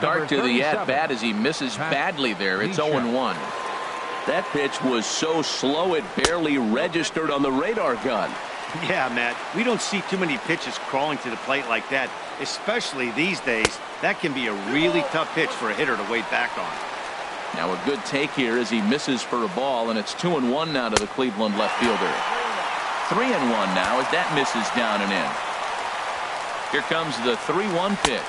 Start to the at-bat as he misses badly there. It's 0-1. That pitch was so slow it barely registered on the radar gun. Yeah, Matt, we don't see too many pitches crawling to the plate like that, especially these days. That can be a really tough pitch for a hitter to wait back on. Now a good take here as he misses for a ball, and it's 2-1 now to the Cleveland left fielder. 3-1 now as that misses down and in. Here comes the 3-1 pitch,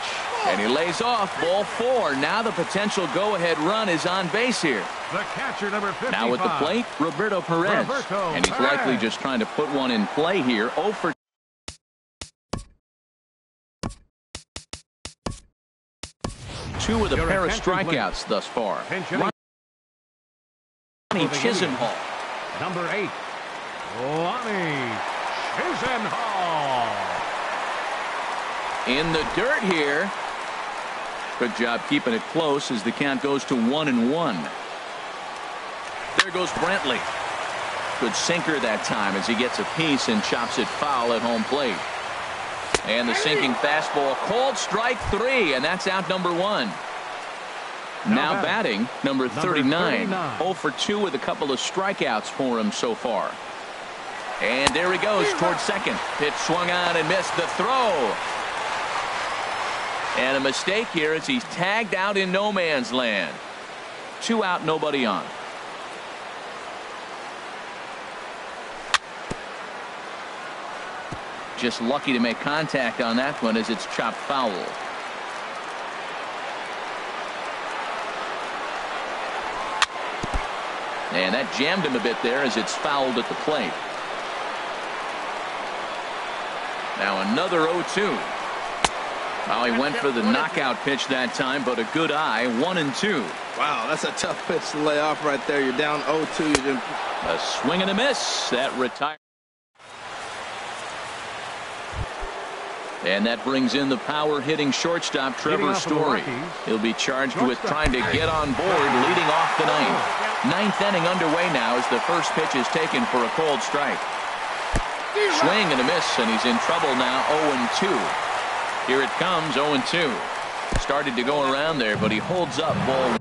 and he lays off. Ball 4. Now the potential go-ahead run is on base here. The catcher, number 55. Now at the plate, Roberto Perez. And he's likely just trying to put one in play here. 0 for 2 with a pair of strikeouts thus far. Lonnie Chisenhall. Number 8, Lonnie Chisenhall. In the dirt here. Good job keeping it close as the count goes to 1-1. There goes Brantley. Good sinker that time as he gets a piece and chops it foul at home plate. And the sinking fastball called strike 3, and that's out number 1. Now batting number 39. 0 for 2 with a couple of strikeouts for him so far. And there he goes towards second. Pitch swung on and missed the throw. And a mistake here as he's tagged out in no man's land. 2 out, nobody on. Just lucky to make contact on that one as it's chopped foul. And that jammed him a bit there as it's fouled at the plate. Now another 0-2. Well, he went for the knockout pitch that time, but a good eye. 1-2. Wow, that's a tough pitch to lay off right there. You're down 0-2. A swing and a miss. That retired. And that brings in the power-hitting shortstop, Trevor Story. He'll be charged with trying to get on board, leading off the ninth. Ninth inning underway now as the first pitch is taken for a cold strike. Swing and a miss, and he's in trouble now. 0-2. Here it comes, 0-2. Started to go around there, but he holds up. Ball.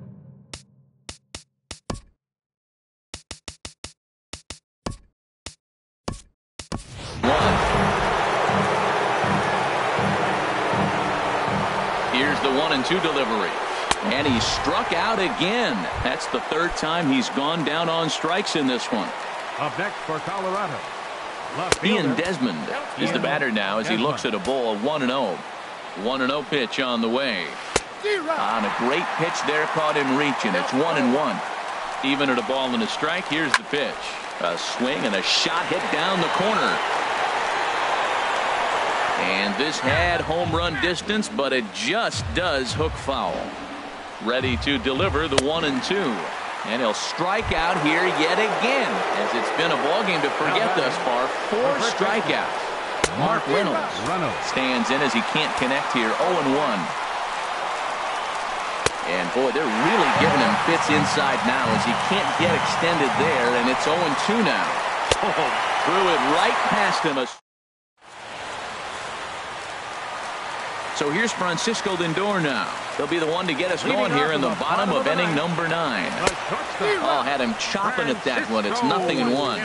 Here's the 1-2 delivery. And he struck out again. That's the third time he's gone down on strikes in this one. Up next for Colorado, Ian Desmond is the batter now as he looks at a ball. 1-0. 1-0 pitch on the way. On a great pitch there, caught him reaching. It's 1-1. Even at a ball and a strike. Here's the pitch. A swing and a shot hit down the corner. And this had home run distance, but it just does hook foul. Ready to deliver the 1-2. And he'll strike out here yet again, as it's been a ballgame to forget thus far. 4 strikeouts. Mark Reynolds stands in as he can't connect here. 0-1. And boy, they're really giving him fits inside now as he can't get extended there, and it's 0-2 now. Oh, threw it right past him. So here's Francisco Lindor now. He'll be the one to get us going here in the bottom of inning number 9. Oh, had him chopping at that one. It's 0-1.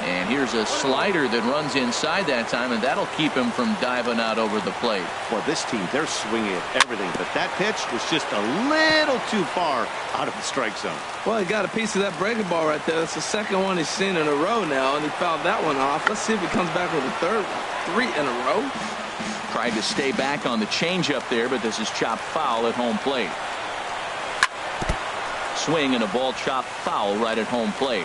And here's a slider that runs inside that time, and that'll keep him from diving out over the plate. Well, this team, they're swinging at everything, but that pitch was just a little too far out of the strike zone. Well, he got a piece of that breaking ball right there. That's the second one he's seen in a row now, and he fouled that one off. Let's see if he comes back with a third one. 3 in a row. Tried to stay back on the changeup there, but this is chopped foul at home plate. Swing and a ball chopped foul right at home plate.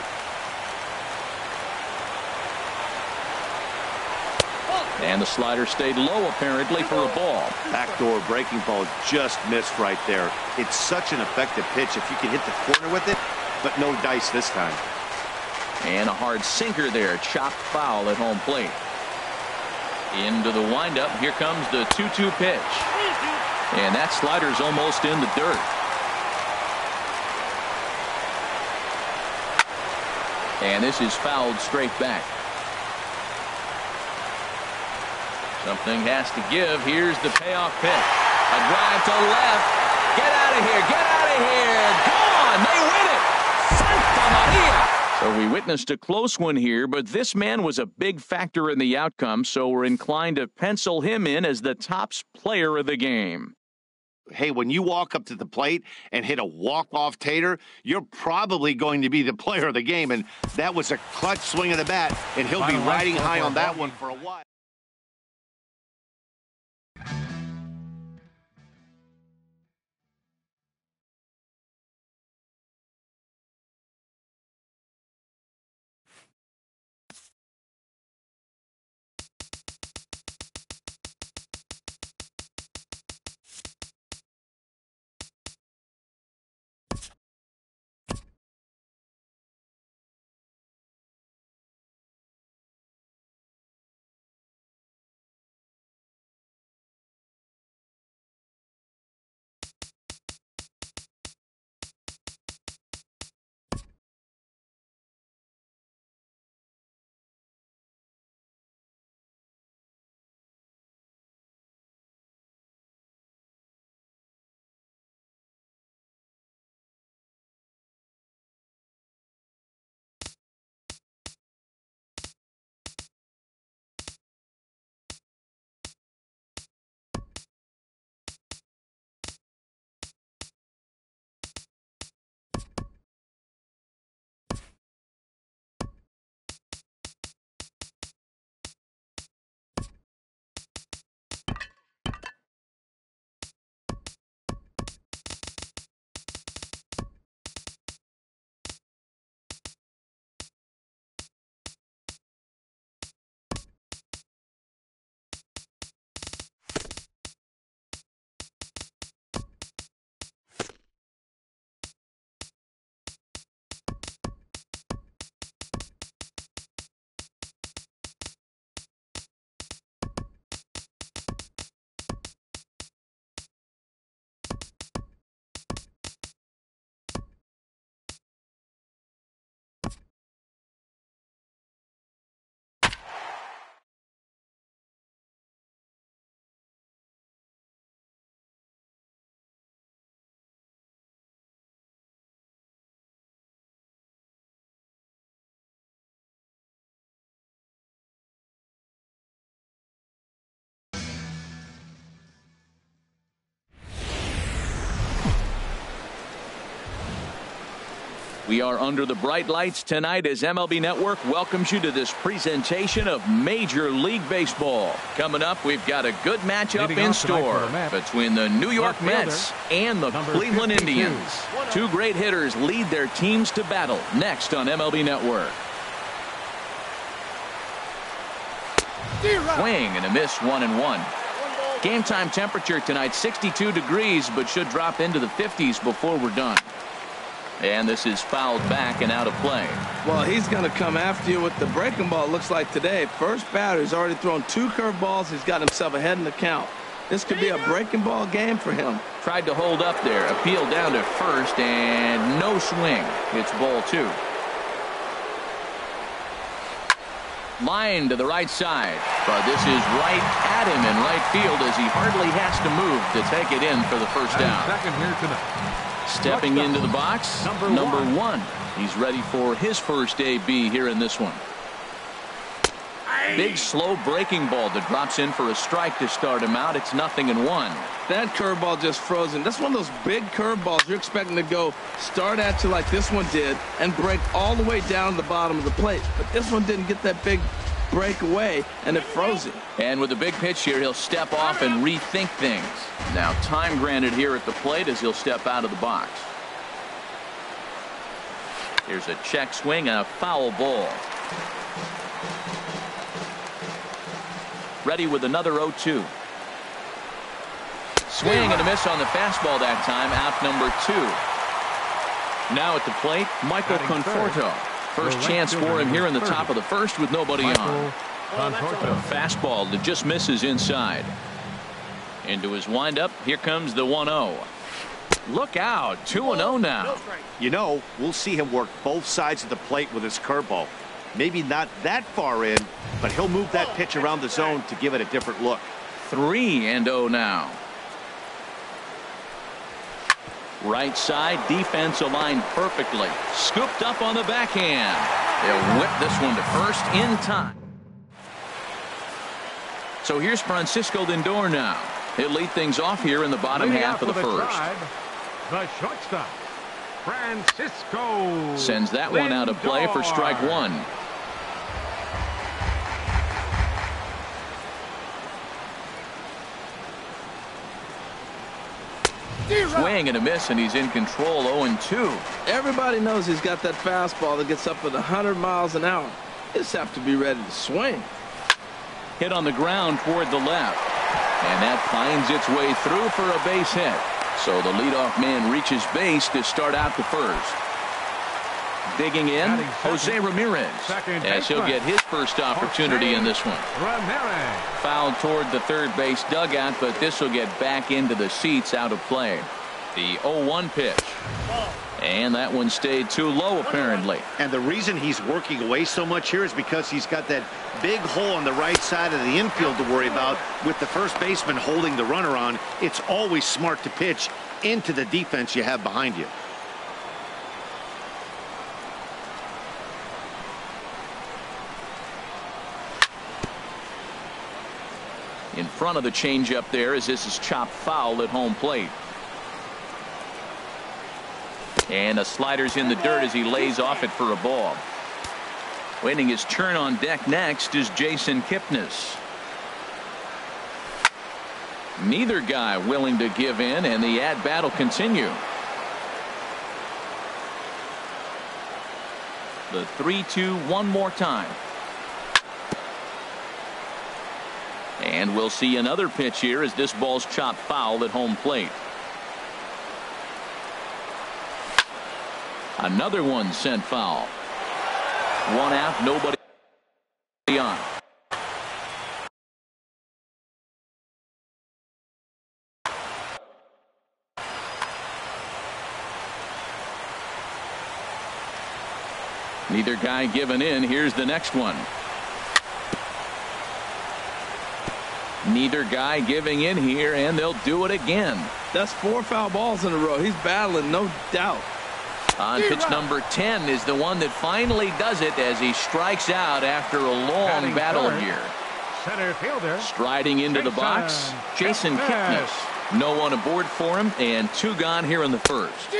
And the slider stayed low apparently for a ball. Backdoor breaking ball just missed right there. It's such an effective pitch if you can hit the corner with it, but no dice this time. And a hard sinker there, chopped foul at home plate. Into the windup. Here comes the 2-2 pitch. And that slider's almost in the dirt. And this is fouled straight back. Something has to give. Here's the payoff pitch. A drive to left. Get out of here. Get out of here. Gone. They win it. Santa Maria. So we witnessed a close one here, but this man was a big factor in the outcome, so we're inclined to pencil him in as the top player of the game. Hey, when you walk up to the plate and hit a walk-off tater, you're probably going to be the player of the game, and that was a clutch swing of the bat, and he'll be riding high on that one for a while. We are under the bright lights tonight as MLB Network welcomes you to this presentation of Major League Baseball. Coming up, we've got a good matchup in store between the New York Mets and the Cleveland Indians. Two great hitters lead their teams to battle next on MLB Network. Swing and a miss, 1-1. Game time temperature tonight 62 degrees, but should drop into the 50s before we're done. And this is fouled back and out of play. Well, he's going to come after you with the breaking ball, it looks like today. First batter, he's already thrown 2 curveballs. He's got himself ahead in the count. This could be a breaking ball game for him. Tried to hold up there. Appeal down to first, and no swing. It's ball 2. Line to the right side. But this is right at him in right field as he hardly has to move to take it in for the first down. Second here tonight. Stepping into the box, number one. He's ready for his first AB here in this one. Big slow breaking ball that drops in for a strike to start him out. It's 0-1. That curveball just frozen. That's one of those big curveballs you're expecting to go start at you like this one did and break all the way down the bottom of the plate. But this one didn't get that big break away, and it froze it. And with a big pitch here, he'll step off and rethink things. Now time granted here at the plate as he'll step out of the box. Here's a check swing and a foul ball. Ready with another 0-2. Swing and a miss on the fastball that time. Out number 2. Now at the plate, Michael Conforto. First chance for him here in the top of the first with nobody on. Fastball that just misses inside. Into his windup. Here comes the 1-0. Look out. 2-0 now. You know, we'll see him work both sides of the plate with his curveball. Maybe not that far in, but he'll move that pitch around the zone to give it a different look. 3-0 now. Right side, defense aligned perfectly. Scooped up on the backhand. They'll whip this one to first in time. So here's Francisco Lindor now. He'll lead things off here in the bottom half of the first. The shortstop, Francisco. Sends that one out of play for strike one. Swing and a miss, and he's in control. 0-2. Everybody knows he's got that fastball that gets up at 100 miles an hour. Just have to be ready to swing. Hit on the ground toward the left, and that finds its way through for a base hit. So the leadoff man reaches base to start out the first. Digging in, Jose Ramirez, as he'll get his first opportunity in this one. Fouled toward the third base dugout, but this will get back into the seats, out of play. The 0-1 pitch. And that one stayed too low, apparently. And the reason he's working away so much here is because he's got that big hole on the right side of the infield to worry about. With the first baseman holding the runner on, it's always smart to pitch into the defense you have behind you. In front of the changeup there, as this is chopped foul at home plate. And a slider's in the dirt as he lays off it for a ball. Waiting his turn on deck next is Jason Kipnis. Neither guy willing to give in, and the at-bat will continue. The 3-2 one more time. And we'll see another pitch here as this ball's chopped foul at home plate. Another one sent foul. One out, nobody on. Neither guy giving in. Here's the next one. Neither guy giving in here, and they'll do it again. That's 4 foul balls in a row. He's battling, no doubt. On pitch number 10 is the one that finally does it as he strikes out after a long battle here. Center fielder. Striding into the box, Jason Kipnis. No one aboard for him, and 2 gone here in the first.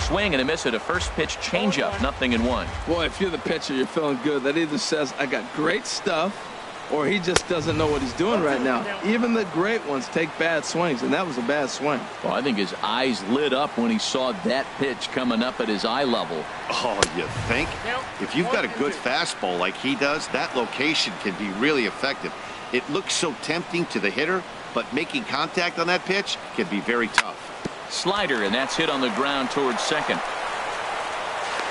Swing and a miss at a first pitch changeup, 0-1. Boy, if you're the pitcher, you're feeling good. That either says I got great stuff, or he just doesn't know what he's doing right now. Even the great ones take bad swings, and that was a bad swing. Well, I think his eyes lit up when he saw that pitch coming up at his eye level. Oh, you think? If you've got a good fastball like he does, that location can be really effective. It looks so tempting to the hitter, but making contact on that pitch can be very tough. Slider, and that's hit on the ground towards second.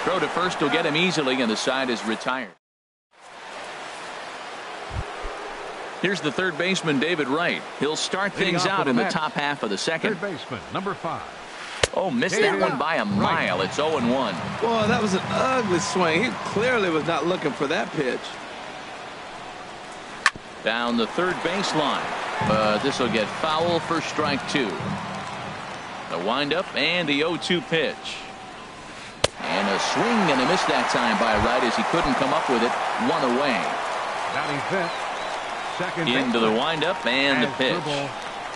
Throw to first will get him easily, and the side is retired. Here's the third baseman, David Wright. He'll start things out in the top half of the second. Third baseman, number 5. Oh, missed that one by a mile. It's 0-1. Boy, that was an ugly swing. He clearly was not looking for that pitch. Down the third baseline. But this will get foul for strike 2. The windup and the 0-2 pitch. And a swing and a miss that time by Wright as he couldn't come up with it. 1 away. Batting fifth. Into the windup and the pitch.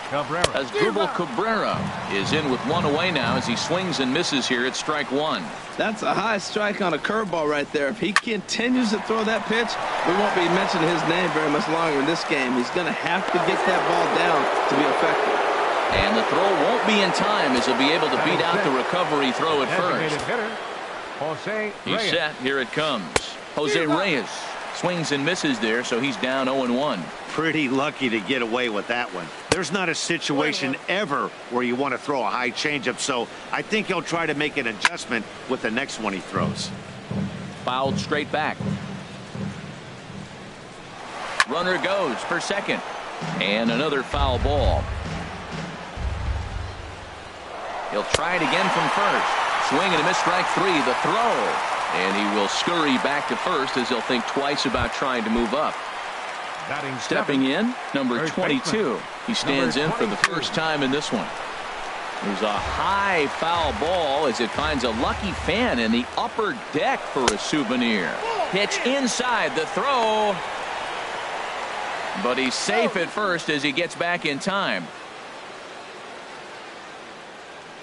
Asdrubal Cabrera is in with 1 away now as he swings and misses here at strike 1. That's a high strike on a curveball right there. If he continues to throw that pitch, we won't be mentioning his name very much longer in this game. He's going to have to get that ball down to be effective. And the throw won't be in time as he'll be able to beat out the recovery throw at first. He's set. Here it comes. Jose Reyes swings and misses there, so he's down 0-1. Pretty lucky to get away with that one. There's not a situation ever where you want to throw a high changeup, so I think he'll try to make an adjustment with the next one he throws. Fouled straight back. Runner goes for second. And another foul ball. He'll try it again from first. Swing and a miss, strike 3. The throw. And he will scurry back to first as he'll think twice about trying to move up. Stepping in, number 22. He stands in for the first time in this one. There's a high foul ball as it finds a lucky fan in the upper deck for a souvenir. Pitch inside, the throw. But he's safe at first as he gets back in time.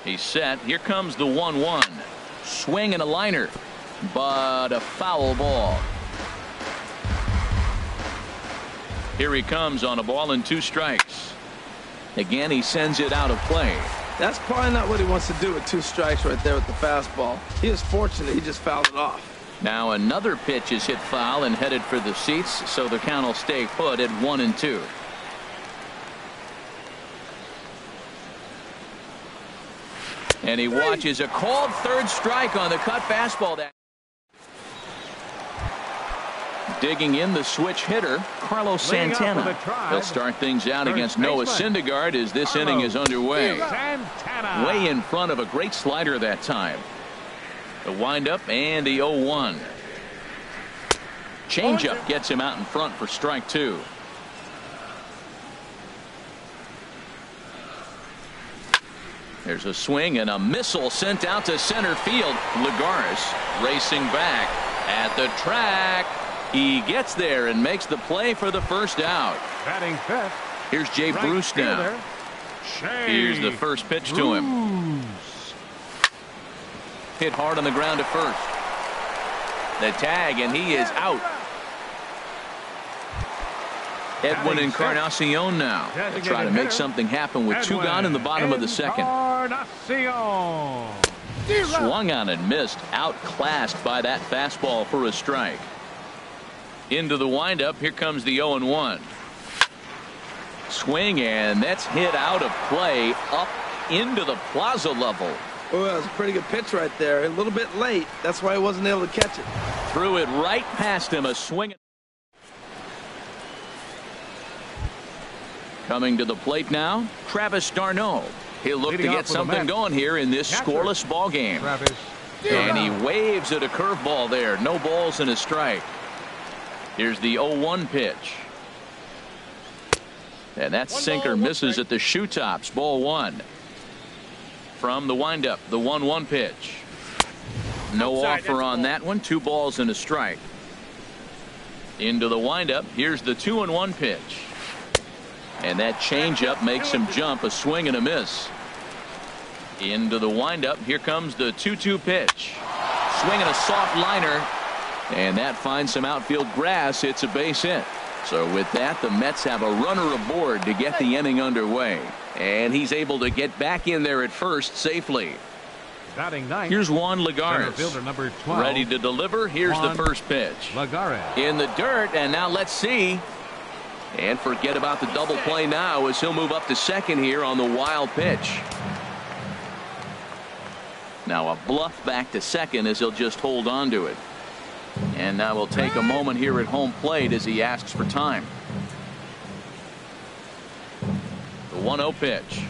He's set. Here comes the 1-1. Swing and a liner, but a foul ball. Here he comes on a ball and 2 strikes. Again, he sends it out of play. That's probably not what he wants to do with 2 strikes right there with the fastball. He is fortunate he just fouled it off. Now another pitch is hit foul and headed for the seats, so the count will stay put at 1-2. And he watches a called third strike on the cut fastball. Digging in the switch hitter, Carlos Santana. He'll start things out against Noah Syndergaard as this inning is underway. Way in front of a great slider that time. The windup and the 0-1. Changeup gets him out in front for strike 2. There's a swing and a missile sent out to center field. Lagares racing back at the track. He gets there and makes the play for the first out. Batting fifth. Here's Jay Bruce now. Here's the first pitch to him. Hit hard on the ground at first. The tag, and he is out. Edwin Encarnacion now. They'll try to make something happen with 2 gone in the bottom of the second. Swung on and missed. Outclassed by that fastball for a strike. Into the windup. Here comes the 0-1. Swing, and that's hit out of play up into the plaza level. Oh, that was a pretty good pitch right there. A little bit late. That's why he wasn't able to catch it. Threw it right past him. A swing. Coming to the plate now, Travis d'Arnaud. He'll look to get something going here in this scoreless ball game. And he waves at a curveball there. No balls and a strike. Here's the 0-1 pitch. And that sinker misses at the shoe tops. Ball 1. From the windup, the 1-1 pitch. No offer on that one. 2 balls and a strike. Into the windup. Here's the 2-1 pitch. And that changeup makes him jump. A swing and a miss. Into the windup. Here comes the 2-2 pitch. Swinging a soft liner. And that finds some outfield grass. It's a base hit. So with that, the Mets have a runner aboard to get the inning underway. And he's able to get back in there at first safely. Here's Juan Lagares. Ready to deliver. Here's the first pitch. In the dirt, and now let's see. And forget about the double play now as he'll move up to second here on the wild pitch. Now a bluff back to second as he'll just hold on to it. And now we'll take a moment here at home plate as he asks for time. The 1-0 pitch.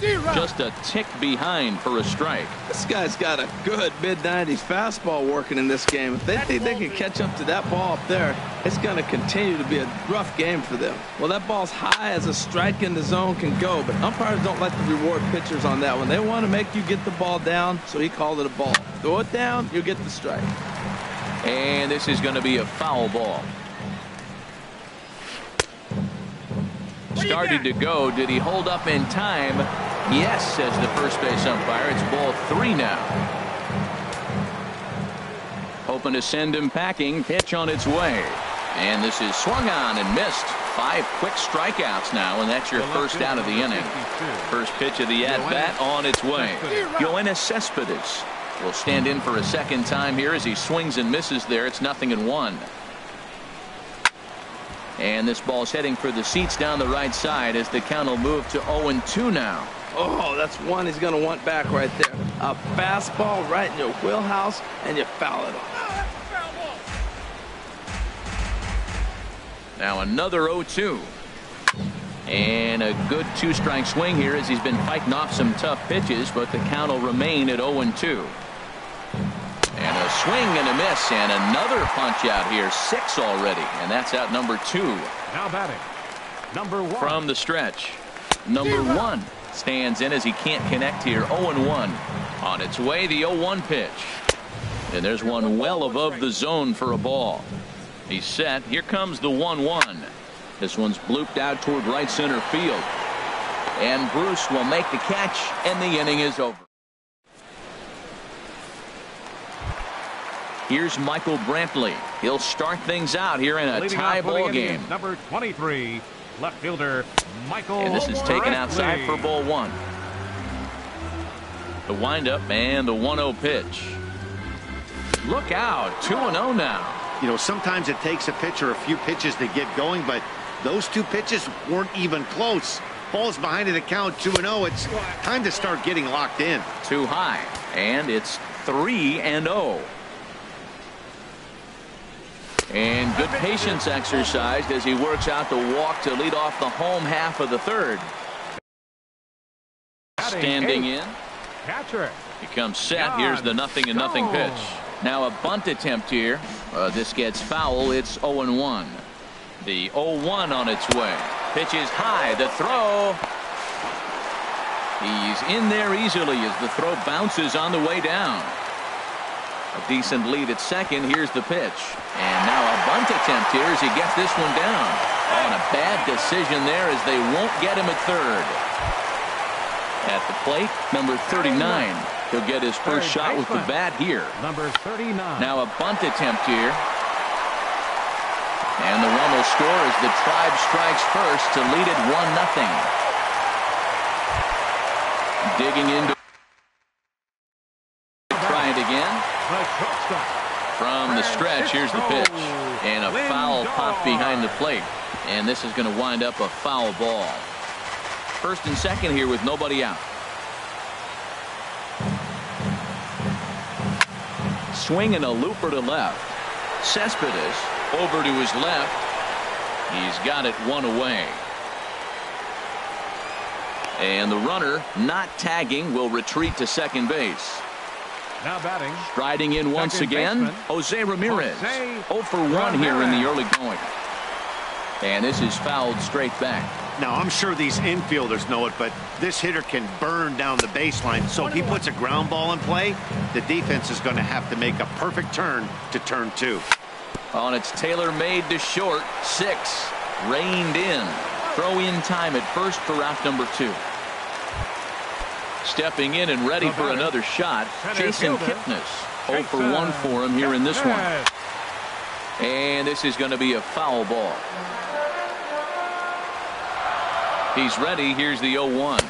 Just a tick behind for a strike. This guy's got a good mid-90s fastball working in this game. If they think they can catch up to that ball up there, it's going to continue to be a rough game for them. Well, that ball's high as a strike in the zone can go, but umpires don't like to reward pitchers on that one. They want to make you get the ball down, so he called it a ball. Throw it down, you get the strike. And this is going to be a foul ball. Started to go. Did he hold up in time? Yes, says the first base umpire. It's ball 3 now. Hoping to send him packing. Pitch on its way. And this is swung on and missed. 5 quick strikeouts now, and that's your first out of the inning. First pitch of the at-bat on its way. Yoenis Cespedes will stand in for a second time here as he swings and misses there. It's 0-1. And this ball's heading for the seats down the right side as the count will move to 0-2 now. Oh, that's one he's going to want back right there. A fastball right in your wheelhouse, and you foul it off. Now another 0-2. And a good 2-strike swing here as he's been fighting off some tough pitches, but the count will remain at 0-2. And a swing and a miss, and another punch out here. 6 already, and that's out number 2. Now batting, number 1. From the stretch, number 1 stands in as he can't connect here. 0-1 on its way. The 0-1 pitch, and there's one well above the zone for a ball. He's set. Here comes the 1-1. This one's blooped out toward right center field, and Bruce will make the catch, and the inning is over. Here's Michael Brantley. He'll start things out here in a tie ball game. Number 23, left fielder Michael Brantley. And this is taken outside for ball 1. The windup and the 1-0 pitch. Look out, 2-0 now. You know, sometimes it takes a pitcher a few pitches to get going, but those 2 pitches weren't even close. Ball's behind in the count, 2-0. It's time to start getting locked in. Too high, and it's 3-0. And good patience exercised as he works out the walk to lead off the home half of the 3rd. Standing in. Catcher. He comes set. Here's the 0-0 pitch. Now a bunt attempt here. This gets foul. It's 0-1. The 0-1 on its way. Pitch is high. The throw. He's in there easily as the throw bounces on the way down. A decent lead at second. Here's the pitch. And now a bunt attempt here as he gets this one down. Oh, and a bad decision there as they won't get him at 3rd. At the plate, number 39. He'll get his first shot with the bat here. Number 39. Now a bunt attempt here. And the run will score as the Tribe strikes first to lead it 1-0. Digging into. Try it again. From the stretch, here's the pitch. And a foul pop behind the plate. And this is going to wind up a foul ball. 1st and 2nd here with nobody out. Swing and a looper to left. Cespedes over to his left. He's got it 1 away. And the runner, not tagging, will retreat to second base. Now batting. Striding in once again, Jose Ramirez. 0 for 1 here in the early going. And this is fouled straight back. Now, I'm sure these infielders know it, but this hitter can burn down the baseline. So if he puts a ground ball in play, the defense is going to have to make a perfect turn to turn 2. On its tailor-made to short. 6 reined in. Throw in time at first for out number 2. Stepping in and ready for another shot, Jason Kipnis. 0 for 1 for him here in this one. And this is going to be a foul ball. He's ready. Here's the 0-1.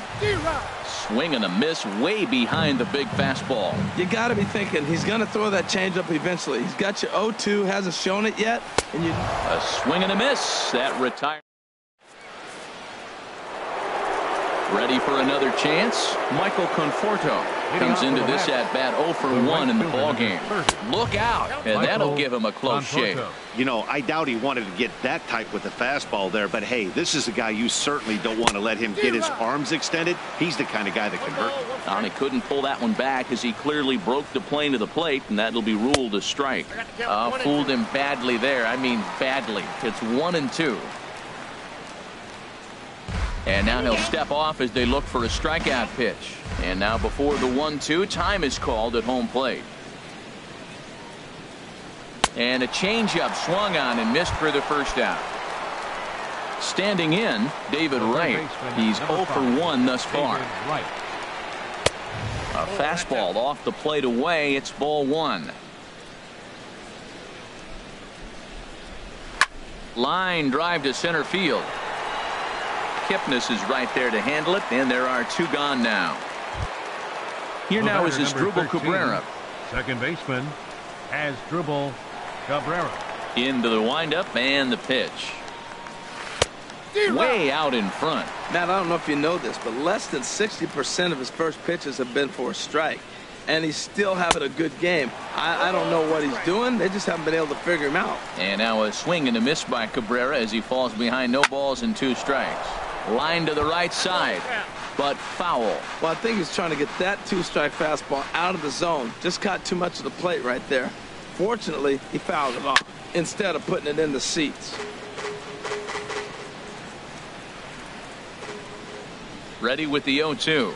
Swing and a miss way behind the big fastball. You got to be thinking he's going to throw that changeup eventually. He's got your 0-2, hasn't shown it yet. And a swing and a miss. That retires. Ready for another chance. Michael Conforto comes into this at bat 0 for 1 in the ball game. Look out, and that'll give him a close shave. You know, I doubt he wanted to get that tight with the fastball there, but hey, this is a guy you certainly don't want to let him get his arms extended. He's the kind of guy that can hurt. And he couldn't pull that one back as he clearly broke the plane to the plate, and that'll be ruled a strike. Fooled him badly there. I mean badly. It's 1-2. And now he'll step off as they look for a strikeout pitch. And now before the 1-2, time is called at home plate. And a changeup swung on and missed for the first out. Standing in, David Wright. He's 0 for 1 thus far. A fastball off the plate away. It's ball 1. Line drive to center field. Kipnis is right there to handle it, and there are 2 gone now. Here now is Asdrubal Cabrera. Second baseman, Asdrubal Cabrera. Into the windup and the pitch. Way out in front. Matt, I don't know if you know this, but less than 60% of his first pitches have been for a strike. And he's still having a good game. I don't know what he's doing. They just haven't been able to figure him out. And now a swing and a miss by Cabrera as he falls behind, no balls and 2 strikes. Line to the right side, but foul. Well, I think he's trying to get that 2-strike fastball out of the zone. Just caught too much of the plate right there. Fortunately, he fouled it off instead of putting it in the seats. Ready with the 0-2.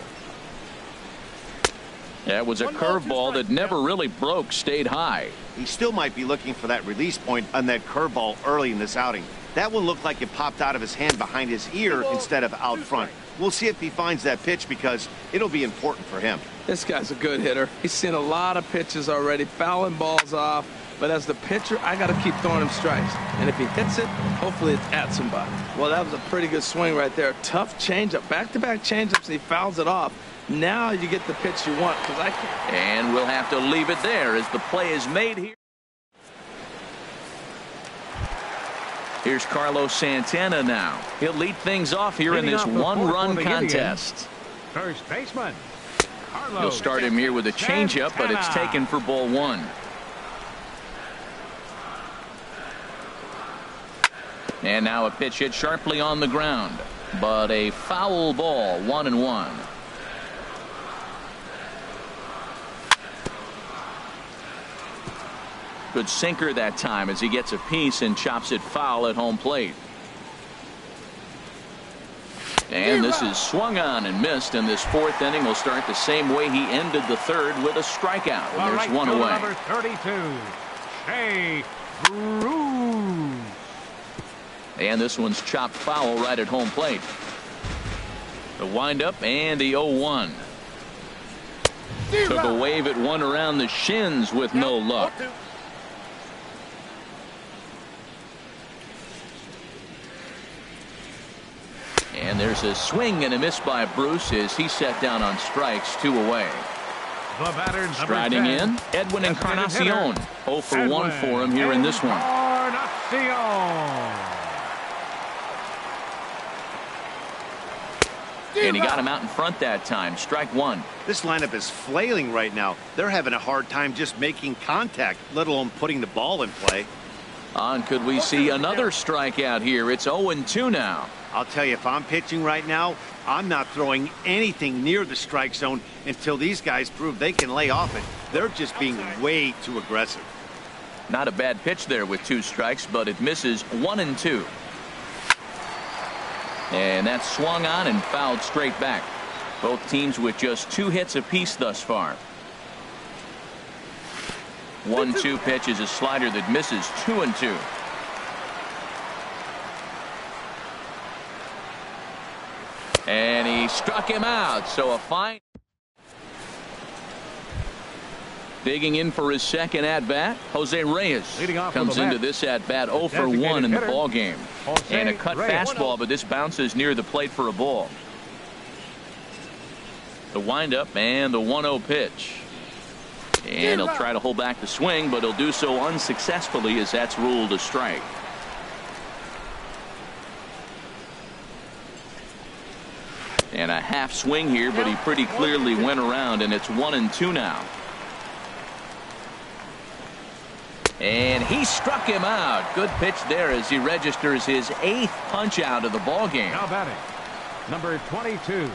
That was a curveball that never really broke, stayed high. He still might be looking for that release point on that curveball early in this outing. That one looked like it popped out of his hand behind his ear instead of out front. We'll see if he finds that pitch because it'll be important for him. This guy's a good hitter. He's seen a lot of pitches already, fouling balls off. But as the pitcher, I got to keep throwing him strikes. And if he hits it, hopefully it's at somebody. Well, that was a pretty good swing right there. Tough changeup. Back-to-back changeups, and he fouls it off. Now you get the pitch you want, because I can't. And we'll have to leave it there as the play is made here. Here's Carlos Santana now. He'll lead things off here in this one-run contest. First baseman, Carlos. You'll start him here with a changeup, but it's taken for ball one. And now a pitch hit sharply on the ground, but a foul ball, 1-1. Good sinker that time as he gets a piece and chops it foul at home plate. And this is swung on and missed, and this fourth inning will start the same way he ended the third with a strikeout. And there's one away. Number 32, Shea Bruce. And this one's chopped foul right at home plate. The windup and the 0-1. Took a wave at one around the shins with no luck. And there's a swing and a miss by Bruce as he set down on strikes, 2 away. The batter, striding 10, in, Edwin Encarnacion. 0 for 1 for him here in this one. And he got him out in front that time. Strike 1. This lineup is flailing right now. They're having a hard time just making contact, let alone putting the ball in play. And could we see another strikeout here? It's 0-2 now. I'll tell you, if I'm pitching right now, I'm not throwing anything near the strike zone until these guys prove they can lay off it. They're just being way too aggressive. Not a bad pitch there with 2 strikes, but it misses 1-2. And that's swung on and fouled straight back. Both teams with just 2 hits apiece thus far. 1-2 pitch is a slider that misses 2-2. And he struck him out, so a fine. Digging in for his second at-bat, Jose Reyes comes into this at-bat 0 for 1 in the ball game. And a cut fastball, but this bounces near the plate for a ball. The windup and the 1-0 pitch. And he'll try to hold back the swing, but he'll do so unsuccessfully as that's ruled a strike. And a half swing here, but he pretty clearly went around, and it's 1-2 now. And he struck him out. Good pitch there as he registers his 8th punch out of the ball game. Now batting, number 22.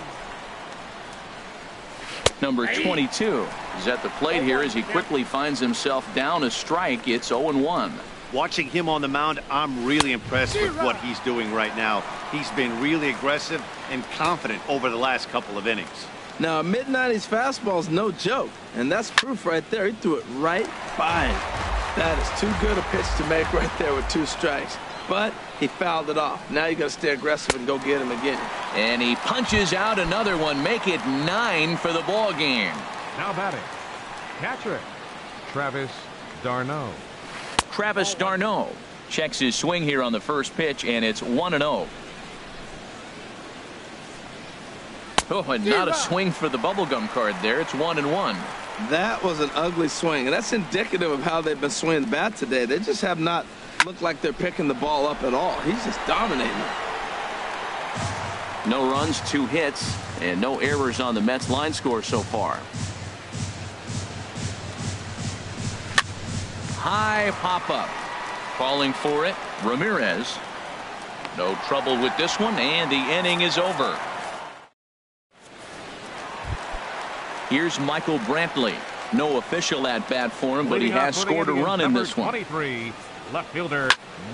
Number 22 is at the plate here as he quickly finds himself down a strike. It's 0-1. Watching him on the mound, I'm really impressed with what he's doing right now. He's been really aggressive and confident over the last couple of innings. Now, a mid-90s fastball is no joke, and that's proof right there. He threw it right by him. That is too good a pitch to make right there with 2 strikes. But he fouled it off. Now you got to stay aggressive and go get him again. And he punches out another one, make it 9 for the ball game. Now batting, catcher, Travis d'Arnaud. Travis d'Arnaud checks his swing here on the first pitch, and it's 1-0. Oh, and not a swing for the bubblegum card there. It's 1-1. That was an ugly swing, and that's indicative of how they've been swinging the bat today. They just have not looked like they're picking the ball up at all. He's just dominating. No runs, 2 hits, and no errors on the Mets line score so far. High pop-up. Falling for it, Ramirez. No trouble with this one, and the inning is over. Here's Michael Brantley. No official at bat for him, but he has scored a run in this one. 23, left fielder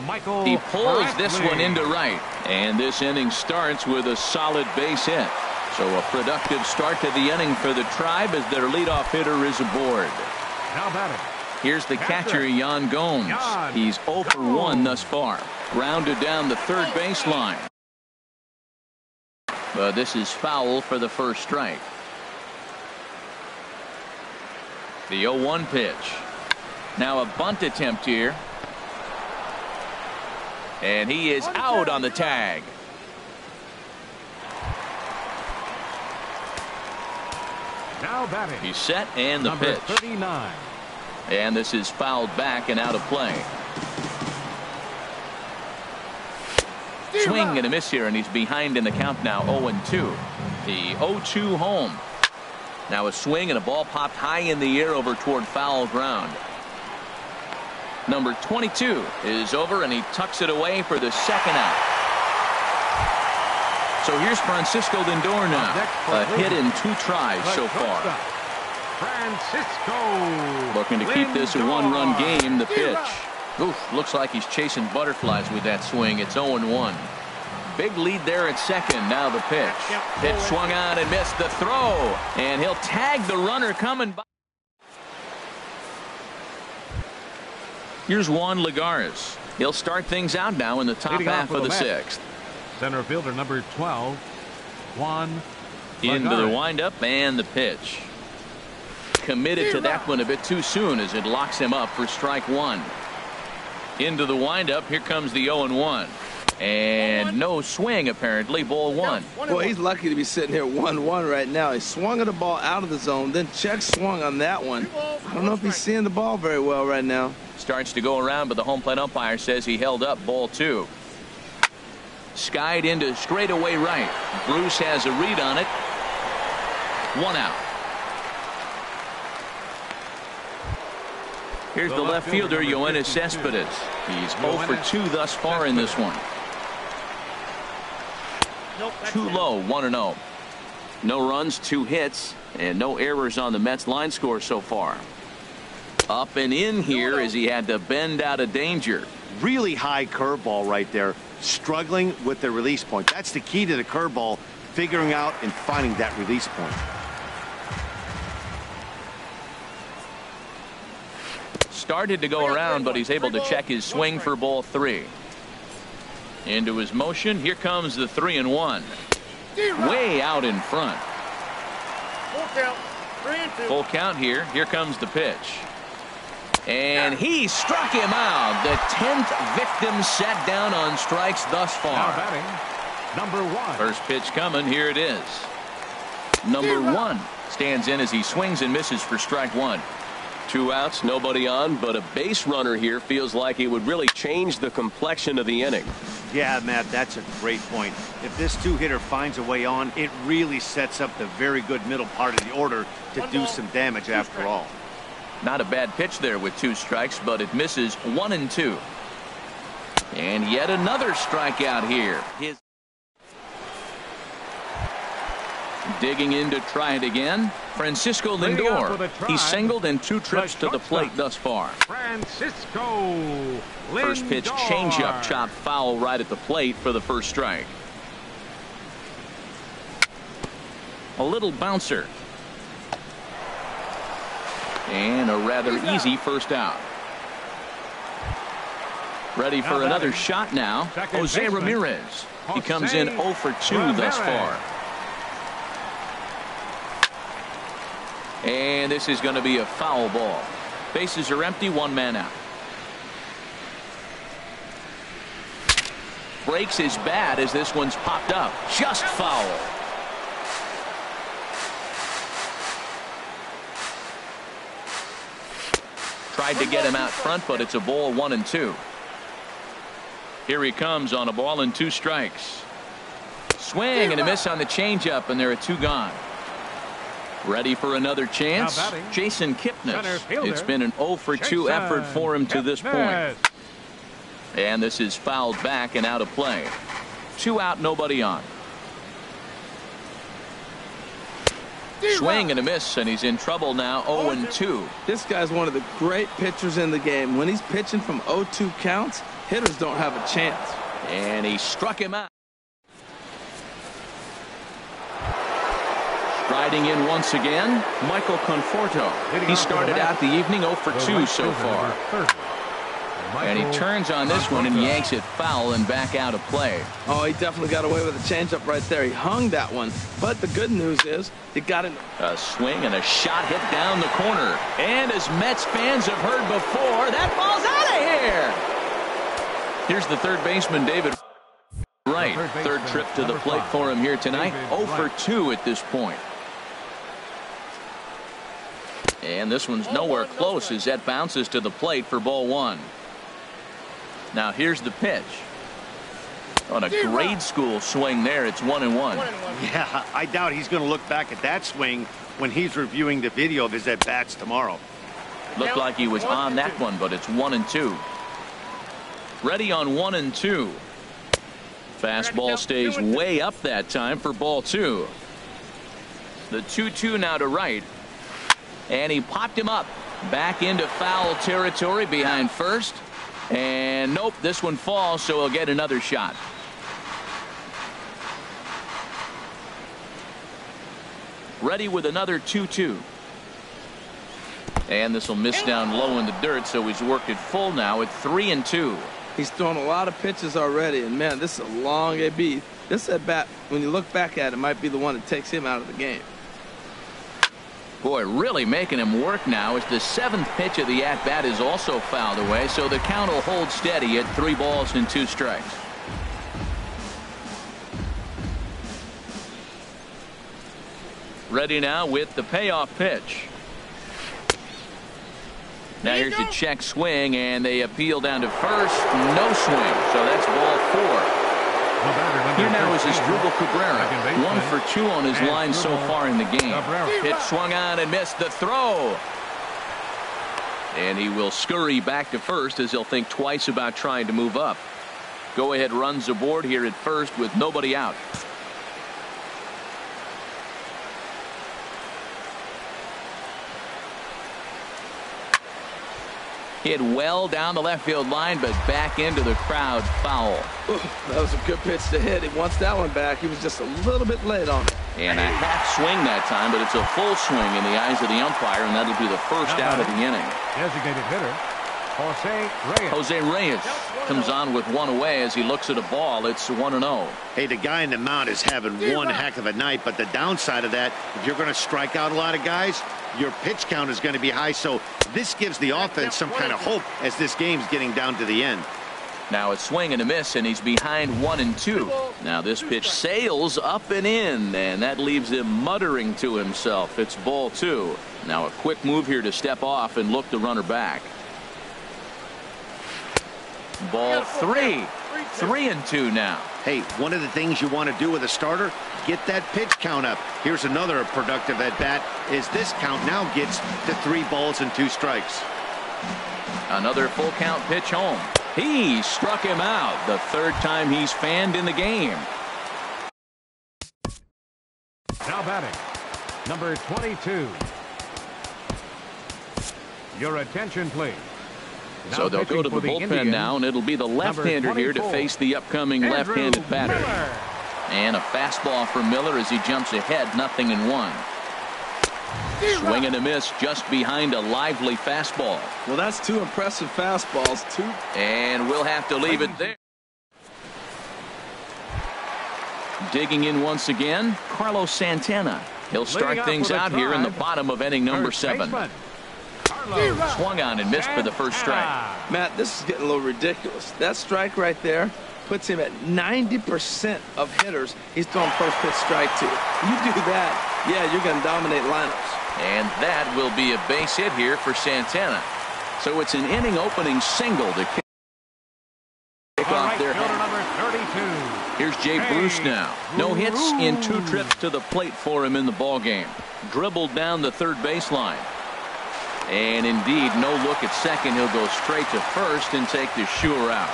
Michael. He pulls this one into right, and this inning starts with a solid base hit. So a productive start to the inning for the Tribe as their leadoff hitter is aboard. Now batting. Here's the catcher, Yan Gomes. He's 0 for 1 thus far. Grounded down the third baseline. But this is foul for the first strike. The 0-1 pitch. Now a bunt attempt here. And he is out on the tag. Now batting. He's set, and the Number pitch. 39. And this is fouled back and out of play. Swing and a miss here, and he's behind in the count now, 0-2. The 0-2 home. Now a swing and a ball popped high in the air over toward foul ground. Number 22 is over, and he tucks it away for the second out. So here's Francisco Lindor now. A hit in 2 tries so far. Francisco Looking to keep this a 1-run game. The pitch. Oof, looks like he's chasing butterflies with that swing. It's 0-1. Big lead there at second. Now the pitch. Pitch swung on and missed the throw. And he'll tag the runner coming by. Here's Juan Lagares. He'll start things out now in the top half of the 6th. Center fielder number 12, Juan Into Lagares. the windup and the pitch. Committed to that one a bit too soon as it locks him up for strike 1. Into the windup. Here comes the 0-1. And no swing apparently. Ball 1. Boy, he's lucky to be sitting here 1-1 right now. He swung at the ball out of the zone, then check swung on that one. I don't know if he's seeing the ball very well right now. Starts to go around, but the home plate umpire says he held up. Ball 2. Skied into straightaway right. Bruce has a read on it. 1 out. Here's the left fielder, Yoenis Cespedes. He's 0 for 2 thus far in this one. Too low, 1-0. No runs, 2 hits, and no errors on the Mets line score so far. Up and in here as he had to bend out of danger. Really high curveball right there. Struggling with the release point. That's the key to the curveball, figuring out and finding that release point. Started to go around, but he's able to check his swing for ball 3. Into his motion. Here comes the 3-1. Way out in front. Full count here. Here comes the pitch. And he struck him out. The 10th victim set down on strikes thus Now far. batting, number 1. First pitch coming. Here it is. Number 1 stands in as he swings and misses for strike 1. 2 outs, nobody on, but a base runner here feels like it would really change the complexion of the inning. Yeah, Matt, that's a great point. If this 2-hitter finds a way on, it really sets up the very good middle part of the order to do some damage after all. Not a bad pitch there with 2 strikes, but it misses 1-2. And yet another strikeout here. Digging in to try it again. Francisco Lindor. He's singled in 2 trips to the plate thus far. Francisco Lindor. First pitch changeup chopped foul right at the plate for the first strike. A little bouncer. And a rather easy first out. Ready for another shot now. Jose Ramirez. He comes in 0 for 2 thus far. And this is going to be a foul ball. Bases are empty, 1 man out. Breaks his bat as this one's popped up. Just foul. Tried to get him out front, but it's a ball, 1-2. Here he comes on a ball and 2 strikes. Swing and a miss on the changeup, and there are 2 gone. Ready for another chance. Jason Kipnis. It's been an 0 for 2 effort for him to this point. And this is fouled back and out of play. 2 out, nobody on. Swing and a miss, and he's in trouble now. 0-2. This guy's one of the great pitchers in the game. When he's pitching from 0-2 counts, hitters don't have a chance. And he struck him out. Striding in once again, Michael Conforto. He started out the evening 0-2 so far. And he turns on this one and yanks it foul and back out of play. Oh, he definitely got away with a changeup right there. He hung that one. But the good news is he got it. A swing and a shot hit down the corner. And as Mets fans have heard before, that ball's out of here. Here's the third baseman, David Wright. Third trip to the plate for him here tonight. 0-2 at this point. And this one's nowhere close as that bounces to the plate for ball one. Now here's the pitch. On a grade school swing there, it's 1-1. Yeah, I doubt he's going to look back at that swing when he's reviewing the video of his at-bats tomorrow. Looked like he was on that one, but it's 1-2. Ready on 1-2. Fastball stays way up that time for ball two. The 2-2 now to Wright. And he popped him up. Back into foul territory behind first. And nope, this one falls, so he'll get another shot. Ready with another 2-2. And this will miss down low in the dirt, so he's worked it full now at 3-2. He's thrown a lot of pitches already, and man, this is a long AB. This at bat, when you look back at it, might be the one that takes him out of the game. Boy, really making him work now as the seventh pitch of the at-bat is also fouled away, so the count will hold steady at 3 balls and 2 strikes. Ready now with the payoff pitch. Now here's the check swing, and they appeal down to first. No swing, so that's ball 4. Here now is Asdrubal Cabrera. 1 for 2 on his line so far in the game. Pitch swung on and missed the throw. And he will scurry back to first as he'll think twice about trying to move up. Go ahead runs aboard here at first with nobody out. Hit well down the left field line, but back into the crowd, foul. Ooh, that was a good pitch to hit. He wants that one back. He was just a little bit late on it. And a half swing that time, but it's a full swing in the eyes of the umpire, and that'll be the first out of the inning. Designated hitter, Jose Reyes comes on with one away as he looks at a ball. It's 1-0. Hey, the guy in the mound is having one heck of a night, but the downside of that, if you're going to strike out a lot of guys, your pitch count is going to be high, so this gives the offense some kind of hope as this game's getting down to the end. Now a swing and a miss, and he's behind 1-2. Now this pitch sails up and in, and that leaves him muttering to himself. It's ball 2. Now a quick move here to step off and look the runner back. Ball 3. 3-2 now. Hey, one of the things you want to do with a starter, get that pitch count up. Here's another productive at bat as this count now gets to 3 balls and 2 strikes. Another full count pitch home. He struck him out, the 3rd time he's fanned in the game. Now batting, number 22. Your attention, please. So they'll go to the bullpen now, and it'll be the left-hander here to face the upcoming left-handed batter. And a fastball for Miller as he jumps ahead, 0-1. Swing and a miss just behind a lively fastball. Well, that's 2 impressive fastballs. 2. And we'll have to leave it there. Digging in once again, Carlos Santana. He'll start things out here in the bottom of inning number 7. Swung on and missed for the first strike. Matt, this is getting a little ridiculous. That strike right there puts him at 90% of hitters he's throwing first pitch strike to. You do that, yeah, you're going to dominate lineups. And that will be a base hit here for Santana. So it's an inning opening single to kick off their head. Here's Jay Bruce now. No hits in 2 trips to the plate for him in the ballgame. Dribbled down the 3rd baseline. And indeed, no look at second. He'll go straight to first and take the sure out.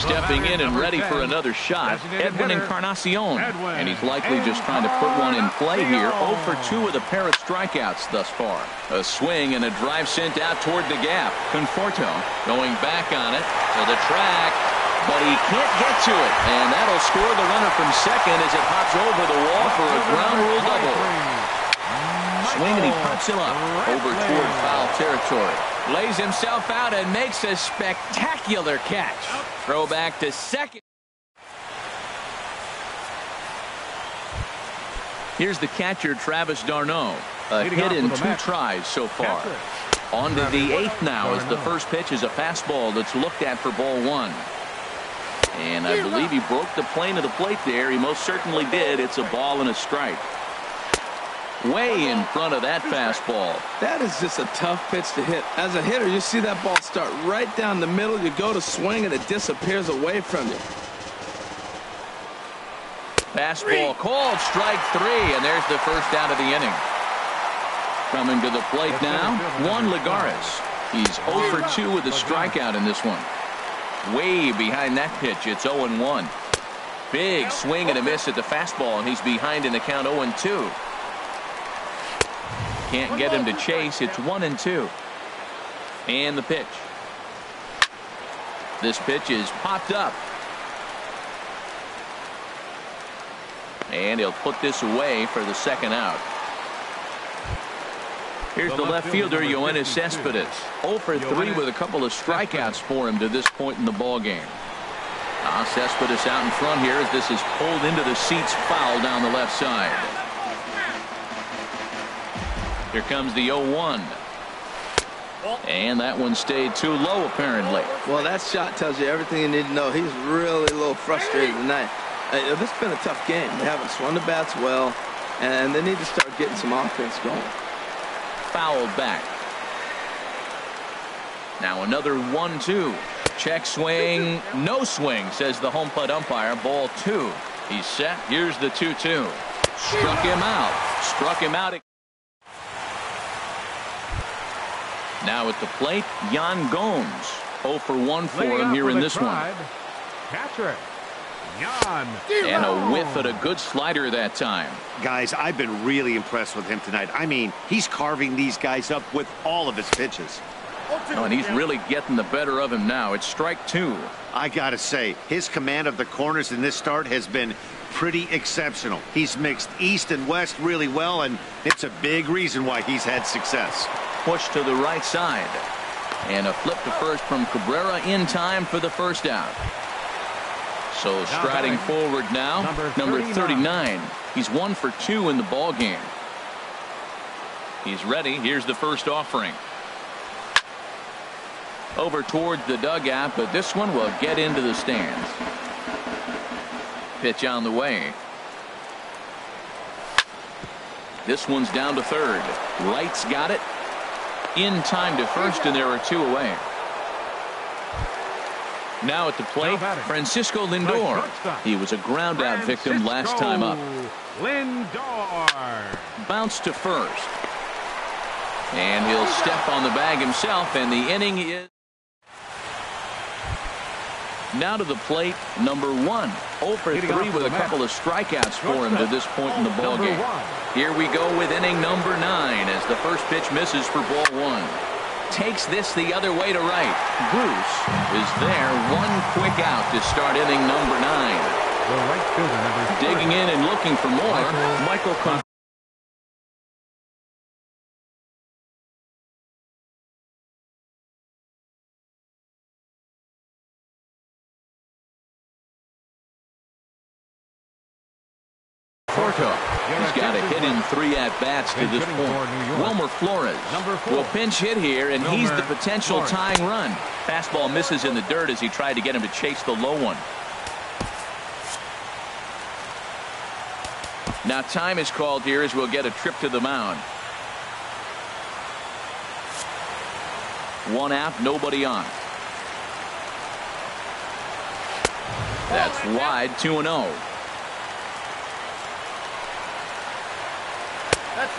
Stepping in and ready for another shot, Edwin Encarnacion. And he's likely just trying to put one in play here. 0 for 2 with a pair of strikeouts thus far. A swing and a drive sent out toward the gap. Conforto going back on it to the track, but he can't get to it. And that'll score the runner from second as it hops over the wall for a ground rule double. Swing and he pops him up over toward foul territory. Lays himself out and makes a spectacular catch. Throw back to second. Here's the catcher, Travis d'Arnaud. A hit in 2 tries so far. On to the 8th now as the first pitch is a fastball that's looked at for ball 1. And I believe he broke the plane of the plate there. He most certainly did. It's a ball and a strike. Way in front of that fastball. That is just a tough pitch to hit. As a hitter, you see that ball start right down the middle. You go to swing and it disappears away from you. Fastball called, strike 3, and there's the first out of the inning. Coming to the plate now, Juan Lagares. He's 0 for 2 with a strikeout in this one. Way behind that pitch, it's 0-1. Big swing and a miss at the fastball, and he's behind in the count 0-2. Can't get him to chase. It's 1-2. And the pitch. This pitch is popped up. And he'll put this away for the second out. Here's the left fielder, Yoenis Cespedes. 0 for 3 with a couple of strikeouts for him to this point in the ballgame. Cespedes out in front here as this is pulled into the seats, foul down the left side. Here comes the 0-1. And that one stayed too low, apparently. Well, that shot tells you everything you need to know. He's really a little frustrated tonight. This has been a tough game. They haven't swung the bats well, and they need to start getting some offense going. Fouled back. Now another 1-2. Check swing. No swing, says the home plate umpire. Ball 2. He's set. Here's the 2-2. Struck him out. Struck him out. Now at the plate, Yan Gomes. 0 for 1 for him here in this one. Catcher, Yan. And a whiff at a good slider that time. Guys, I've been really impressed with him tonight. I mean, he's carving these guys up with all of his pitches. Oh, and he's really getting the better of him now. It's strike 2. I gotta say, his command of the corners in this start has been pretty exceptional. He's mixed east and west really well, and it's a big reason why he's had success. Push to the right side. And a flip to first from Cabrera in time for the first out. So striding forward now, number 39. He's 1 for 2 in the ball game. He's ready. Here's the first offering. Over toward the dugout, but this one will get into the stands. Pitch on the way. This one's down to third. Wright's got it. In time to first, and there are 2 away. Now at the plate, Francisco Lindor. He was a ground out victim last time up. Lindor. Bounce to first. And he'll step on the bag himself, and the inning is. Now to the plate, number 1. 0 for 3 with a couple of strikeouts for him to this point in the ballgame. Here we go with inning number 9 as the first pitch misses for ball 1. Takes this the other way to right. Bruce is there. 1 quick out to start inning number 9. Digging in and looking for more, Michael He's got a hit in 3 at-bats to this point. Wilmer Flores will pinch hit here, and he's the potential tying run. Fastball misses in the dirt as he tried to get him to chase the low one. Now time is called here as we'll get a trip to the mound. 1 out, nobody on. That's wide, 2-0.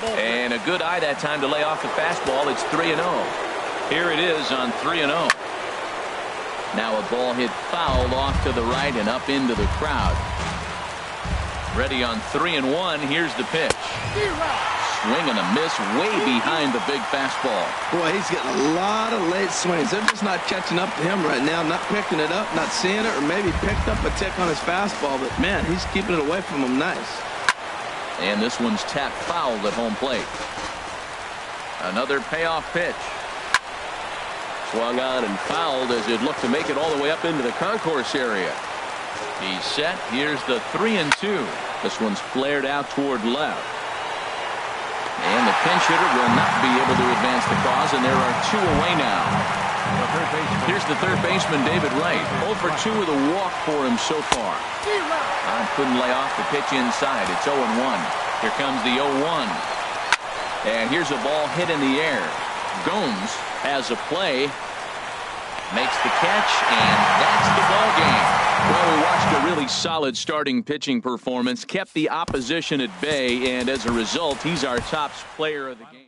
And a good eye that time to lay off the fastball. It's 3-0. Here it is on 3-0. Now a ball hit foul off to the right and up into the crowd. Ready on 3-1. Here's the pitch. Swing and a miss way behind the big fastball. Boy, he's getting a lot of late swings. They're just not catching up to him right now, not picking it up, not seeing it, or maybe picked up a tick on his fastball. But, man, he's keeping it away from him nice. And this one's tapped foul at home plate. Another payoff pitch. Swung on and fouled as it looked to make it all the way up into the concourse area. He's set. Here's the 3-2. This one's flared out toward left. And the pinch hitter will not be able to advance the cause, and there are 2 away now. Here's the third baseman, David Wright. 0 for 2 with a walk for him so far. Couldn't lay off the pitch inside. It's 0-1. Here comes the 0-1. And here's a ball hit in the air. Gomes has a play. Makes the catch, and that's the ball game. Well, we watched a really solid starting pitching performance, kept the opposition at bay, and as a result, he's our top player of the game.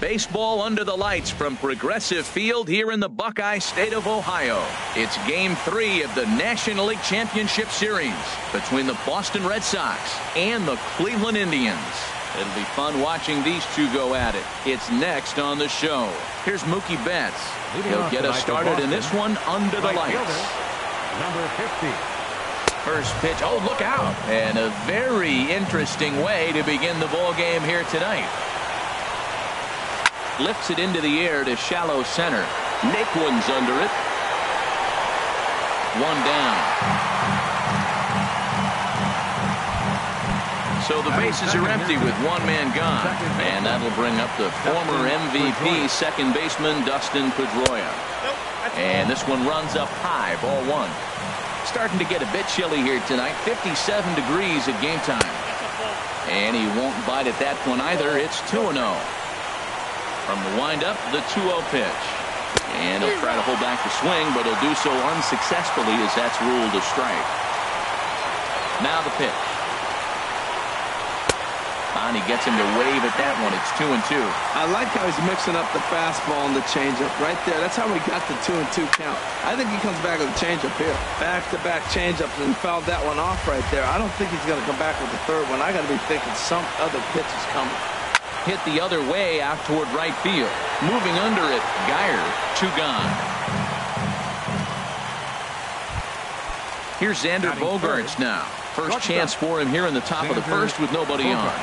Baseball under the lights from Progressive Field here in the Buckeye State of Ohio. It's Game 3 of the National League Championship Series between the Boston Red Sox and the Cleveland Indians. It'll be fun watching these two go at it. It's next on the show. Here's Mookie Betts. He'll get us started in this one under the lights. Number 50. First pitch. Oh, look out. And a very interesting way to begin the ball game here tonight. Lifts it into the air to shallow center. Naquin's under it. One down. So the bases are empty with one man gone. And that'll bring up the former MVP second baseman Dustin Pedroia. And this one runs up high, ball one. Starting to get a bit chilly here tonight. 57 degrees at game time. And he won't bite at that one either. It's 2-0. From the windup, the 2-0 pitch. And he'll try to hold back the swing, but he'll do so unsuccessfully as that's ruled a strike. Now the pitch. And he gets him to wave at that one. It's 2-2. I like how he's mixing up the fastball and the changeup right there. That's how we got the 2-2 count. I think he comes back with a changeup here. Back-to-back changeups and fouled that one off right there. I don't think he's going to come back with the third one. I got to be thinking some other pitch is coming. Hit the other way out toward right field. Moving under it, Geyer, 2 gone. Here's Xander Bogaerts now. First chance for him here in the top of the first with nobody on.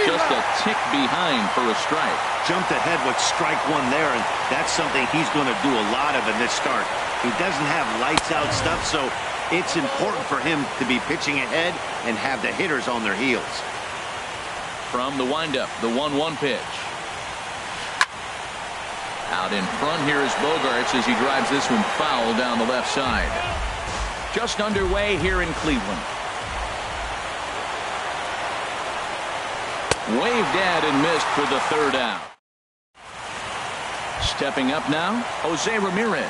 Just a tick behind for a strike. Jumped ahead with strike one there, and that's something he's going to do a lot of in this start. He doesn't have lights out stuff, so it's important for him to be pitching ahead and have the hitters on their heels. From the windup, the 1-1 pitch. Out in front here is Bogaerts as he drives this one foul down the left side. Just underway here in Cleveland. Waved at and missed for the third out. Stepping up now, Jose Ramirez.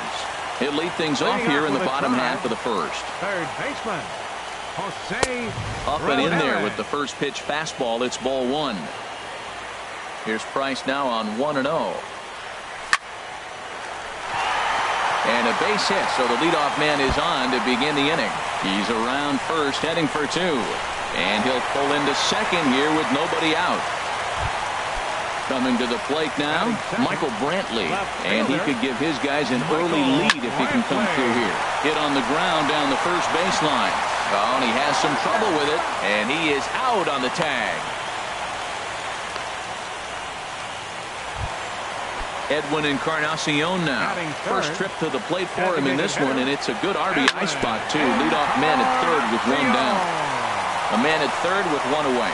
He'll lead things off here in the bottom half of the first. Third baseman, Jose Up and in there with the first pitch fastball. It's ball one. Here's Price now on 1-0. And a base hit, so the leadoff man is on to begin the inning. He's around first, heading for 2. And he'll pull into second here with nobody out. Coming to the plate now, Michael Brantley. And he could give his guys an early lead if he can come through here. Hit on the ground down the first baseline. Oh, and he has some trouble with it. And he is out on the tag. Edwin Encarnacion now. First trip to the plate for him in this one, and it's a good RBI spot, too. Leadoff man at third with one down. A man at third with one away.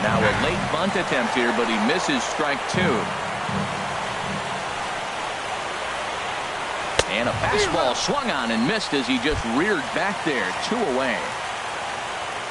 Now a late bunt attempt here, but he misses strike 2. And a fastball swung on and missed as he just reared back there. 2 away.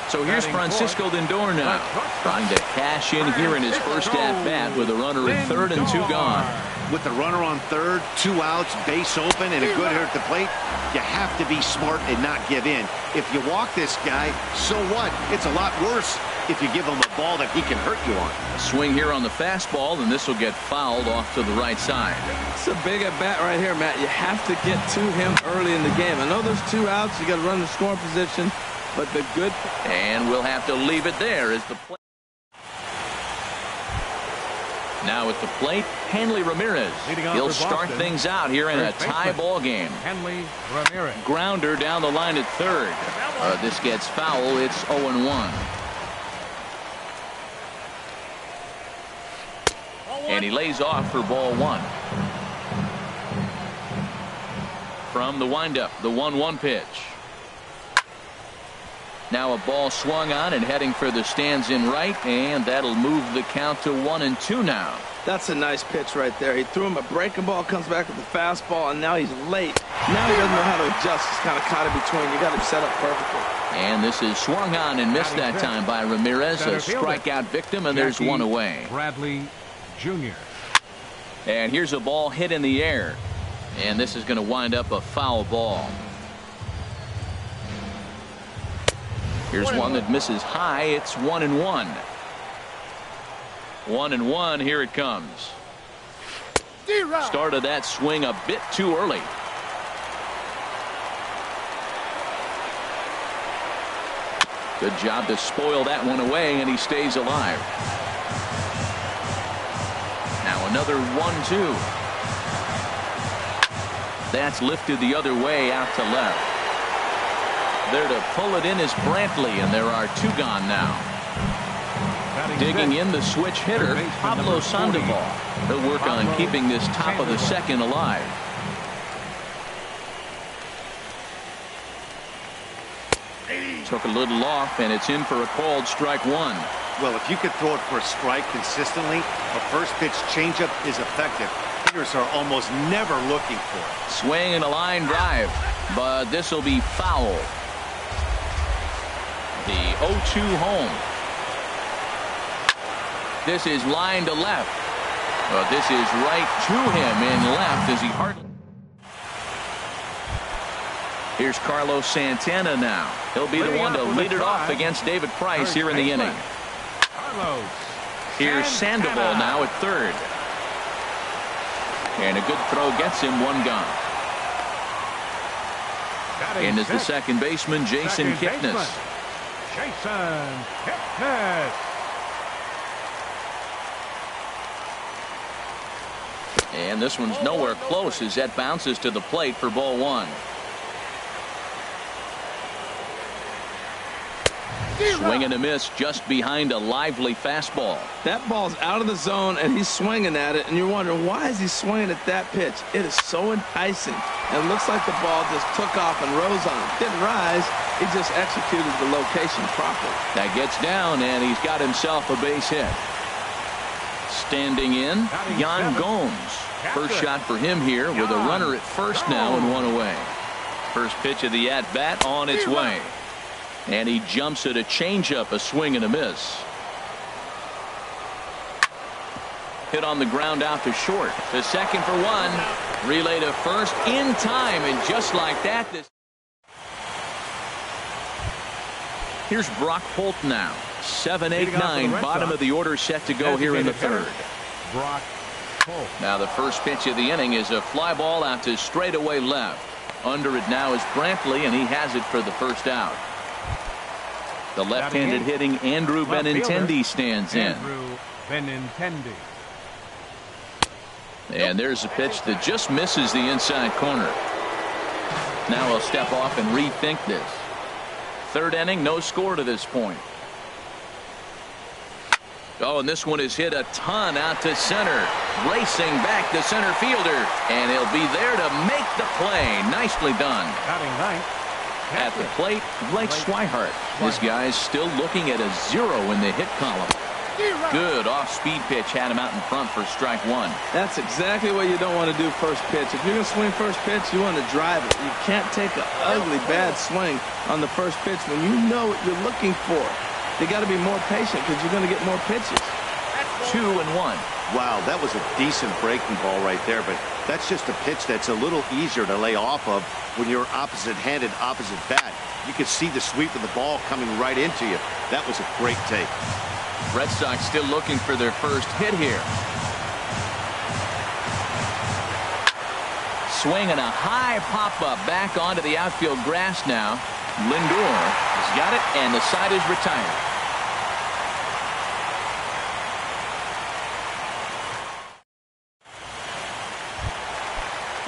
So here's Francisco Lindor now, trying to cash in here in his first at-bat with a runner at third and 2 gone. With the runner on third, 2 outs, base open, and a good hitter at the plate, you have to be smart and not give in. If you walk this guy, so what? It's a lot worse if you give him a ball that he can hurt you on. A swing here on the fastball, and this will get fouled off to the right side. It's a big at-bat right here, Matt. You have to get to him early in the game. I know there's 2 outs. You got to run the scoring position, but the good... And we'll have to leave it there as the play. Now at the plate, Hanley Ramirez. He'll start things out here in a tie ball game. Hanley Ramirez. Grounder down the line at third. This gets foul. It's 0-1. And he lays off for ball 1. From the windup, the 1-1 pitch. Now a ball swung on and heading for the stands in right, and that'll move the count to 1-2 now. That's a nice pitch right there. He threw him a breaking ball, comes back with the fastball, and now he's late. Now he doesn't know how to adjust. He's kind of caught in between. You got him set up perfectly. And this is swung on and missed that time by Ramirez. A strikeout victim, and there's one away. Bradley Jr. And here's a ball hit in the air. And this is going to wind up a foul ball. Here's one that misses high. It's 1-1. 1-1. Here it comes. Started that swing a bit too early. Good job to spoil that one away, and he stays alive. Now another 1-2. That's lifted the other way out to left. There to pull it in is Brantley, and there are two gone now. Digging in the switch hitter, Pablo Sandoval. He'll work on keeping this top of the second alive. Took a little off, and it's in for a called strike one. Well, if you could throw it for a strike consistently, a first pitch changeup is effective. Hitters are almost never looking for it. Swing and a line drive, but this will be foul. The 0-2 home. This is line to left. But this is right to him in left as he hardly. Here's Carlos Santana now. He'll be the one to lead it off against David Price here in the inning. Here's Sandoval now at third. And a good throw gets him one gone. And is the second baseman, Jason Kipnis. Jason Kipnis. And this one's nowhere close as that bounces to the plate for ball one. Swing and a miss just behind a lively fastball. That ball's out of the zone, and he's swinging at it, and you're wondering, why is he swinging at that pitch? It is so enticing. And it looks like the ball just took off and rose on him. Didn't rise. He just executed the location properly. That gets down, and he's got himself a base hit. Standing in, Yan Gomes. First shot for him here with a runner at first now and one away. First pitch of the at-bat on its way. And he jumps at a changeup, a swing and a miss. Hit on the ground out to short. The second for one. Relay to first in time, and just like that. Here's Brock Holt now. 7, 8, 9. Bottom of the order set to go here in the third. Brock Holt. Now the first pitch of the inning is a fly ball out to straightaway left. Under it now is Brantley, and he has it for the first out. The left-handed hitting Andrew Benintendi stands in. Andrew Benintendi. And there's a pitch that just misses the inside corner. Now he'll step off and rethink this. Third inning, no score to this point. Oh, and this one is hit a ton out to center. Racing back the center fielder. And he'll be there to make the play. Nicely done. Batting ninth. At the plate, Blake Swihart. This guy's still looking at a 0 in the hit column. Good off-speed pitch had him out in front for strike one. That's exactly what you don't want to do first pitch. If you're going to swing first pitch, you want to drive it. You can't take an ugly, bad swing on the first pitch when you know what you're looking for. You got to be more patient because you're going to get more pitches. 2-1. Wow, that was a decent breaking ball right there, but that's just a pitch that's a little easier to lay off of when you're opposite-handed, opposite bat. You can see the sweep of the ball coming right into you. That was a great take. Red Sox still looking for their first hit here. Swing and a high pop-up back onto the outfield grass now. Lindor has got it, and the side is retired.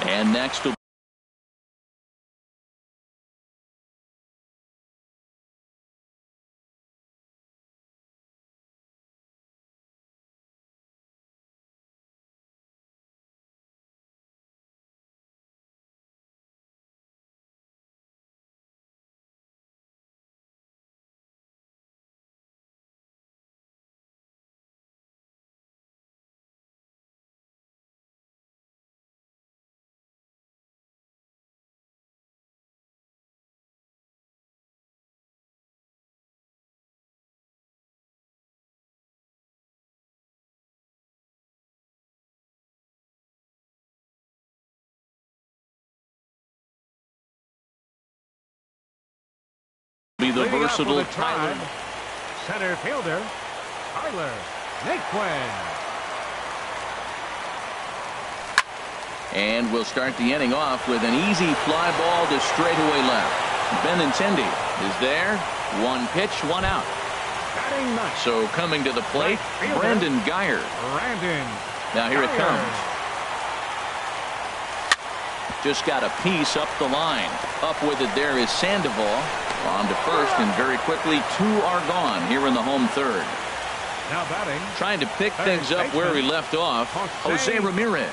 And next will the Leading up for versatile the Tyler. Tribe, center fielder, Tyler Naquin. And we'll start the inning off with an easy fly ball to straightaway left. Benintendi is there. One pitch, one out. Batting ninth, So coming to the plate, fielder, Brandon Geyer. Brandon Now here it Geyer. comes. Just got a piece up the line. Up with it there is Sandoval. On to first, and very quickly 2 are gone here in the home third. Now batting, Trying to pick things up where we left off. Jose Ramirez.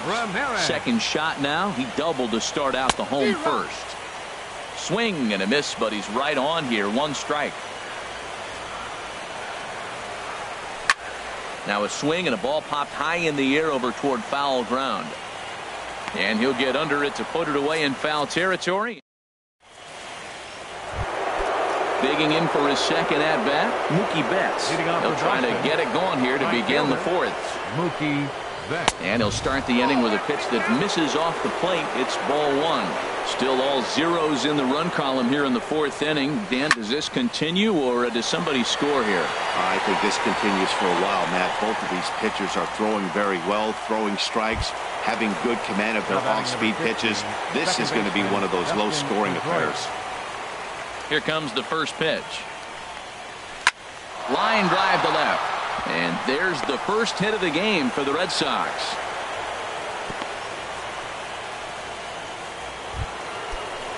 Second shot now. He doubled to start out the home first. Swing and a miss, but he's right on here. 1 strike. Now a swing and a ball popped high in the air over toward foul ground. And he'll get under it to put it away in foul territory. Digging in for his second at-bat, Mookie Betts. He'll try to get it going here to begin the fourth. Mookie Betts. And he'll start the inning with a pitch that misses off the plate. It's ball 1. Still all zeros in the run column here in the fourth inning. Dan, does this continue, or does somebody score here? I think this continues for a while, Matt. Both of these pitchers are throwing very well, throwing strikes, having good command of their off-speed pitches. This is going to be one of those low-scoring affairs. Here comes the first pitch. Line drive to left. And there's the first hit of the game for the Red Sox.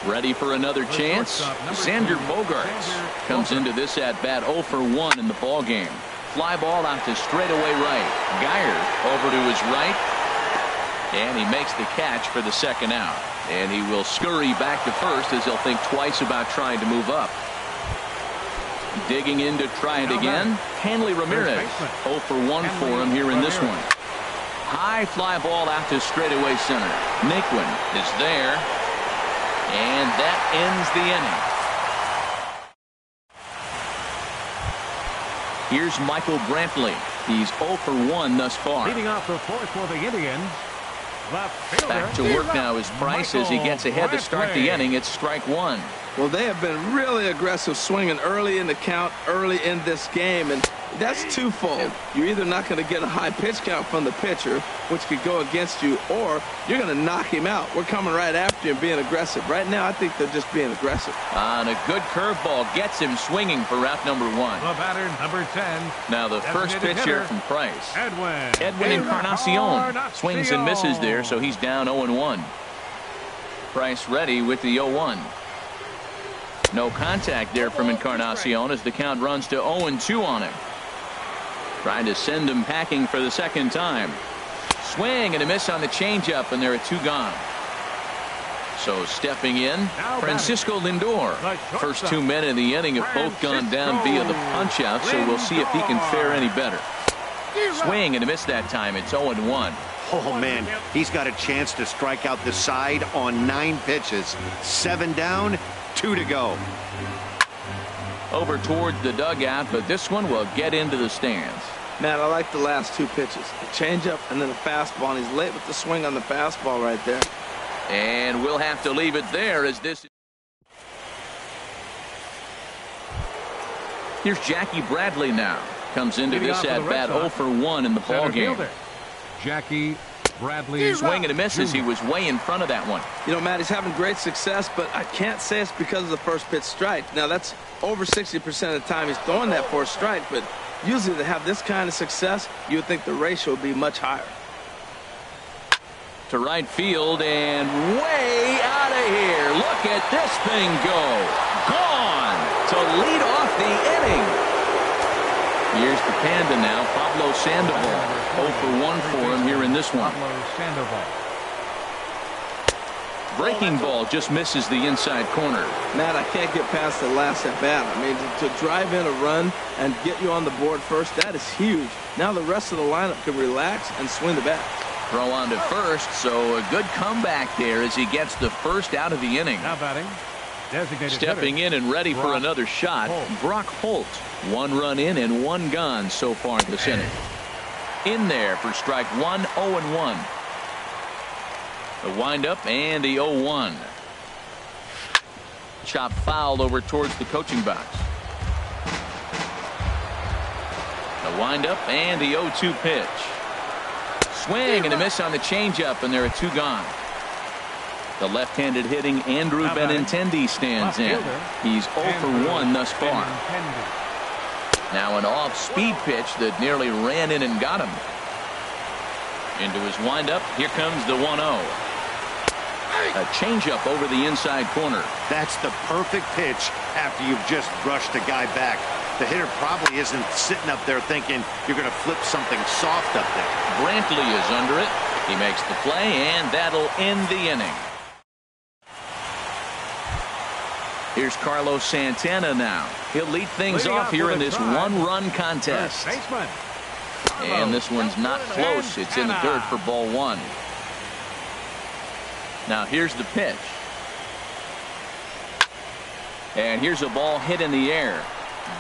Ready for another chance? Xander Bogaerts comes into this at-bat 0 for 1 in the ball game. Fly ball out to straightaway right. Geyer over to his right. And he makes the catch for the second out. And he will scurry back to first as he'll think twice about trying to move up. Digging in to try it again. Hanley Ramirez. 0 for 1 for him here in this one. High fly ball out to straightaway center. Naquin is there. And that ends the inning. Here's Michael Brantley. He's 0 for 1 thus far. Leading off the fourth for the Indians, left fielder, Back to work now is Price as he gets ahead to start the inning. It's strike 1. Well, they have been really aggressive swinging early in the count, early in this game, and that's twofold. You're either not going to get a high pitch count from the pitcher, which could go against you, or you're going to knock him out. We're coming right after you and being aggressive. Right now, I think they're just being aggressive. And a good curveball gets him swinging for route number 1. the batter, number 10. Now the first pitch here from Price. Edwin Encarnacion swings and misses there, so he's down 0-1. Price ready with the 0-1. No contact there from Encarnacion as the count runs to 0-2 on him. Trying to send him packing for the second time. Swing and a miss on the changeup, and there are 2 gone. So stepping in, Francisco Lindor. First 2 men in the inning have both gone down via the punch-out, so we'll see if he can fare any better. Swing and a miss that time. It's 0-1. Oh, man, he's got a chance to strike out the side on 9 pitches. 7 down, 2 to go. Over towards the dugout, but this one will get into the stands. Matt, I like the last 2 pitches. The changeup and then the fastball, and he's late with the swing on the fastball right there. And we'll have to leave it there as this. Here's Jackie Bradley now. Comes into this at-bat 0 for 1 in the ball game. Jackie Bradley. Swing and a miss as he was way in front of that one. You know, Matt, he's having great success, but I can't say it's because of the first pitch strike. Now, that's over 60% of the time he's throwing that for a strike, but usually to have this kind of success, you would think the ratio would be much higher. To right field and way out of here. Look at this thing go. Gone to lead off the inning. Here's the Panda now, Pablo Sandoval. 0 for 1 for him here in this one. Breaking ball just misses the inside corner. Matt, I can't get past the last at bat. I mean, to drive in a run and get you on the board first, that is huge. Now the rest of the lineup can relax and swing the bat. Throw on to first, so a good comeback there as he gets the first out of the inning. Now batting, designated stepping in and ready for another shot, Brock Holt. 1 run in and 1 gone so far this inning. In there for strike 1, 0-1. The windup and the 0-1. Chop foul over towards the coaching box. The windup and the 0-2 pitch. Swing and a miss on the changeup, and there are 2 gone. The left-handed hitting Andrew Benintendi stands in. He's 0 for 1 thus far. Now an off-speed pitch that nearly ran in and got him. Into his windup. Here comes the 1-0. A changeup over the inside corner. That's the perfect pitch after you've just brushed a guy back. The hitter probably isn't sitting up there thinking you're going to flip something soft up there. Brantley is under it. He makes the play, and that'll end the inning. Here's Carlos Santana now. He'll lead things off here in this 1-run contest. And this one's not close. It's in the dirt for ball 1. Now here's the pitch. And here's a ball hit in the air.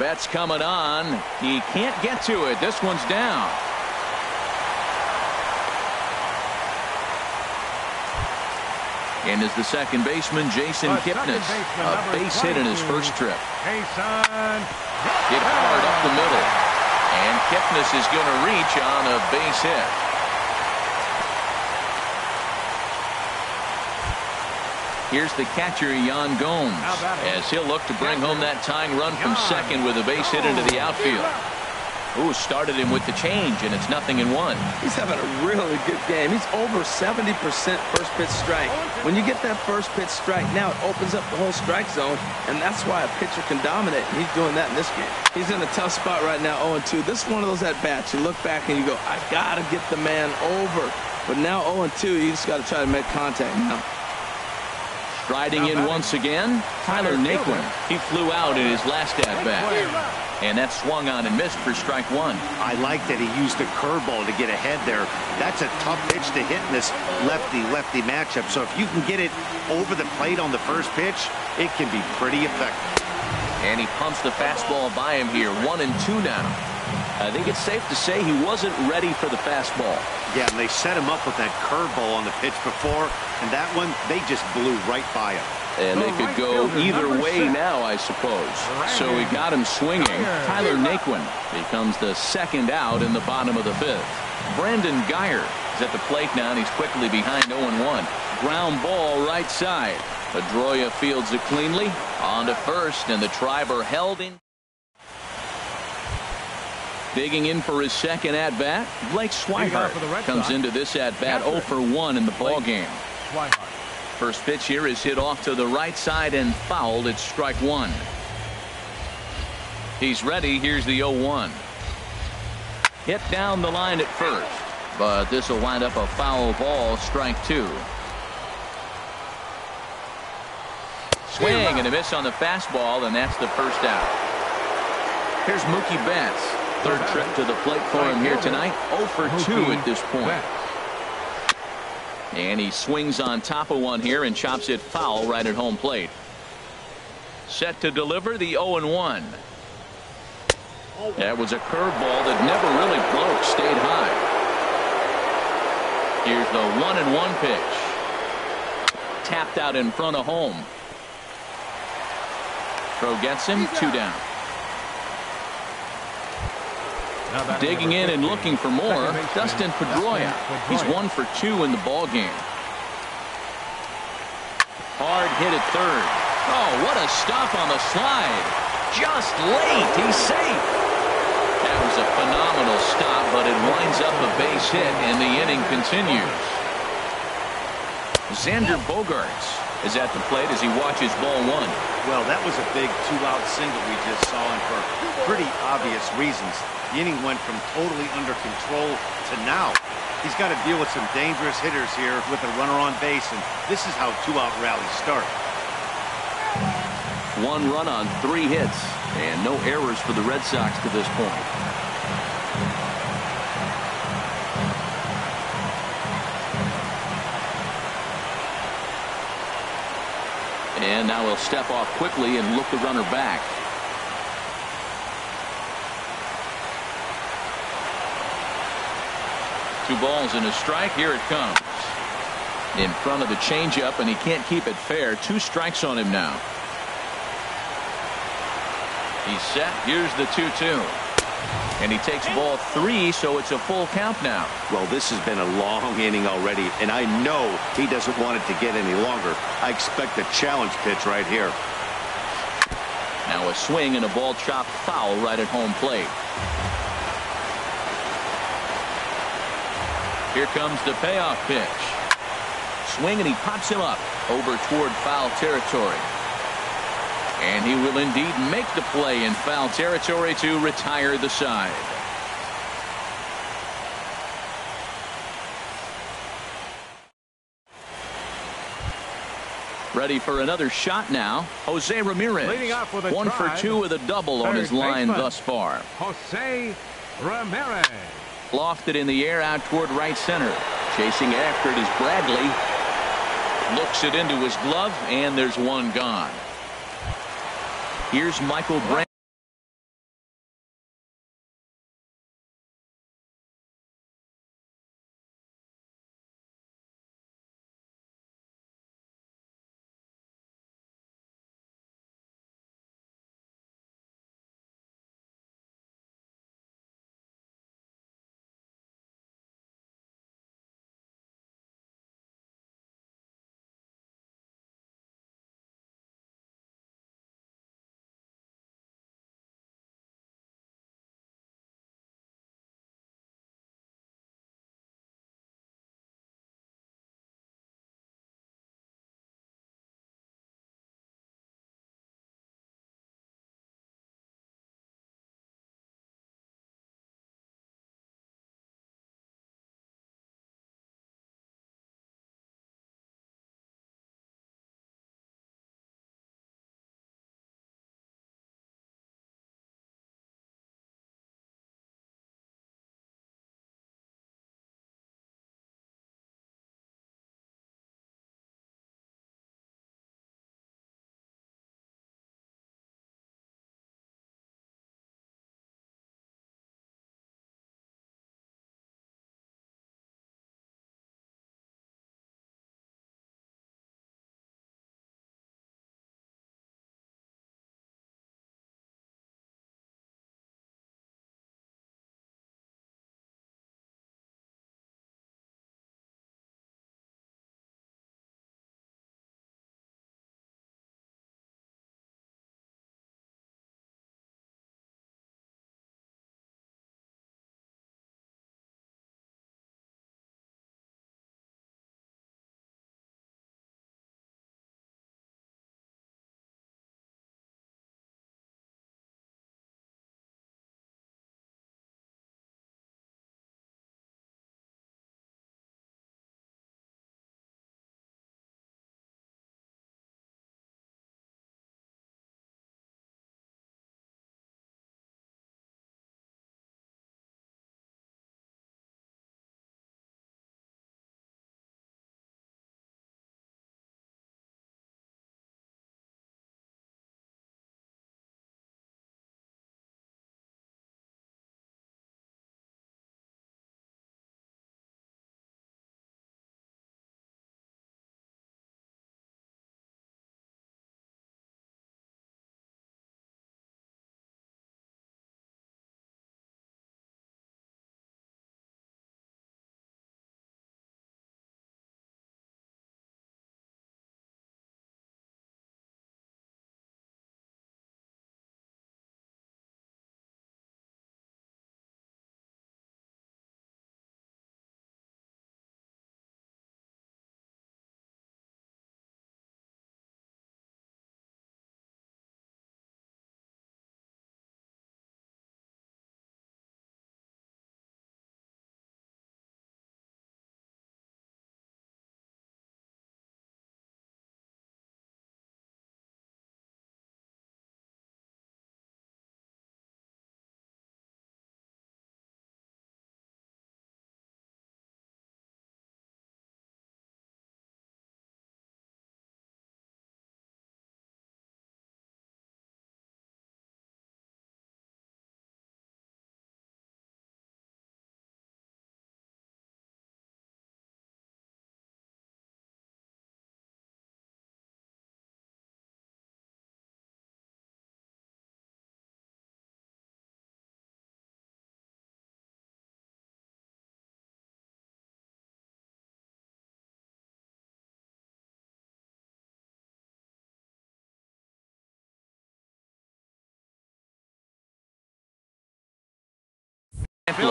Betts coming on. He can't get to it. This one's down. And is the second baseman, Jason Kipnis. A base hit in his first trip. Hit hard up the middle. And Kipnis is going to reach on a base hit. Here's the catcher, Yan Gomes, as he'll look to bring home that tying run from second with a base hit into the outfield. Ooh, started him with the change, and it's 0-1. He's having a really good game. He's over 70% first pitch strike. When you get that first pitch strike, now it opens up the whole strike zone, and that's why a pitcher can dominate. And he's doing that in this game. He's in a tough spot right now, 0-2. This is one of those at-bats. You look back and you go, I got to get the man over. But now 0-2, you just got to try to make contact now. Striding in once again, Tyler Naquin. He flew out in his last at-bat. And that swung on and missed for strike 1. I like that he used the curveball to get ahead there. That's a tough pitch to hit in this lefty-lefty matchup. So if you can get it over the plate on the first pitch, it can be pretty effective. And he pumps the fastball by him here. 1-2 now. I think it's safe to say he wasn't ready for the fastball. Yeah, and they set him up with that curveball on the pitch before, and that one, they just blew right by him. And they could go either way now, I suppose. So he got him swinging. Tyler Naquin becomes the second out in the bottom of the 5th. Brandon Geyer is at the plate now, and he's quickly behind 0-1. Ground ball right side. Pedroia fields it cleanly. On to first, and the Triber held in. Digging in for his second at-bat, Blake Swihart comes into this at-bat 0 for 1 in the ballgame. First pitch here is hit off to the right side and fouled. It's strike 1. He's ready. Here's the 0-1. Hit down the line at first, but this will wind up a foul ball. Strike 2. Swing and a miss on the fastball, and that's the first out. Here's Mookie Betts. Third trip to the plate for him here tonight. 0 for 2 at this point. And he swings on top of one here and chops it foul right at home plate. Set to deliver the 0-1. That was a curveball that never really broke. Stayed high. Here's the 1-1 pitch. Tapped out in front of home. Throw gets him. 2 down. Digging in and looking for more, Dustin Pedroia. He's 1 for 2 in the ball game. Hard hit at third. Oh, what a stop on the slide. Just late. He's safe. That was a phenomenal stop, but it winds up a base hit, and the inning continues. Xander Bogaerts is at the plate as he watches ball 1. Well, that was a big 2-out single we just saw, and for pretty obvious reasons. The inning went from totally under control to now. He's got to deal with some dangerous hitters here with a runner on base, and this is how 2-out rallies start. 1 run on 3 hits, and no errors for the Red Sox to this point. And now he'll step off quickly and look the runner back. Two balls and a strike. Here it comes. In front of the changeup, and he can't keep it fair. 2 strikes on him now. He's set. Here's the 2-2. And he takes ball 3, so it's a full count now. Well, this has been a long inning already, and I know he doesn't want it to get any longer. I expect a challenge pitch right here. Now a swing and a ball chopped foul right at home plate. Here comes the payoff pitch. Swing, and he pops him up over toward foul territory. And he will indeed make the play in foul territory to retire the side. Ready for another shot now. Jose Ramirez. Leading off with a 1 for 2 with a double on his line thus far. Jose Ramirez. Lofted in the air out toward right center. Chasing after it is Bradley. Looks it into his glove, and there's one gone. Here's Michael Brandt.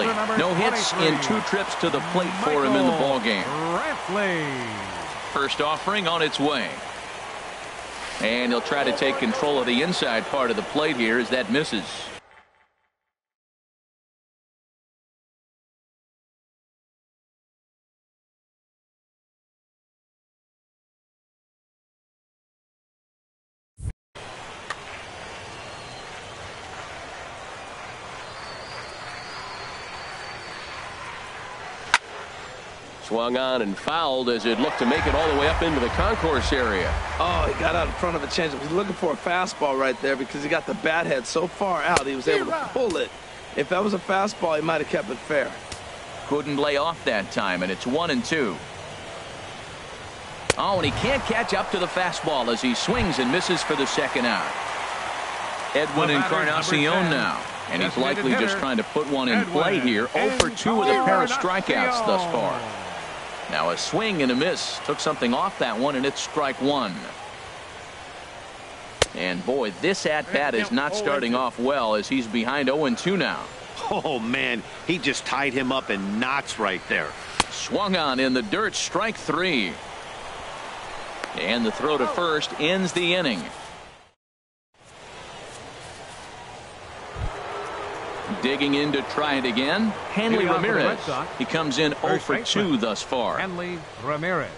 Brantley. No hits in 2 trips to the plate for him in the ballgame. First offering on its way. And he'll try to take control of the inside part of the plate here as that misses. Swung on and fouled as it looked to make it all the way up into the concourse area. Oh, he got out in front of a changeup. He's looking for a fastball right there because he got the bat head so far out he was able to pull it. If that was a fastball, he might have kept it fair. Couldn't lay off that time, and it's 1-2. Oh, and he can't catch up to the fastball as he swings and misses for the second out. Edwin Encarnacion now. And he's likely just trying to put one in play here. 0 for 2 with a pair of strikeouts thus far. Now a swing and a miss. Took something off that one, and it's strike 1. And boy, this at-bat is not starting off well as he's behind 0-2 now. Oh, man, he just tied him up in knots right there. Swung on in the dirt, strike 3. And the throw to first ends the inning. Digging in to try it again, Hanley Ramirez. He comes in 0 for 2 thus far. Hanley Ramirez.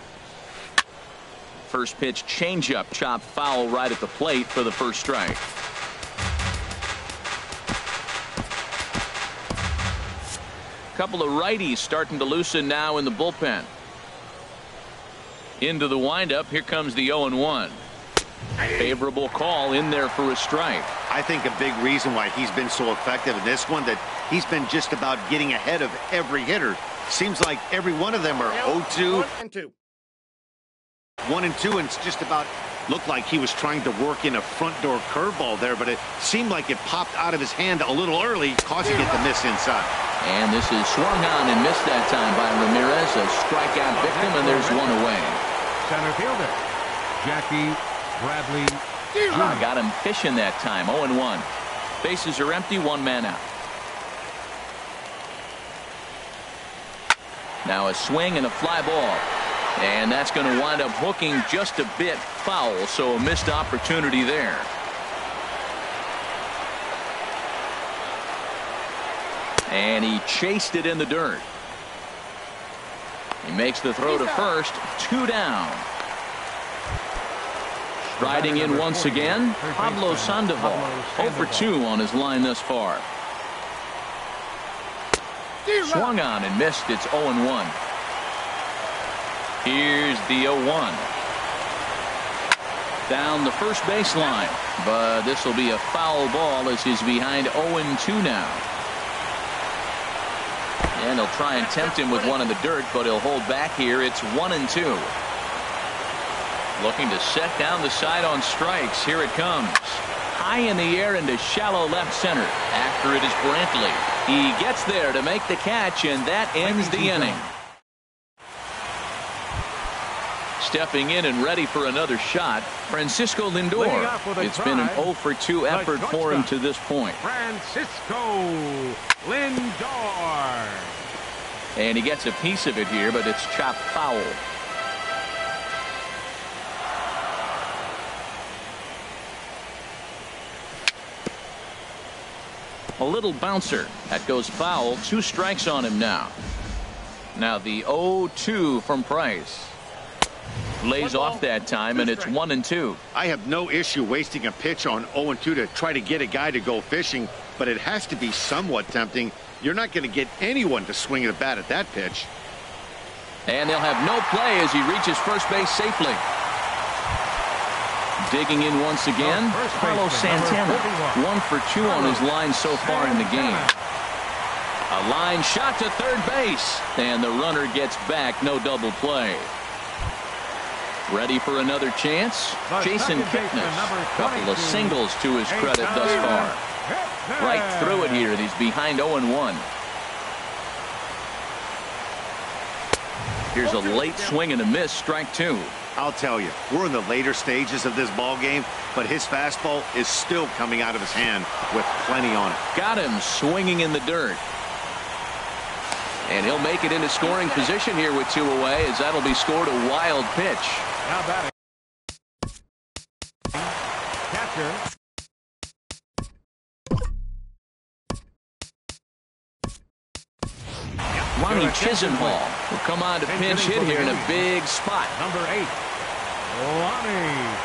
First pitch changeup, chopped foul right at the plate for the first strike. Couple of righties starting to loosen now in the bullpen. Into the windup, here comes the 0-1. Favorable call in there for a strike. I think a big reason why he's been so effective in this one, that he's been just about getting ahead of every hitter. Seems like every one of them are 0-2. 1-2, and it's just about looked like he was trying to work in a front door curveball there, but it seemed like it popped out of his hand a little early, causing it to miss inside. And this is swung on and missed that time by Ramirez, a strikeout victim, and there's one away. Center fielder Jackie Bradley. Got him fishing that time. 0-1. Bases are empty, 1 man out. Now a swing and a fly ball. And that's going to wind up hooking just a bit foul, so a missed opportunity there. And he chased it in the dirt. He makes the throw to first, 2 down. Riding in once again, Pablo Sandoval. 0 for 2 on his line thus far. Swung on and missed. It's 0-1. Here's the 0-1. Down the first baseline, but this will be a foul ball as he's behind 0-2 now. And he'll try and tempt him with one in the dirt, but he'll hold back here. It's 1-2. Looking to set down the side on strikes. Here it comes. High in the air into shallow left center. After it is Brantley. He gets there to make the catch, and that ends the inning. Stepping in and ready for another shot, Francisco Lindor. It's been an 0 for 2 effort for him to this point. Francisco Lindor. And he gets a piece of it here, but it's chopped foul. A little bouncer. That goes foul. 2 strikes on him now. Now the 0-2 from Price. Lays off that time, and it's 1-2. I have no issue wasting a pitch on 0-2 to try to get a guy to go fishing, but it has to be somewhat tempting. You're not going to get anyone to swing at a bat at that pitch. And they'll have no play as he reaches first base safely. Digging in once again, Carlos Santana. 1 for 2 on his line so far in the game. A line shot to third base, and the runner gets back. No double play. Ready for another chance? Jason Kipnis. Couple of singles to his credit thus far. Right through it here. He's behind 0-1. Here's a late swing and a miss, strike 2. I'll tell you, we're in the later stages of this ball game, but his fastball is still coming out of his hand with plenty on it. Got him swinging in the dirt. And he'll make it into scoring position here with 2 away, as that'll be scored a wild pitch. Now batting. Catcher. Ronnie Chisenhall will come on to pinch hit here in a big spot. Number 8, Ronnie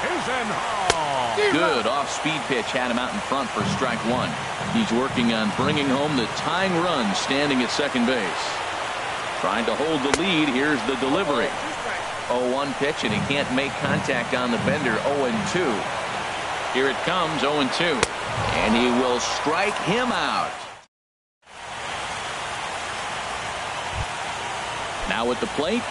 Chisenhall. Good off-speed pitch had him out in front for strike 1. He's working on bringing home the tying run standing at second base. Trying to hold the lead. Here's the delivery. 0-1 pitch, and he can't make contact on the bender. 0-2. Here it comes, 0-2. And he will strike him out. Now at the plate.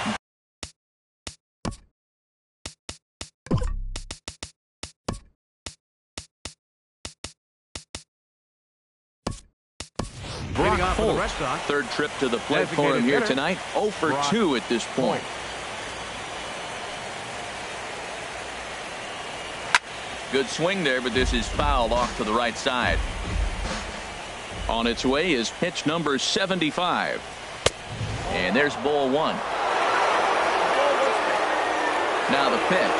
Brock Holt, third trip to the plate for him here tonight. 0 for 2 at this point. Good swing there, but this is fouled off to the right side. On its way is pitch number 75. And there's ball 1. Now the pitch.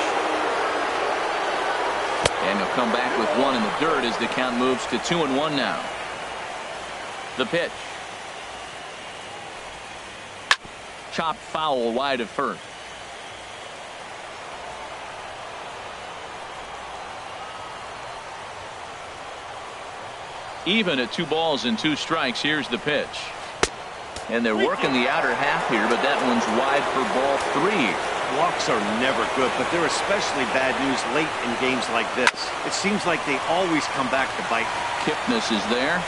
And he'll come back with 1 in the dirt as the count moves to 2-1 now. The pitch. Chopped foul wide of first. Even at 2 balls and 2 strikes. Here's the pitch. And they're working the outer half here, but that one's wide for ball 3. Walks are never good, but they're especially bad news late in games like this. It seems like they always come back to bite. Kipnis is there.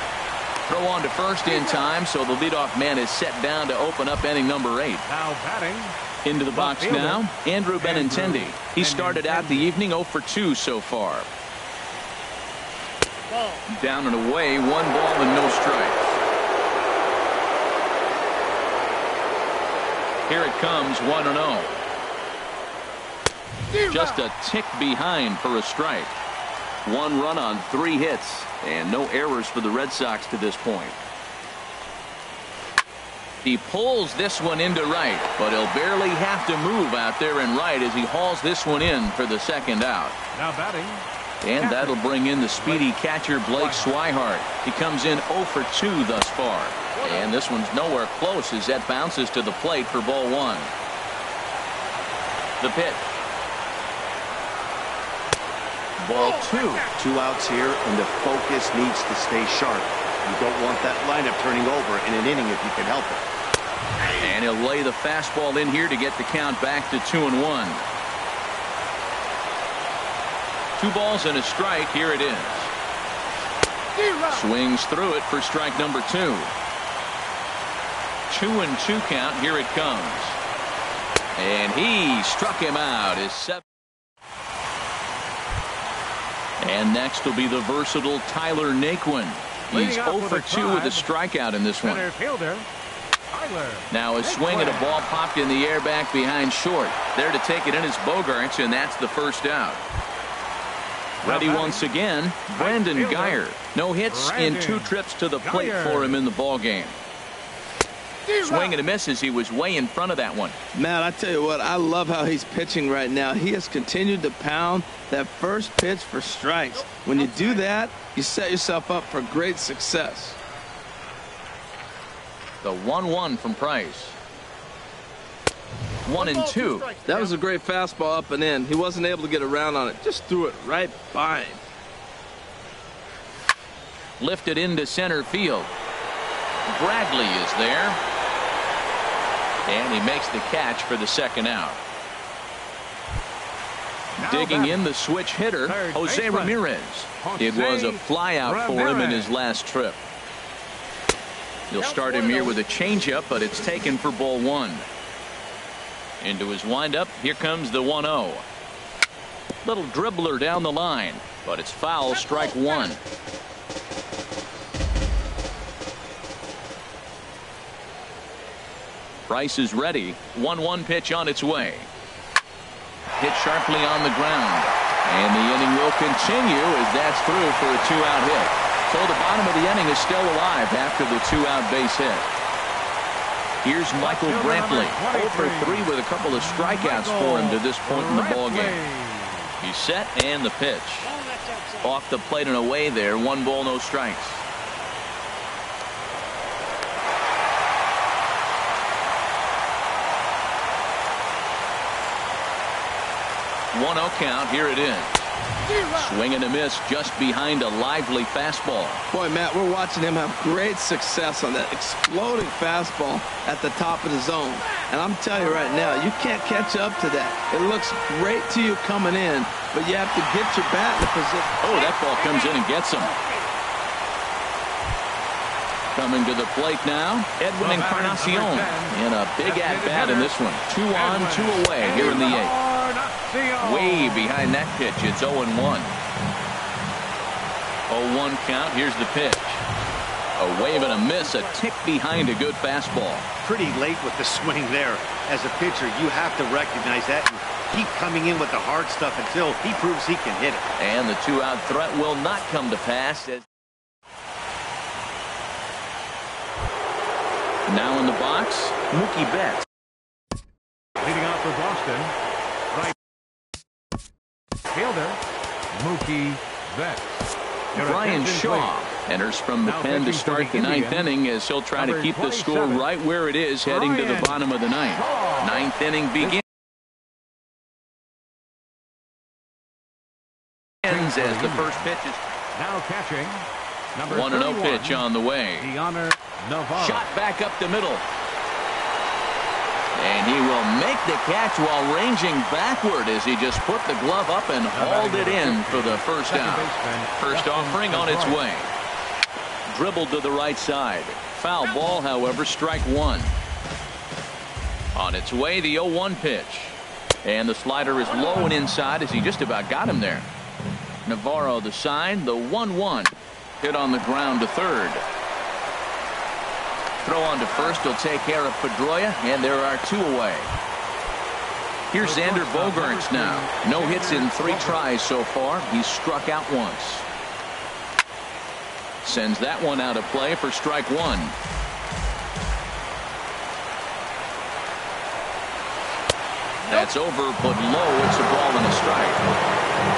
Throw on to first in time, so the leadoff man is set down to open up inning number 8. Now batting. Into the box now, Andrew Benintendi. He started out the evening 0 for 2 so far. Down and away, 1 ball and no strikes. Here it comes, 1-0. Just a tick behind for a strike. 1 run on 3 hits, and no errors for the Red Sox to this point. He pulls this one into right, but he'll barely have to move out there in right as he hauls this one in for the second out. Now batting. And that'll bring in the speedy catcher Blake Swihart. He comes in 0 for 2 thus far. And this one's nowhere close as that bounces to the plate for ball 1. The pitch. Ball 2. 2 outs here, and the focus needs to stay sharp. You don't want that lineup turning over in an inning if you can help it. And he'll lay the fastball in here to get the count back to 2-1. 2 balls and a strike. Here it is. Swings through it for strike number 2. 2-2 count. Here it comes. And he struck him out. His 7th. And next will be the versatile Tyler Naquin. He's 0 for 2 with a strikeout in this one. Now a swing and a ball popped in the air back behind short. There to take it in is Bogarts, and that's the first out. Ready once again, Brandon Guyer. No hits in 2 trips to the plate for him in the ballgame. Swing and a miss as he was way in front of that one. Man, I tell you what, I love how he's pitching right now. He has continued to pound that first pitch for strikes. When you do that, you set yourself up for great success. The 1-1 from Price. 1-2. That was a great fastball up and in. He wasn't able to get around on it. Just threw it right by him. Lifted into center field. Bradley is there. And he makes the catch for the second out. Digging in the switch hitter, Jose Ramirez. It was a flyout for him in his last trip. He'll start him here with a changeup, but it's taken for ball 1. Into his windup, here comes the 1-0. Little dribbler down the line, but it's foul, strike 1. Price is ready. 1-1 pitch on its way. Hit sharply on the ground. And the inning will continue as that's through for a 2-out hit. So the bottom of the inning is still alive after the 2-out base hit. Here's Michael Brantley. 0 for 3 with a couple of strikeouts for him to this point in the ballgame. He's set and the pitch. Off the plate and away there. 1 ball, no strikes. 1-0 count. Here it is. Swing and a miss just behind a lively fastball. Boy, Matt, we're watching him have great success on that exploding fastball at the top of the zone. And I'm telling you right now, you can't catch up to that. It looks great to you coming in, but you have to get your bat in the position. Oh, that ball comes in and gets him. Coming to the plate now, Edwin Encarnacion in a big at-bat in this one. 2 on, 2 away here in the 8th. Way behind that pitch. It's 0-1. 0-1 count. Here's the pitch. A wave and a miss. A tick behind a good fastball. Pretty late with the swing there. As a pitcher, you have to recognize that and keep coming in with the hard stuff until he proves he can hit it. And the 2-out threat will not come to pass. Now in the box, Mookie Betts. Leading off for Boston, right fielder, Mookie Betts. Brian Shaw enters from the pen to start the 9th inning as he'll try to keep the score right where it is heading to the bottom of the 9th. 9th inning begins as the first pitch is now catching. 1-0 pitch on the way. Shot back up the middle. And he will make the catch while ranging backward as he just put the glove up and hauled it in for the first out. First offering on its way. Dribbled to the right side. Foul ball, however, strike 1. On its way, the 0-1 pitch. And the slider is low and inside as he just about got him there. Navarro the sign, the 1-1. Hit on the ground to third. Throw on to first. He'll take care of Pedroia, and there are 2 away. Here's Xander Bogaerts now. No hits in 3 tries so far. He's struck out once. Sends that one out of play for strike 1. That's over, but low. It's a ball and a strike.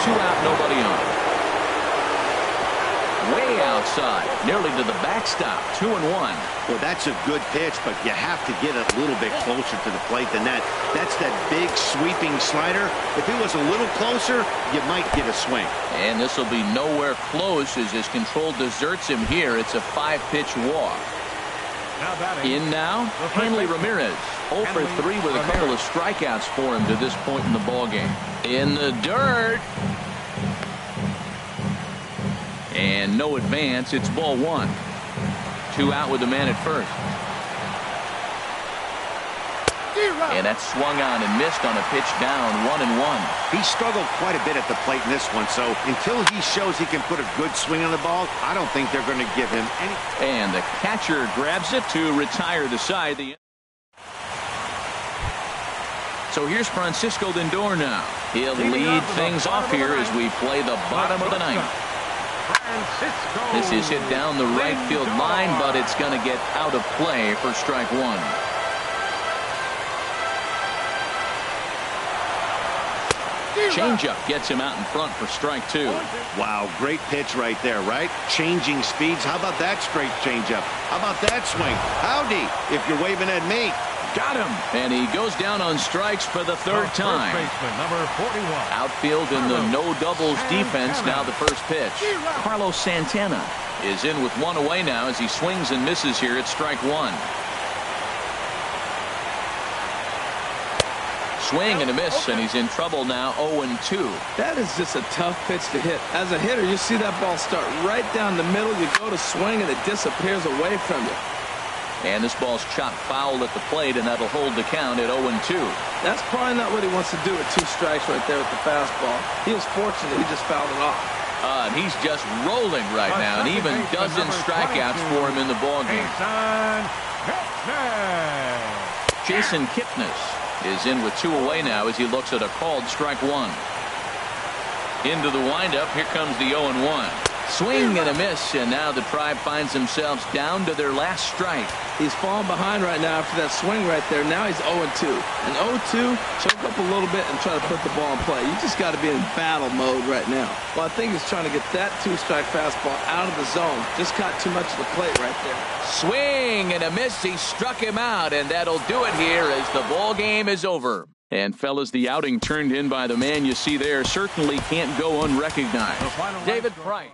2 out, nobody on. Way outside, nearly to the backstop. 2-1. Well, that's a good pitch, but you have to get a little bit closer to the plate than that. That's that big sweeping slider. If it was a little closer, you might get a swing. And this will be nowhere close as his control deserts him here. It's a 5-pitch walk. In now, Hanley Ramirez. 0 for 3 with a couple of strikeouts for him to this point in the ballgame. In the dirt. And no advance. It's ball 1. 2 out with the man at first. And that's swung on and missed on a pitch down. 1-1. He struggled quite a bit at the plate in this one, so until he shows he can put a good swing on the ball, I don't think they're going to give him any. And the catcher grabs it to retire the side. So here's Francisco Lindor now. He'll lead things off here as we play the bottom of the 9th. This is hit down the right field line, but it's going to get out of play for strike 1. Changeup gets him out in front for strike 2. Wow, great pitch right there, right? Changing speeds. How about that straight changeup? How about that swing? Howdy, if you're waving at me. Got him. And he goes down on strikes for the 3rd time. Number 41. Outfield in the no doubles defense. Now the first pitch. Carlos Santana is in with 1 away now as he swings and misses here at strike 1. Swing and a miss, and he's in trouble now. 0-2. That is just a tough pitch to hit. As a hitter, you see that ball start right down the middle. You go to swing, and it disappears away from you. And this ball's chopped foul at the plate, and that'll hold the count at 0-2. That's probably not what he wants to do with 2 strikes right there with the fastball. He was fortunate he just fouled it off. And he's just rolling right now, and even dozen strikeouts for him in the ballgame. Jason Kipnis is in with 2 away now as he looks at a called strike 1. Into the windup. Here comes the 0-1. Swing and a miss, and now the Tribe finds themselves down to their last strike. He's falling behind right now after that swing right there. Now he's 0-2. And 0-2, choke up a little bit and try to put the ball in play. You just got to be in battle mode right now. Well, I think he's trying to get that two-strike fastball out of the zone. Just caught too much of the plate right there. Swing and a miss. He struck him out, and that'll do it here as the ball game is over. And, fellas, the outing turned in by the man you see there certainly can't go unrecognized. David Price.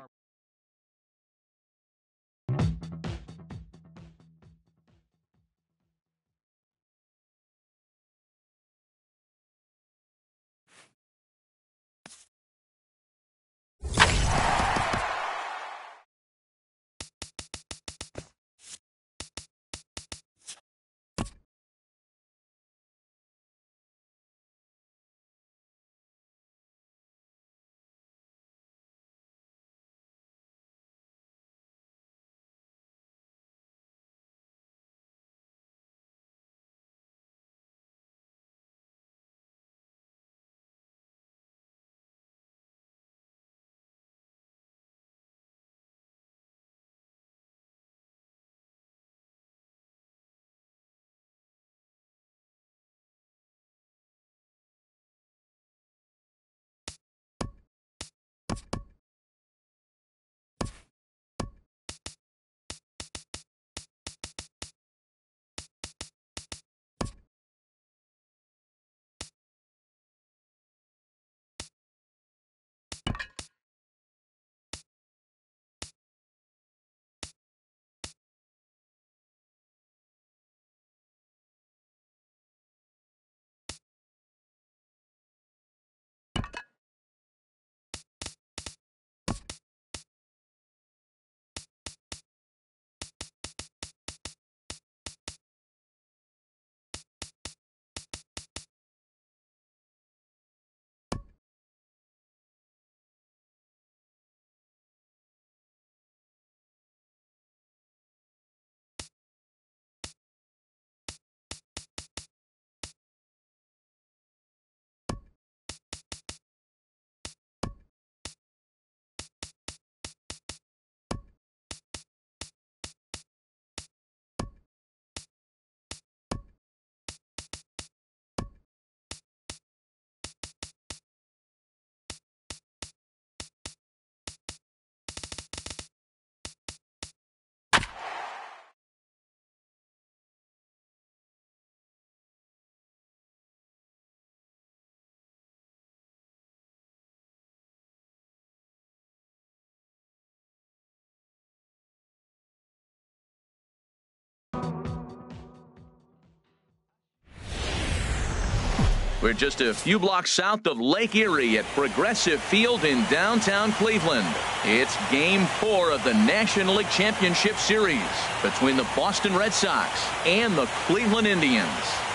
We're just a few blocks south of Lake Erie at Progressive Field in downtown Cleveland. It's Game 4 of the National League Championship Series between the Boston Red Sox and the Cleveland Indians.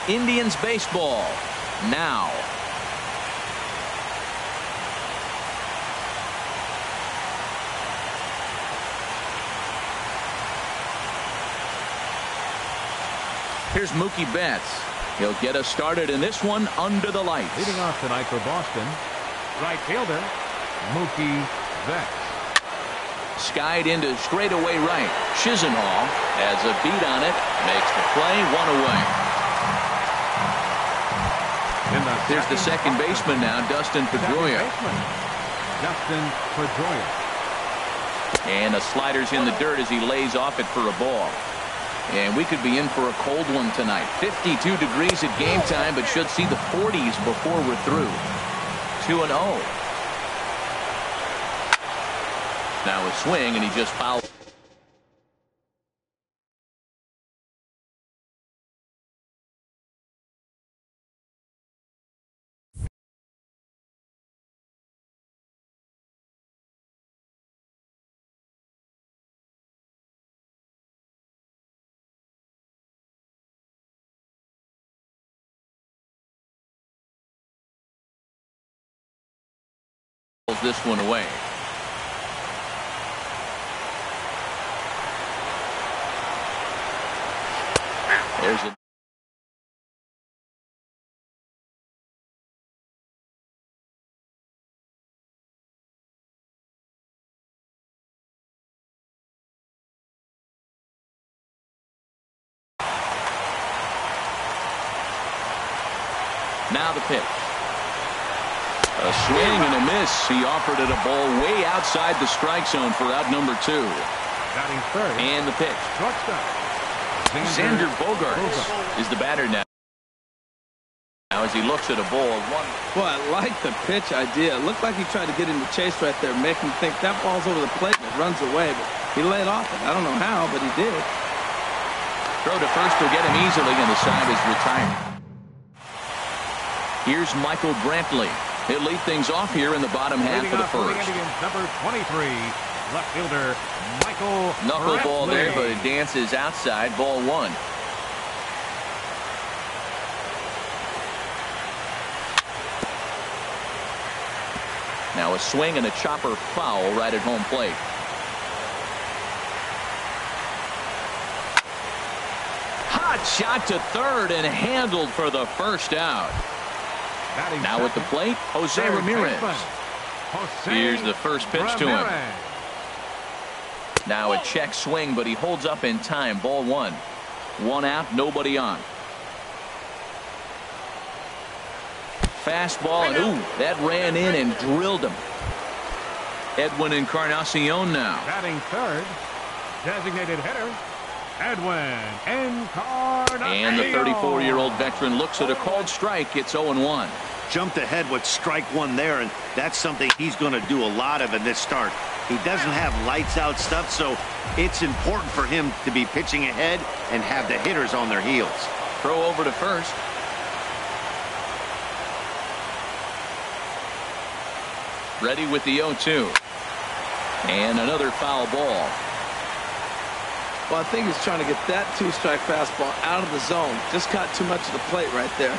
Indians baseball now. Here's Mookie Betts. He'll get us started in this one under the lights. Leading off tonight for Boston, right fielder, Mookie Betts. Skied into straightaway right. Chisenhall has a beat on it. Makes the play, one away. Here's the second baseman now, Dustin Pedroia. Dustin Pedroia. And the slider's in the dirt as he lays off it for a ball. And we could be in for a cold one tonight. 52 degrees at game time, but should see the 40s before we're through. 2-0. Now a swing, and he just fouled. This one away. There's a Now the pitch. A swing and a miss. He offered it a ball way outside the strike zone for out number 2. Batting third. And the pitch. Shortstop. Xander Bogaerts is the batter now. Now as he looks at a ball. Boy, I like the pitch idea. It looked like he tried to get into chase right there, make him think that ball's over the plate and it runs away. But he laid off it. I don't know how, but he did. Throw to first will get him easily, and the side is retired. Here's Michael Brantley. He'll lead things off here in the bottom half of the first. Number 23, left fielder Michael Knuckleball Brantley. there, but it dances outside. Ball 1. Now a swing and a chopper foul right at home plate. Hot shot to third and handled for the first out. Batting Now at the plate, Jose third Ramirez. baseman, Jose Here's the first pitch to him. Ramirez. Now a check swing, but he holds up in time. Ball 1. 1 out, nobody on. Fastball, and ooh, that ran in and drilled him. Edwin Encarnacion now. Batting third, designated hitter, Edwin Encarnacion. And the 34-year-old veteran looks at a called strike. It's 0-1. Jumped ahead with strike 1 there, and that's something he's going to do a lot of in this start. He doesn't have lights-out stuff, so it's important for him to be pitching ahead and have the hitters on their heels. Throw over to first. Ready with the 0-2. And another foul ball. Well, I think he's trying to get that 2-strike fastball out of the zone. Just caught too much of the plate right there.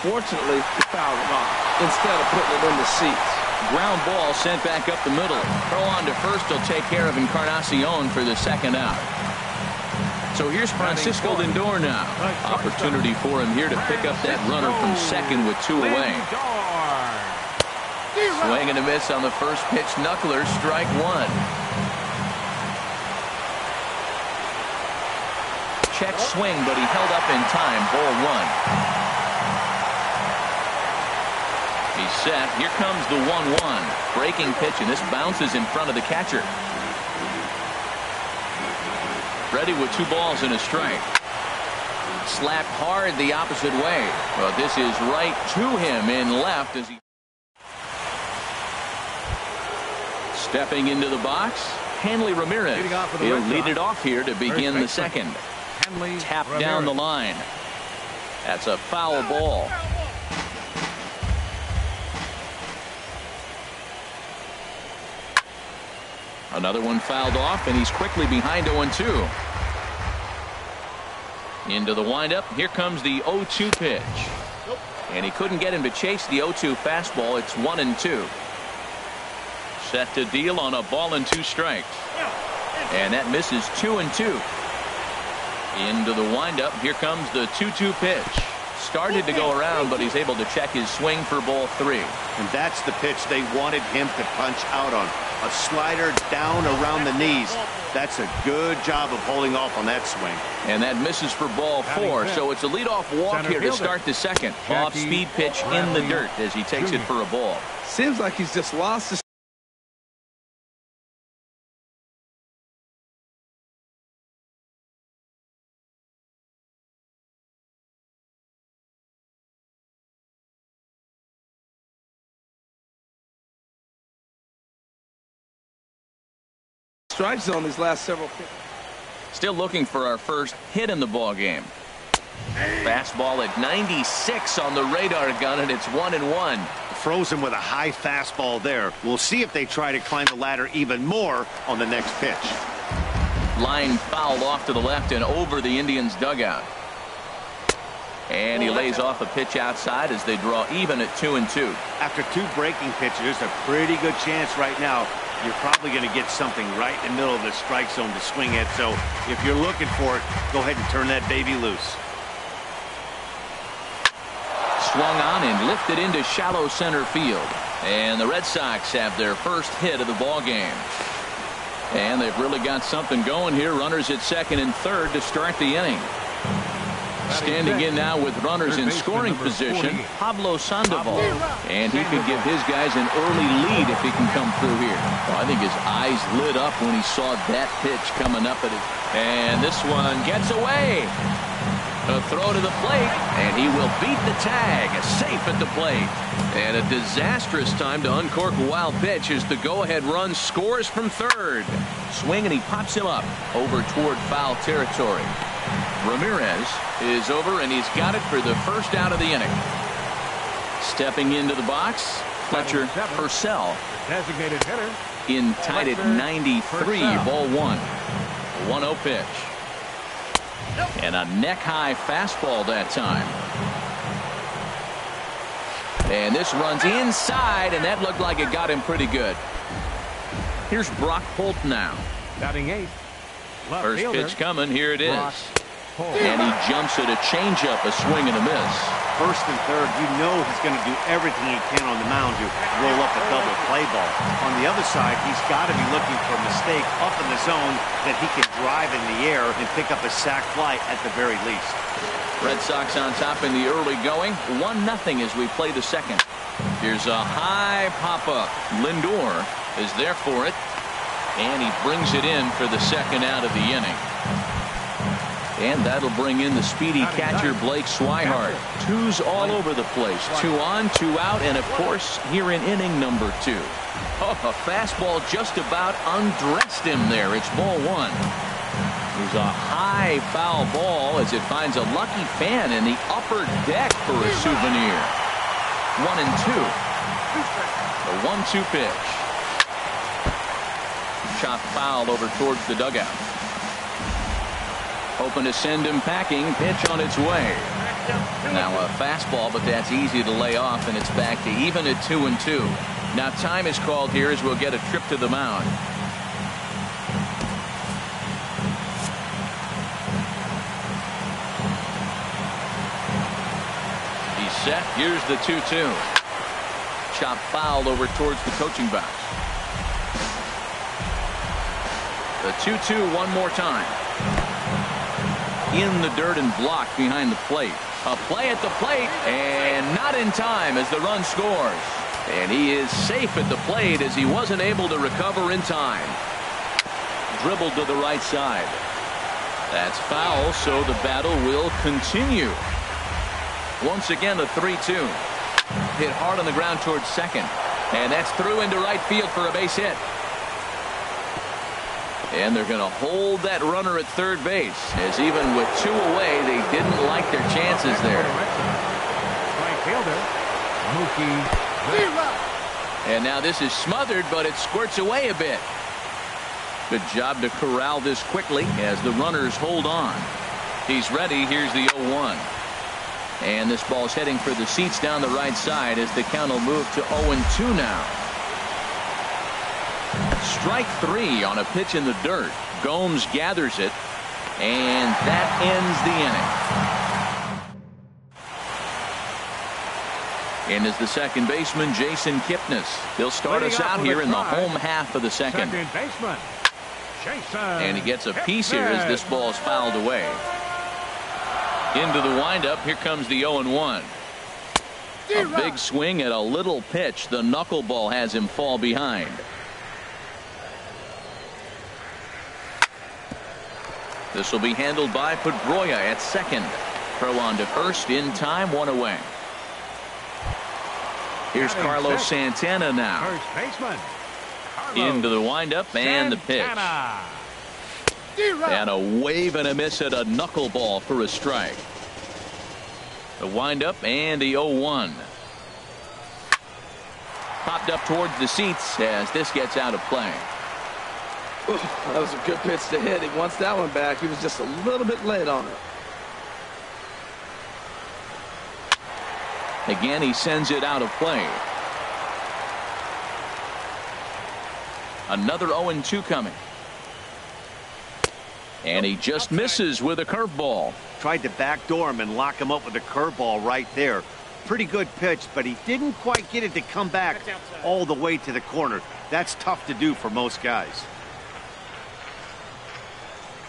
Fortunately, he fouled it off instead of putting it in the seats. Ground ball sent back up the middle. Throw on to first will take care of Encarnacion for the second out. So here's Francisco Lindor now. Opportunity for him here to pick up that runner from second with 2 away. Swing and a miss on the first pitch. Knuckler, strike 1. Check swing, but he held up in time. Ball 1. He's set. Here comes the 1-1. Breaking pitch, and this bounces in front of the catcher. Ready with 2 balls and a strike. Slapped hard the opposite way. But this is right to him in left as he... Stepping into the box, Hanley Ramirez. He'll lead it off here to begin the second. Tap down the line. That's a foul ball. Another one fouled off, and he's quickly behind 0-2. Into the windup. Here comes the 0-2 pitch. And he couldn't get him to chase the 0-2 fastball. It's 1-2. Set to deal on a ball and 2 strikes. And that misses 2-2. Into the windup. Here comes the 2-2 pitch. Started to go around, but he's able to check his swing for ball 3. And that's the pitch they wanted him to punch out on. A slider down around the knees. That's a good job of holding off on that swing. And that misses for ball 4. So it's a leadoff walk here to start the second. Off-speed pitch in the dirt as he takes it for a ball. Seems like he's just lost his... strike zone these last several pitches. Still looking for our first hit in the ball game. Fastball at 96 on the radar gun, and it's 1-1. Frozen with a high fastball there. We'll see if they try to climb the ladder even more on the next pitch. Line fouled off to the left and over the Indians' dugout. And he lays off a pitch outside as they draw even at 2-2. After 2 breaking pitches, there's a pretty good chance right now you're probably going to get something right in the middle of the strike zone to swing at. So if you're looking for it, go ahead and turn that baby loose. Swung on and lifted into shallow center field. And the Red Sox have their first hit of the ball game. And they've really got something going here. Runners at second and third to start the inning. Standing in now with runners in scoring position, Pablo Sandoval. And he could give his guys an early lead if he can come through here. Well, I think his eyes lit up when he saw that pitch coming up at it. And this one gets away. A throw to the plate, and he will beat the tag. Safe at the plate. And a disastrous time to uncork a wild pitch as the go-ahead run scores from third. Swing, and he pops him up over toward foul territory. Ramirez is over, and he's got it for the first out of the inning. Stepping into the box, Fletcher Purcell. Designated hitter. In tied at 93, ball one. 1-0 pitch. And a neck-high fastball that time. And this runs inside, and that looked like it got him pretty good. Here's Brock Holt now. Batting eighth. First pitch coming. Here it is. And he jumps at a changeup, a swing and a miss. First and third, you know he's going to do everything he can on the mound to roll up a double play ball. On the other side, he's got to be looking for a mistake up in the zone that he can drive in the air and pick up a sac fly at the very least. Red Sox on top in the early going. 1-0 as we play the second. Here's a high pop-up. Lindor is there for it. And he brings it in for the second out of the inning. And that'll bring in the speedy catcher Blake Swihart. Twos all over the place. 2 on, 2 out, and of course here in inning number 2. Oh, a fastball just about undressed him there. It's ball one. There's a high foul ball as it finds a lucky fan in the upper deck for a souvenir. 1-2. The 1-2 pitch. Shot foul over towards the dugout. Hoping to send him packing. Pitch on its way. Now a fastball, but that's easy to lay off, and it's back to even at 2-2. Now time is called here as we'll get a trip to the mound. He's set. Here's the 2-2. Chop foul over towards the coaching box. The 2-2 one more time. In the dirt and blocked behind the plate. A play at the plate, and not in time as the run scores. And he is safe at the plate as he wasn't able to recover in time. Dribbled to the right side. That's foul, so the battle will continue. Once again, a 3-2. Hit hard on the ground towards second. And that's through into right field for a base hit. And they're going to hold that runner at third base, as even with 2 away, they didn't like their chances there. Right fielder, and now this is smothered, but it squirts away a bit. Good job to corral this quickly as the runners hold on. He's ready. Here's the 0-1. And this ball's heading for the seats down the right side as the count will move to 0-2 now. Strike 3 on a pitch in the dirt. Gomes gathers it, and that ends the inning. In is the second baseman, Jason Kipnis. He'll start us out here in the home half of the second. second baseman, Jason. And he gets a piece here as this ball is fouled away. Into the windup. Here comes the 0-1. A big swing at a little pitch. The knuckleball has him fall behind. This will be handled by Pedroia at second. Throw on to first in time, 1 away. Here's Carlos Santana now. First baseman, Into the windup and the pitch. And a wave and a miss at a knuckleball for a strike. The windup and the 0-1. Popped up towards the seats as this gets out of play. Ooh, that was a good pitch to hit. He wants that one back. He was just a little bit late on it. Again, he sends it out of play. Another 0-2 coming. And he just misses with a curveball. Tried to backdoor him and lock him up with a curveball right there. Pretty good pitch, but he didn't quite get it to come back all the way to the corner. That's tough to do for most guys.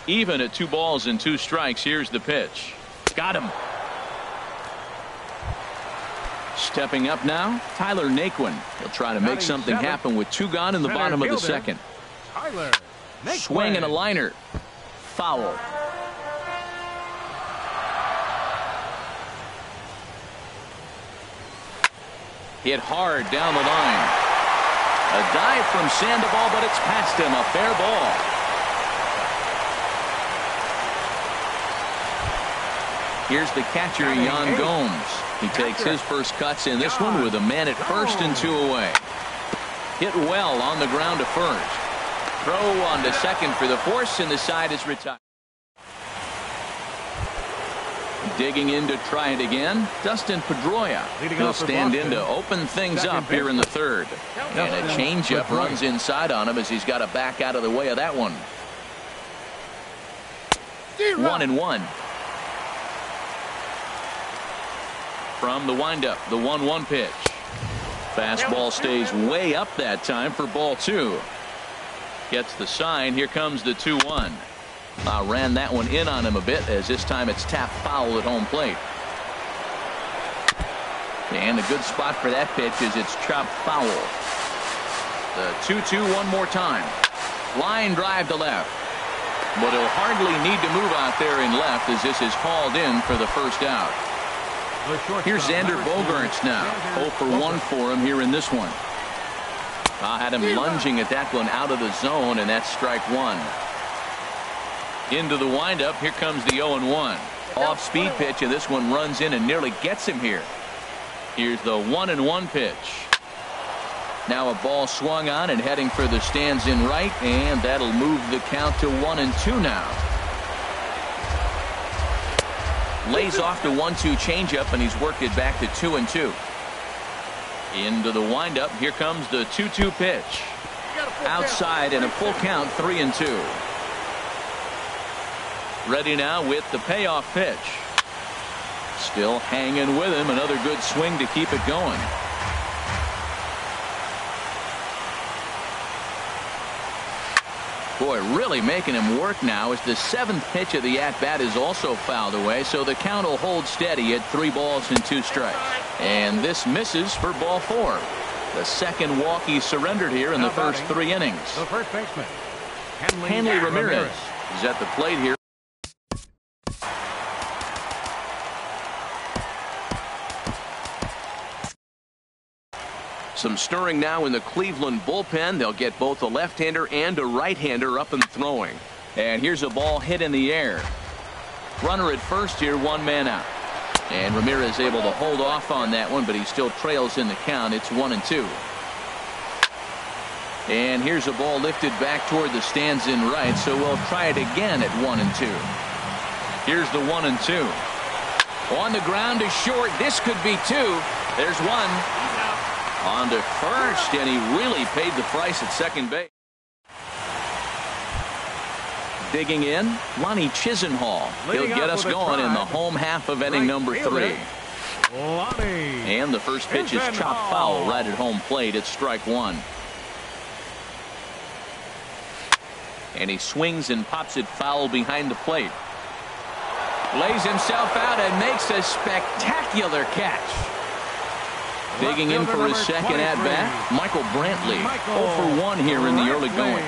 Even at 2 balls and 2 strikes, here's the pitch. got him. Stepping up now, Tyler Naquin. He'll try to make something happen with 2 gone in the bottom of the second. Tyler Naquin. Swing and a liner. Foul. Hit hard down the line. A dive from Sandoval, but it's past him. A fair ball. Here's the catcher, Yan Gomes. He takes his first cuts in this one with a man at first and 2 away. Hit well on the ground to first. Throw on to second for the force, and the side is retired. Digging in to try it again, Dustin Pedroia. He'll stand in to open things up here in the third. And a changeup runs inside on him as he's got to back out of the way of that one. 1-1. From the windup, the 1-1 pitch. Fastball stays way up that time for ball 2. Gets the sign. Here comes the 2-1. Ran that one in on him a bit, as this time it's tapped foul at home plate. And a good spot for that pitch is it's chopped foul. The 2-2 one more time. Line drive to left. But he'll hardly need to move out there in left, as this is hauled in for the first out. Here's Xander Bogaerts now. 0 for 1 for him here in this one. Had him lunging at that one out of the zone, and that's strike 1. Into the windup. Here comes the 0-1. Off speed pitch, and this one runs in and nearly gets him here. Here's the 1-1 pitch. Now a ball swung on and heading for the stands in right, and that'll move the count to 1-2 now. Lays off the 1-2 changeup, and he's worked it back to 2-2. Into the windup. Here comes the 2-2 pitch. Outside, and a full count, 3-2. Ready now with the payoff pitch. Still hanging with him. Another good swing to keep it going. Boy, really making him work now, as the 7th pitch of the at-bat is also fouled away, so the count will hold steady at 3 balls and 2 strikes. And this misses for ball 4. The second walk he surrendered here in the first 3 innings. The first baseman, Hanley Ramirez is at the plate here. Some stirring now in the Cleveland bullpen. They'll get both a left-hander and a right-hander up and throwing. And here's a ball hit in the air. Runner at first here, 1 man out. And Ramirez able to hold off on that one, but he still trails in the count. It's 1-2. And here's a ball lifted back toward the stands in right, so we'll try it again at 1-2. Here's the 1-2. On the ground is short. This could be 2. There's 1. On to first, and he really paid the price at second base. Digging in, Lonnie Chisenhall. He'll get us going in the home half of inning number 3. And the first pitch is chopped foul right at home plate. It's strike 1. And he swings and pops it foul behind the plate. Lays himself out and makes a spectacular catch. Digging in for his second at-bat, Michael Brantley. 0 for 1 here in the early going.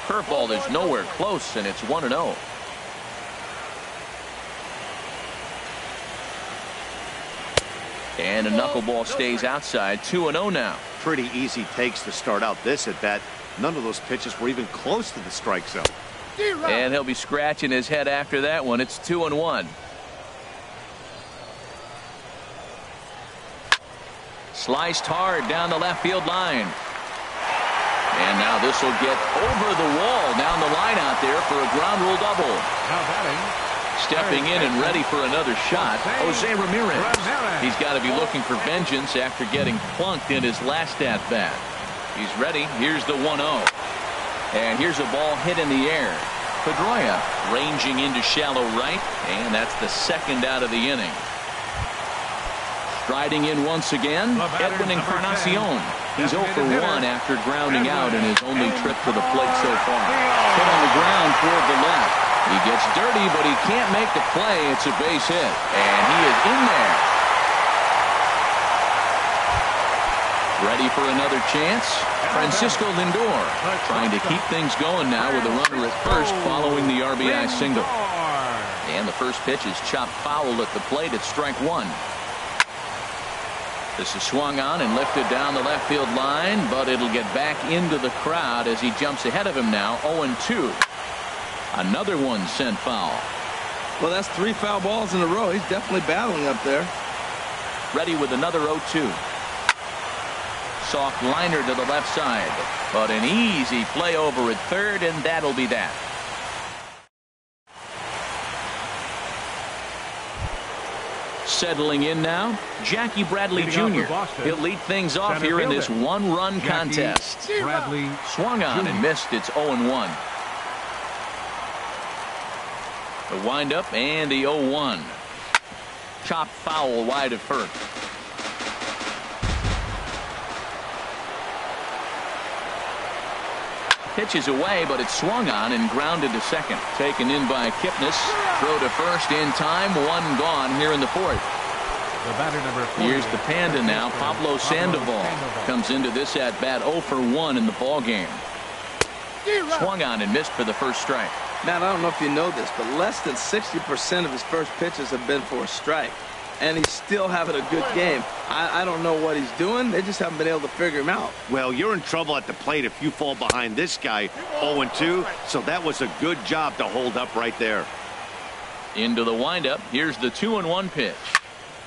Curveball is nowhere close, and it's 1-0. And a knuckleball stays outside. 2-0 now. Pretty easy takes to start out this at-bat. None of those pitches were even close to the strike zone. And he'll be scratching his head after that one. It's 2-1. Sliced hard down the left field line. And now this will get over the wall down the line out there for a ground rule double. Stepping in and ready for another shot, Jose Ramirez. He's got to be looking for vengeance after getting plunked in his last at-bat. He's ready. Here's the 1-0. And here's a ball hit in the air. Pedroia ranging into shallow right, and that's the second out of the inning. Striding in once again, Edwin Encarnacion. He's 0 for 1 after grounding out in his only trip to the plate so far. Hit on the ground toward the left. He gets dirty, but he can't make the play. It's a base hit, and he is in there. Ready for another chance. Francisco Lindor trying to keep things going now with a runner at first following the RBI single. And the first pitch is chopped foul at the plate at strike one. This is swung on and lifted down the left field line, but it'll get back into the crowd as he jumps ahead of him now. 0-2. Another one sent foul. Well, that's 3 foul balls in a row. He's definitely battling up there. Ready with another 0-2. Soft liner to the left side, but an easy play over at third, and that'll be that. Settling in now, Jackie Bradley Jr. He'll lead things off here in this one-run contest. Bradley swung on and missed. It's 0-1. The windup and the 0-1. Chopped foul wide of first. Pitch is away, but it's swung on and grounded to second. Taken in by Kipnis. Throw to first in time. One gone here in the fourth. The batter number 40. Here's the Panda now. Pablo Sandoval comes into this at bat 0 for 1 in the ball game. Swung on and missed for the first strike. Matt, I don't know if you know this, but less than 60% of his first pitches have been for a strike. And he's still having a good game. I don't know what he's doing. They just haven't been able to figure him out. Well, you're in trouble at the plate if you fall behind this guy. 0-2, so that was a good job to hold up right there. Into the windup. Here's the 2-1 pitch.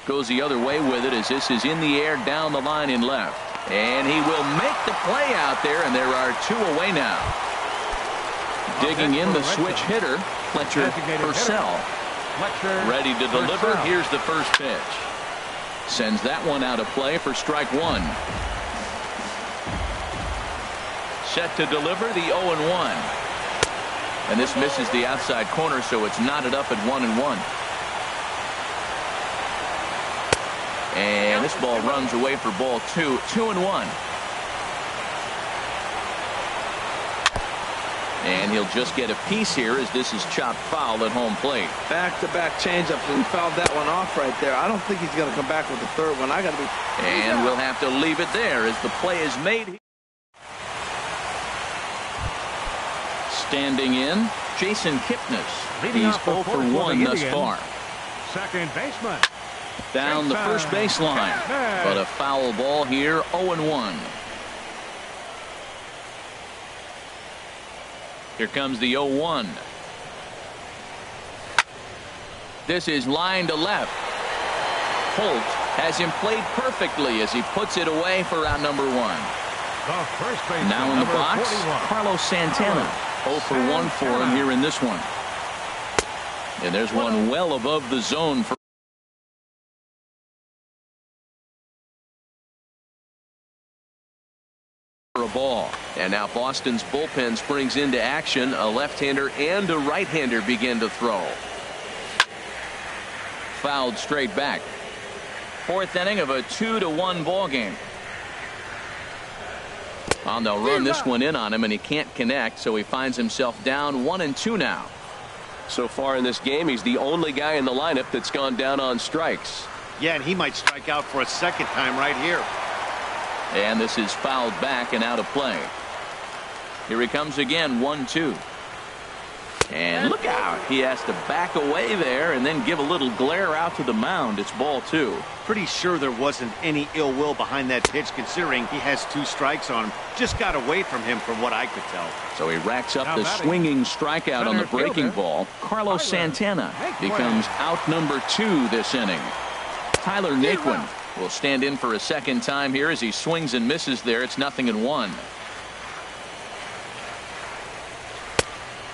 Goes the other way with it as this is in the air down the line in left. And he will make the play out there, and there are 2 away now. Digging in the switch hitter, Fletcher Purcell. Ready to deliver. Here's the first pitch. Sends that one out of play for strike one. Set to deliver the 0-1. And this misses the outside corner, so it's knotted up at 1-1. And this ball runs away for ball 2. 2-1. And he'll just get a piece here as this is chopped foul at home plate. Back-to-back changeups, and he fouled that one off right there. I don't think he's going to come back with the third one. And we'll have to leave it there as the play is made. Standing in, Jason Kipnis. He's 0 for 1 thus far. Second baseman. Down the first baseline, but a foul ball here. 0-1. Here comes the 0-1. This is line to left. Holt has him played perfectly as he puts it away for out number 1. Now in the box, 41. Carlos Santana. 0 for 1 for him here in this one. And there's one well above the zone for a ball. And now Boston's bullpen springs into action. A left-hander and a right-hander begin to throw. Fouled straight back. Fourth inning of a 2-1 ball game. Well, they'll run this one in on him, and he can't connect, so he finds himself down 1-2 now. So far in this game, he's the only guy in the lineup that's gone down on strikes. Yeah, and he might strike out for a second time right here. And this is fouled back and out of play. Here he comes again, 1-2. And look out. He has to back away there and then give a little glare out to the mound. It's ball 2. Pretty sure there wasn't any ill will behind that pitch, considering he has 2 strikes on him. Just got away from him from what I could tell. So he racks up the swinging strikeout on the breaking ball. Carlos Santana becomes out number 2 this inning. Tyler Naquin will stand in for a second time here as he swings and misses there. It's 0-1.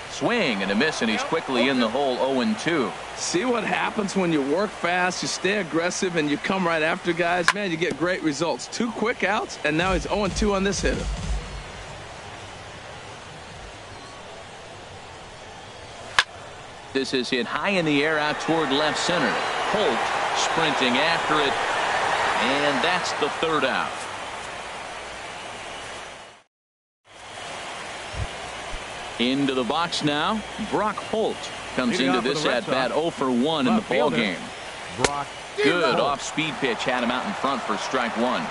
Swing and a miss, and he's quickly in the hole. 0-2. See what happens when you work fast, you stay aggressive, and you come right after guys. Man, you get great results. 2 quick outs, and now he's 0-2 on this hitter. This is hit high in the air out toward left center. Holt sprinting after it, and that's the 3rd out. Into the box now. Brock Holt comes Leading into off for this the Red at bat Sox, 0 for 1 in the ball fielder, game. Brock Good Holt. off-speed pitch had him out in front for strike 1.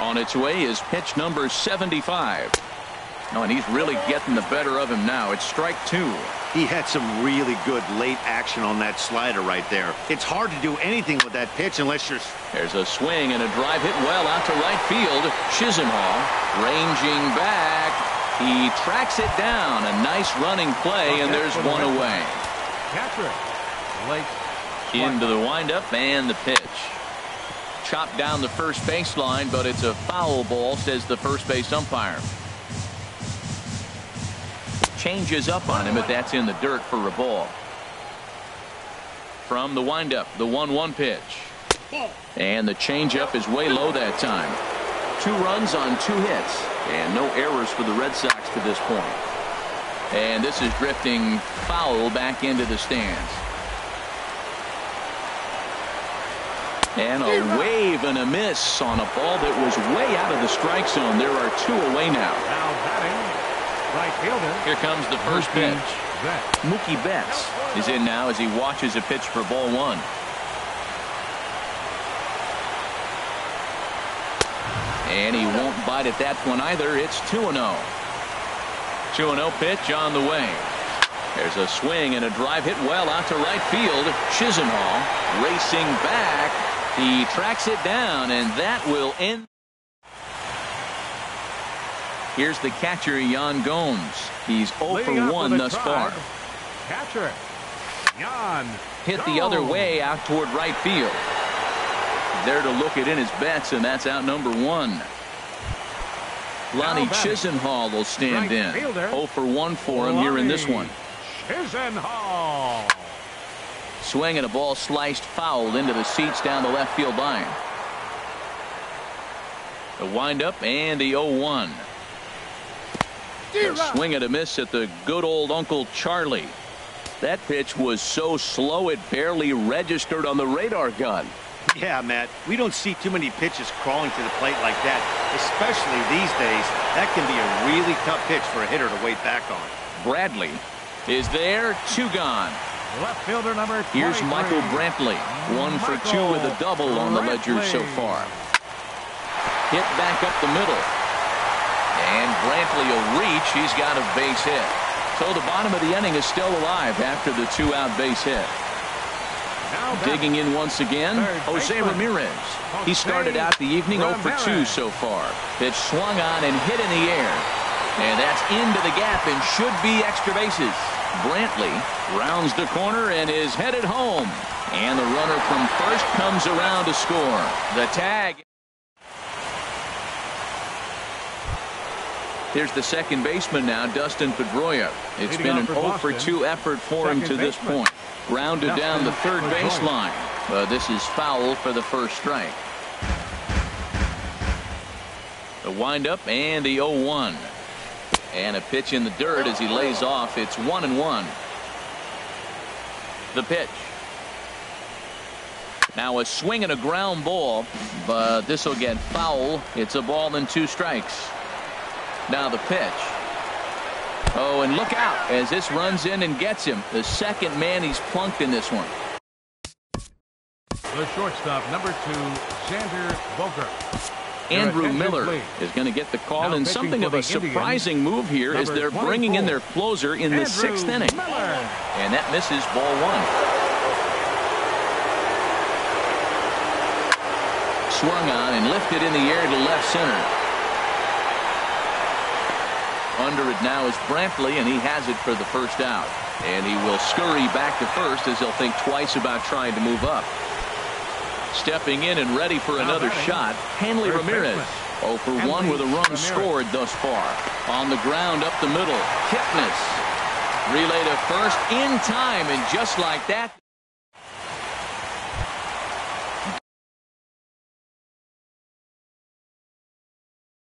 On its way is pitch number 75. Oh, and he's really getting the better of him now. It's strike 2. He had some really good late action on that slider right there. It's hard to do anything with that pitch unless you're... There's a swing and a drive hit well out to right field. Chisenhall ranging back. He tracks it down. A nice running play, and there's one away. Catcher. Late. Into the windup and the pitch. Chopped down the first baseline, but it's a foul ball, says the first base umpire. Changes up on him, but that's in the dirt for a ball. From the windup, the 1-1 pitch. And the changeup is way low that time. 2 runs on 2 hits, and no errors for the Red Sox to this point. And this is drifting foul back into the stands. And a wave and a miss on a ball that was way out of the strike zone. There are 2 away now. Now batting. Right fielder. Here comes the first pitch. Mookie Betts is in now as he watches a pitch for ball 1. And he won't bite at that one either. It's 2-0. 2-0 pitch on the way. There's a swing and a drive hit well out to right field. Chisenhall racing back. He tracks it down, and that will end. Here's the catcher, Yan Gomes. He's 0 for 1 thus far. Catcher, Yan. Hit the other way out toward right field. There to look it in his bets, and that's out number 1. Lonnie Chisenhall will stand in. 0 for 1 for him here in this one. Chisenhall. Swing and a ball sliced foul into the seats down the left field line. The windup and the 0-1. A swing and a miss at the good old Uncle Charlie. That pitch was so slow it barely registered on the radar gun. Yeah, Matt, we don't see too many pitches crawling to the plate like that, especially these days. That can be a really tough pitch for a hitter to wait back on. Bradley is there. 2 gone. Left fielder number 23. Here's Michael Brantley. 1 for 2 with a double on the ledger so far. Hit back up the middle. And Brantley will reach. He's got a base hit. So the bottom of the inning is still alive after the 2-out base hit. Digging in once again, Jose Ramirez. He started out the evening 0 for 2 so far. Pitch swung on and hit in the air. And that's into the gap and should be extra bases. Brantley rounds the corner and is headed home. And the runner from first comes around to score. The tag. Here's the second baseman now, Dustin Pedroia. It's been an 0 for 2 effort for him to this point. Grounded down the third baseline. This is foul for the first strike. The windup and the 0-1. And a pitch in the dirt as he lays off. It's 1-1. The pitch. Now a swing and a ground ball, but this will get foul. It's a ball and 2 strikes. Now the pitch. Oh, and look out as this runs in and gets him. The second man he's plunked in this one. The shortstop, number 2, Xander Bogaerts. Andrew Miller is going to get the call, and something of a surprising move here is they're bringing in their closer in the 6th inning. And that misses ball 1. Swung on and lifted in the air to left center. Under it now is Brantley, and he has it for the first out. And he will scurry back to first as he'll think twice about trying to move up. Stepping in and ready for another shot, Hanley Ramirez. 0 for 1 with a run scored thus far. On the ground up the middle. Kipnis. Relay to first in time, and just like that.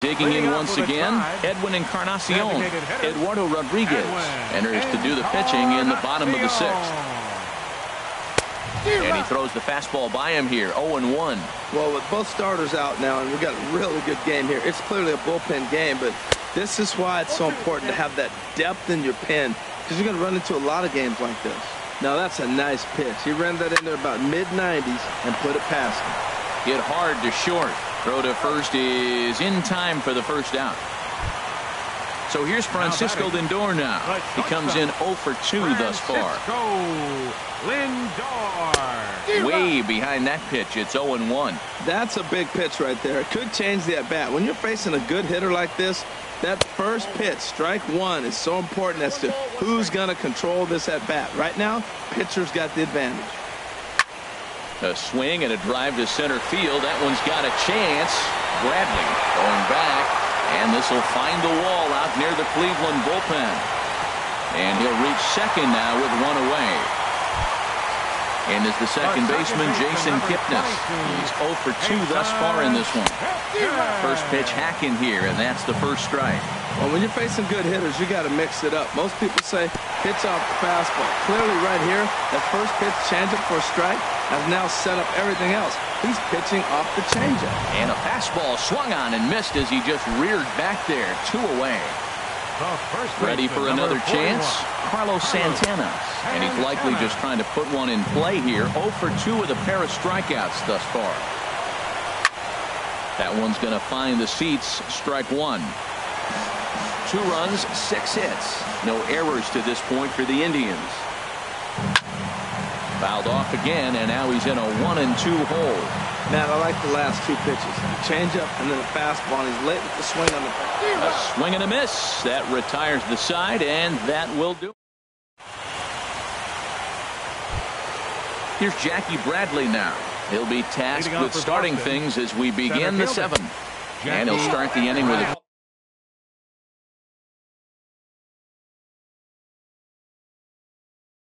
Digging in once again, Edwin Encarnacion. Eduardo Rodriguez enters to do the pitching in the bottom of the 6th. And he throws the fastball by him here, 0-1. Well, with both starters out now, and we've got a really good game here. It's clearly a bullpen game, but This is why it's so important to have that depth in your pen, because you're going to run into a lot of games like this. Now, that's a nice pitch. He ran that in there about mid-90s and put it past him. Hit hard to short. Throw to first is in time for the first out. So here's Francisco Lindor now. He comes in 0 for 2 thus far. Lindor. Way behind that pitch. It's 0-1. That's a big pitch right there. It could change the at-bat. When you're facing a good hitter like this, that first pitch, strike one, is so important as to who's going to control this at-bat. Right now, pitcher's got the advantage. A swing and a drive to center field. That one's got a chance. Bradley going back, and this will find the wall out near the Cleveland bullpen. And he'll reach second now with one away. And is the second baseman, Jason Kipnis. He's 0 for 2 thus far in this one. First pitch hacking here, and that's the first strike. Well, when you're facing good hitters, you got to mix it up. Most people say pitch off the fastball. Clearly right here, that first pitch changeup for a strike has now set up everything else. He's pitching off the changeup. And a fastball swung on and missed as he just reared back there. 2 away. Ready for another chance? Carlos Santana. And he's likely just trying to put one in play here. 0 for 2 with a pair of strikeouts thus far. That one's going to find the seats. Strike one. 2 runs, 6 hits. No errors to this point for the Indians. Fouled off again, and now he's in a 1-2 hole. Matt, I like the last 2 pitches. A changeup and then a fastball, and he's late with the swing on the A swing and a miss. That retires the side, and that will do. Here's Jackie Bradley now. He'll be tasked with starting things as we begin the 7th. And he'll start the inning with a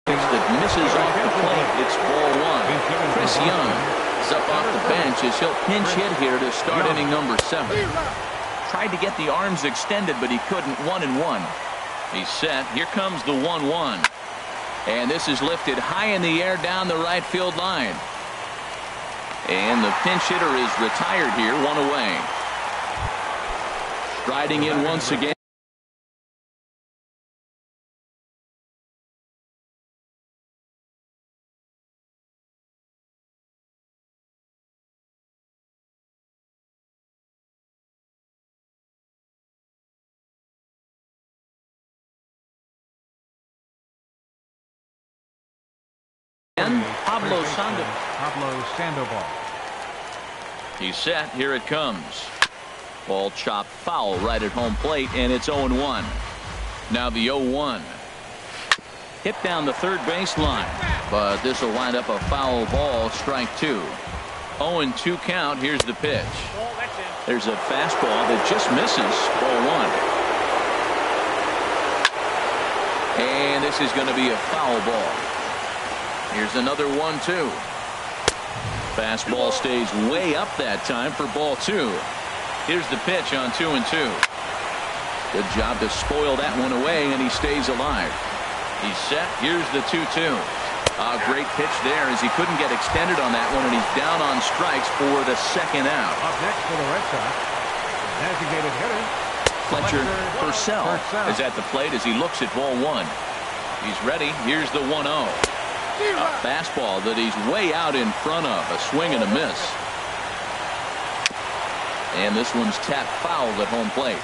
that misses off the plate. It's ball 1. Chris Young is up off the bench as he'll pinch hit here to start inning number 7. Tried to get the arms extended, but he couldn't. 1-1. He's set. Here comes the 1-1. And this is lifted high in the air down the right field line. And the pinch hitter is retired here. 1 away. Striding in once again. Pablo Sandoval. He's set. Here it comes. Ball chopped foul right at home plate, and it's 0-1. Now the 0-1. Hit down the third baseline, but this will wind up a foul ball. Strike 2. 0-2 count. Here's the pitch. There's a fastball that just misses. Ball 1. And this is going to be a foul ball. Here's another 1-2. Fastball stays way up that time for ball 2. Here's the pitch on 2-2. Good job to spoil that one away, and he stays alive. He's set. Here's the 2-2. A great pitch there as he couldn't get extended on that one, and he's down on strikes for the second out. Up next for the Red Sox, designated hitter Fletcher Purcell is at the plate as he looks at ball 1. He's ready. Here's the 1-0. A fastball that he's way out in front of. A swing and a miss. And this one's tapped foul at home plate.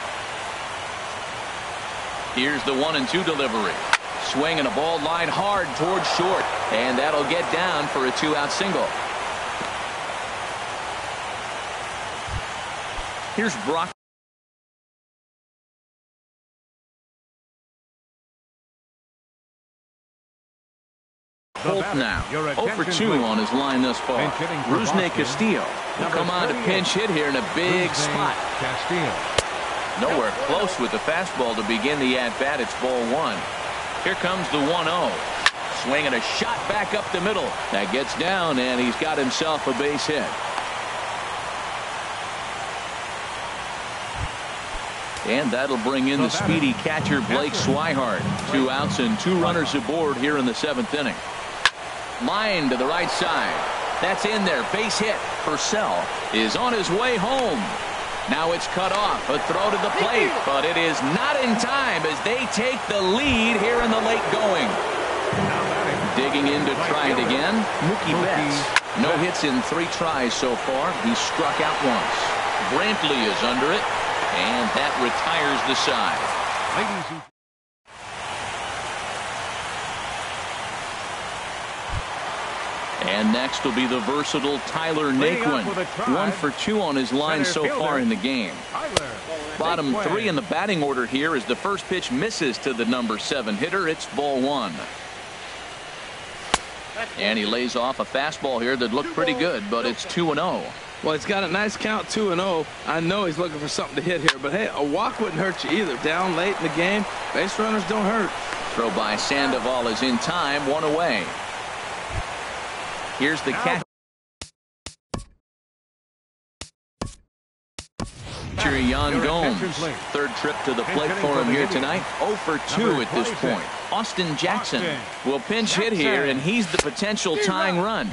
Here's the 1-2 delivery. Swing and a ball line hard towards short. And that'll get down for a 2-out single. Here's Brock. Holt now 0 for 2 on his line thus far. Rusney Castillo will come on to pinch hit here in a big spot. Nowhere close with the fastball to begin the at-bat. It's ball 1. Here comes the 1-0. Swing and a shot back up the middle. That gets down, and he's got himself a base hit. And that'll bring in the speedy catcher Blake Swihart. 2 outs and 2 runners aboard here in the 7th inning. Line to the right side. That's in there. Base hit. Purcell is on his way home. Now it's cut off. A throw to the plate, but it is not in time as they take the lead here in the late going. Digging in to try it again, Mookie Betts. No hits in 3 tries so far. He struck out once. Brantley is under it, and that retires the side. And next will be the versatile Tyler Naquin. 1 for 2 on his line so far in the game. Bottom 3 in the batting order here as the first pitch misses to the number 7 hitter. It's ball 1. And he lays off a fastball here that looked pretty good, but it's 2-0. Well, he's got a nice count, 2-0. I know he's looking for something to hit here, but hey, a walk wouldn't hurt you either. Down late in the game, base runners don't hurt. Throw by Sandoval is in time, 1 away. Here's the catch. Yan Gomes, third trip to the plate for him here tonight. 0 for 2 at this point. Austin Jackson will pinch hit here, and he's the potential tying run.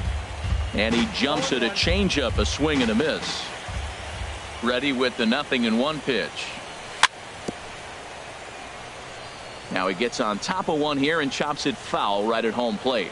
And he jumps at a changeup, a swing and a miss. Ready with the 0-1 pitch. Now he gets on top of one here and chops it foul right at home plate.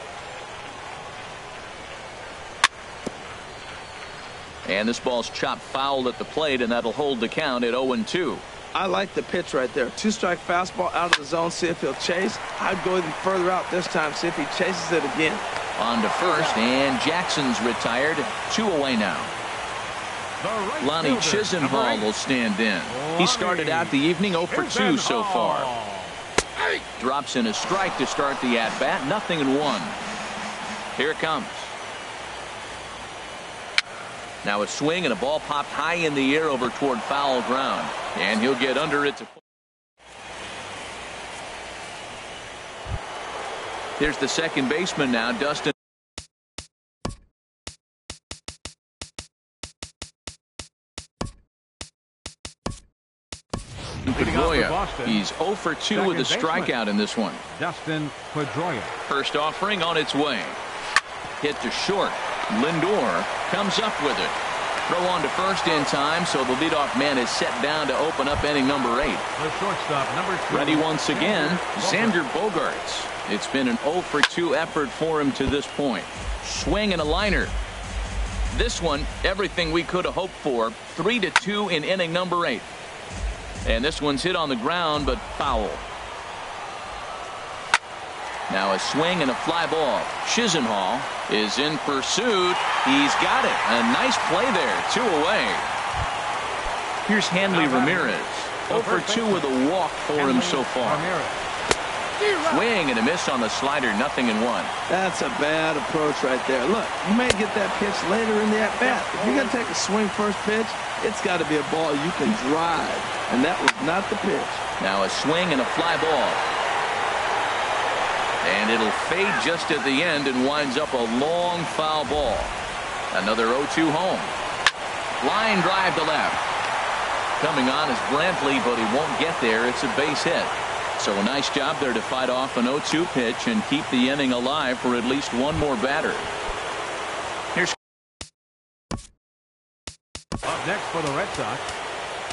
And this ball's chopped foul at the plate, and that'll hold the count at 0-2. I like the pitch right there. 2-strike fastball out of the zone. See if he'll chase. I'd go even further out this time. See if he chases it again. On to first, and Jackson's retired. 2 away now. Lonnie Chisenhall will stand in. He started out the evening 0 for 2 so far. Drops in a strike to start the at-bat. 0-1. Here it comes. Now a swing and a ball popped high in the air over toward foul ground. And he'll get under it. Here's the second baseman now, Dustin. Pedroia. He's 0 for 2 with a strikeout in this one. Dustin Pedroia. First offering on its way. Hit to short. Lindor comes up with it. Throw on to first in time, so the leadoff man is set down to open up inning number 8. The shortstop, number 2. Ready once again, Xander Bogaerts. It's been an 0 for 2 effort for him to this point. Swing and a liner. This one, everything we could have hoped for. 3-2 in inning number 8. And this one's hit on the ground, but foul. Now a swing and a fly ball. Chisenhall is in pursuit. He's got it. A nice play there. 2 away. Here's Hanley Ramirez. 0 for 2 with a walk for him so far. Swing and a miss on the slider. 0-1. That's a bad approach right there. Look, you may get that pitch later in the at-bat. If you're going to take a swing first pitch, it's got to be a ball you can drive. And that was not the pitch. Now a swing and a fly ball. And it'll fade just at the end and winds up a long foul ball. Another 0-2 home. Line drive to left. Coming on is Brantley, but he won't get there. It's a base hit. So a nice job there to fight off an 0-2 pitch and keep the inning alive for at least one more batter. Here's up next for the Red Sox,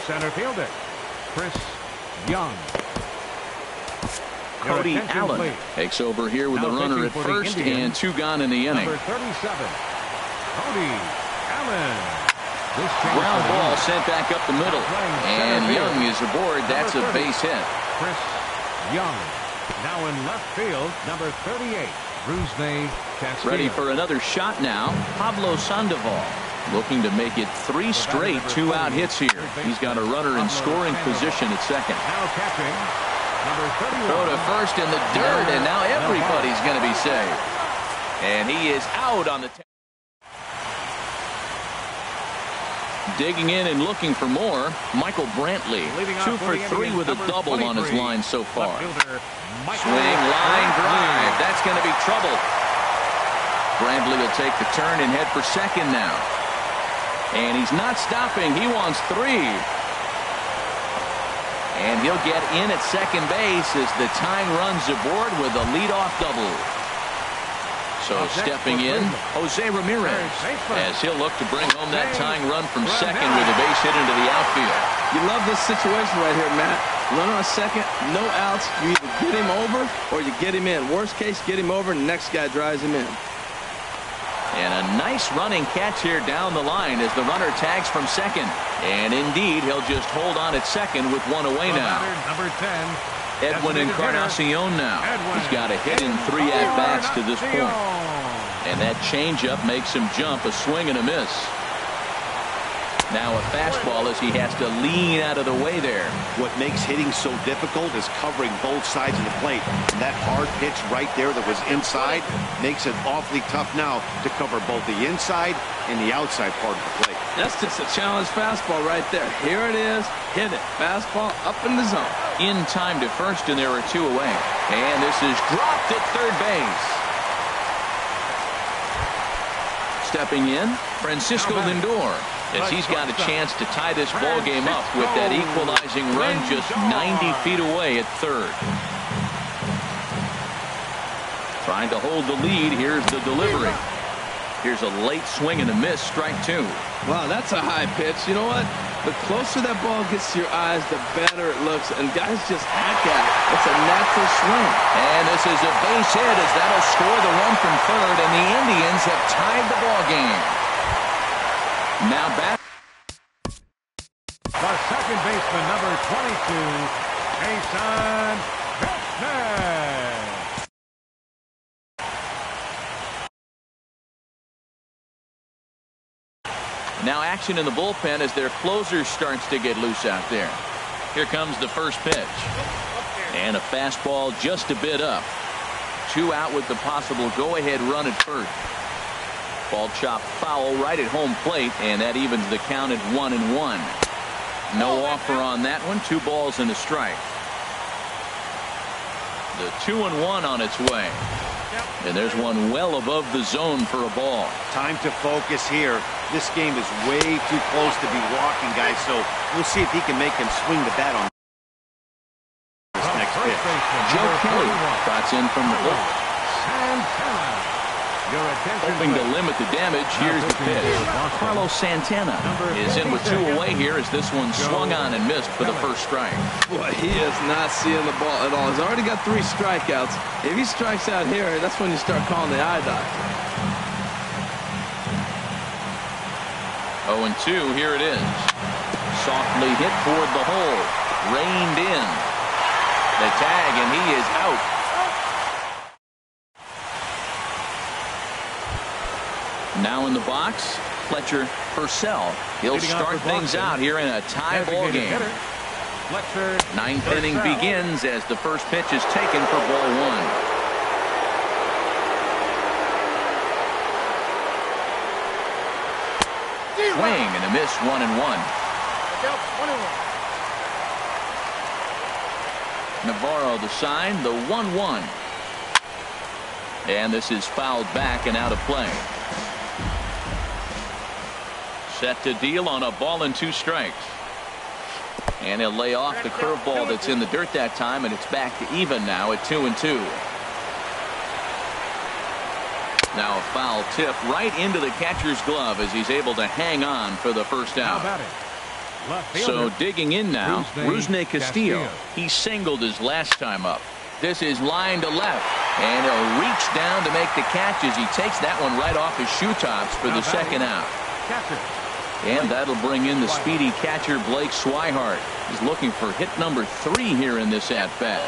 center fielder Chris Young. Cody Allen takes over here with a runner at first and 2 gone in the inning. Number 37, Cody Allen. Ground ball sent back up the middle, and Young is aboard. That's a base hit. Chris Young. Now in left field, number 38, Rusney Castillo. Ready for another shot now. Pablo Sandoval looking to make it 3 straight 2-out hits here. He's got a runner in scoring position at second. Now catching. Throw to first in the dirt, and now everybody's going to be saved. And he is out on the digging in and looking for more. Michael Brantley, 2 for 3 with a double on his line so far. Swing, line drive. That's going to be trouble. Brantley will take the turn and head for second now. And he's not stopping. He wants 3. And he'll get in at second base as the tying runs aboard with a leadoff double. So stepping in, Jose Ramirez, as he'll look to bring home that tying run from second with a base hit into the outfield. You love this situation right here, Matt. Runner on second, no outs. You either get him over or you get him in. Worst case, get him over and the next guy drives him in. And a nice running catch here down the line as the runner tags from second. And indeed, he'll just hold on at second with one away now. Number 10. Edwin Encarnacion now. He's got a hit in 3 at-bats to this point. And that changeup makes him jump, a swing and a miss. Now a fastball as he has to lean out of the way there. What makes hitting so difficult is covering both sides of the plate. And that hard pitch right there that was inside makes it awfully tough now to cover both the inside and the outside part of the plate. That's just a challenge fastball right there. Here it is. Hit it. Fastball up in the zone. In time to first, and there are 2 away. And this is dropped at third base. Stepping in, Francisco Lindor, as he's got a chance to tie this ball game up with that equalizing run just 90 feet away at third. Trying to hold the lead. Here's the delivery. Here's a late swing and a miss, strike 2. Wow, that's a high pitch. You know what? The closer that ball gets to your eyes, the better it looks. And guys just hack at it. It's a natural swing. And this is a base hit as that'll score the run from third. And the Indians have tied the ball game. Now back. The second baseman, number 22, Jason Beckner. Now action in the bullpen as their closer starts to get loose out there. Here comes the first pitch. And a fastball just a bit up. 2 out with the possible go-ahead run at first. Ball chopped foul right at home plate, and that evens the count at 1-1. No offer on that one. 2 balls and a strike. The 2-1 on its way. And there's one well above the zone for a ball. Time to focus here. This game is way too close to be walking, guys, so we'll see if he can make him swing the bat on this next pitch. Joe Kelly trots in from the hook. Hoping to limit the damage. Here's the pitch. Carlos Santana is in with 2 away here as this one swung on and missed for the first strike. Boy, he is not seeing the ball at all. He's already got 3 strikeouts. If he strikes out here, that's when you start calling the eye doctor. 0-2, here it is. Softly hit toward the hole. Reined in. The tag, and he is out. Now in the box, Fletcher Purcell. He'll start things out here in a tie ball game. 9th inning begins as the first pitch is taken for ball 1. Swing and a miss, 1-1. Navarro the sign, the 1-1. And this is fouled back and out of play. Set to deal on a ball and 2 strikes. And he'll lay off the curveball that's in the dirt that time, and it's back to even now at 2-2. Now a foul tip right into the catcher's glove as he's able to hang on for the first out. So digging in now, Rusney Castillo. He singled his last time up. This is line to left, and he'll reach down to make the catch as he takes that one right off his shoe tops for the second out. And that'll bring in the speedy catcher Blake Swihart. He's looking for hit number 3 here in this at-bat.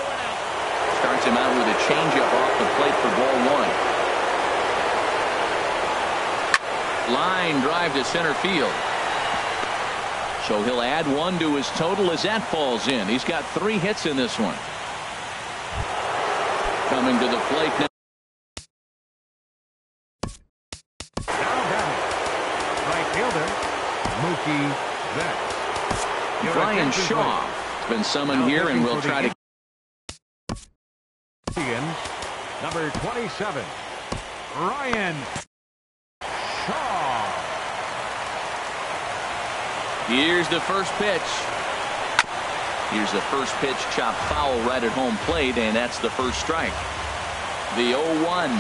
Starts him out with a changeup off the plate for ball 1. Line drive to center field. So he'll add 1 to his total as that falls in. He's got 3 hits in this one. Coming to the plate now. Brian Shaw has been summoned here and will try to. Number 27, Ryan Shaw. Here's the first pitch. Here's the first pitch, chopped foul right at home plate, and that's the first strike. The 0-1.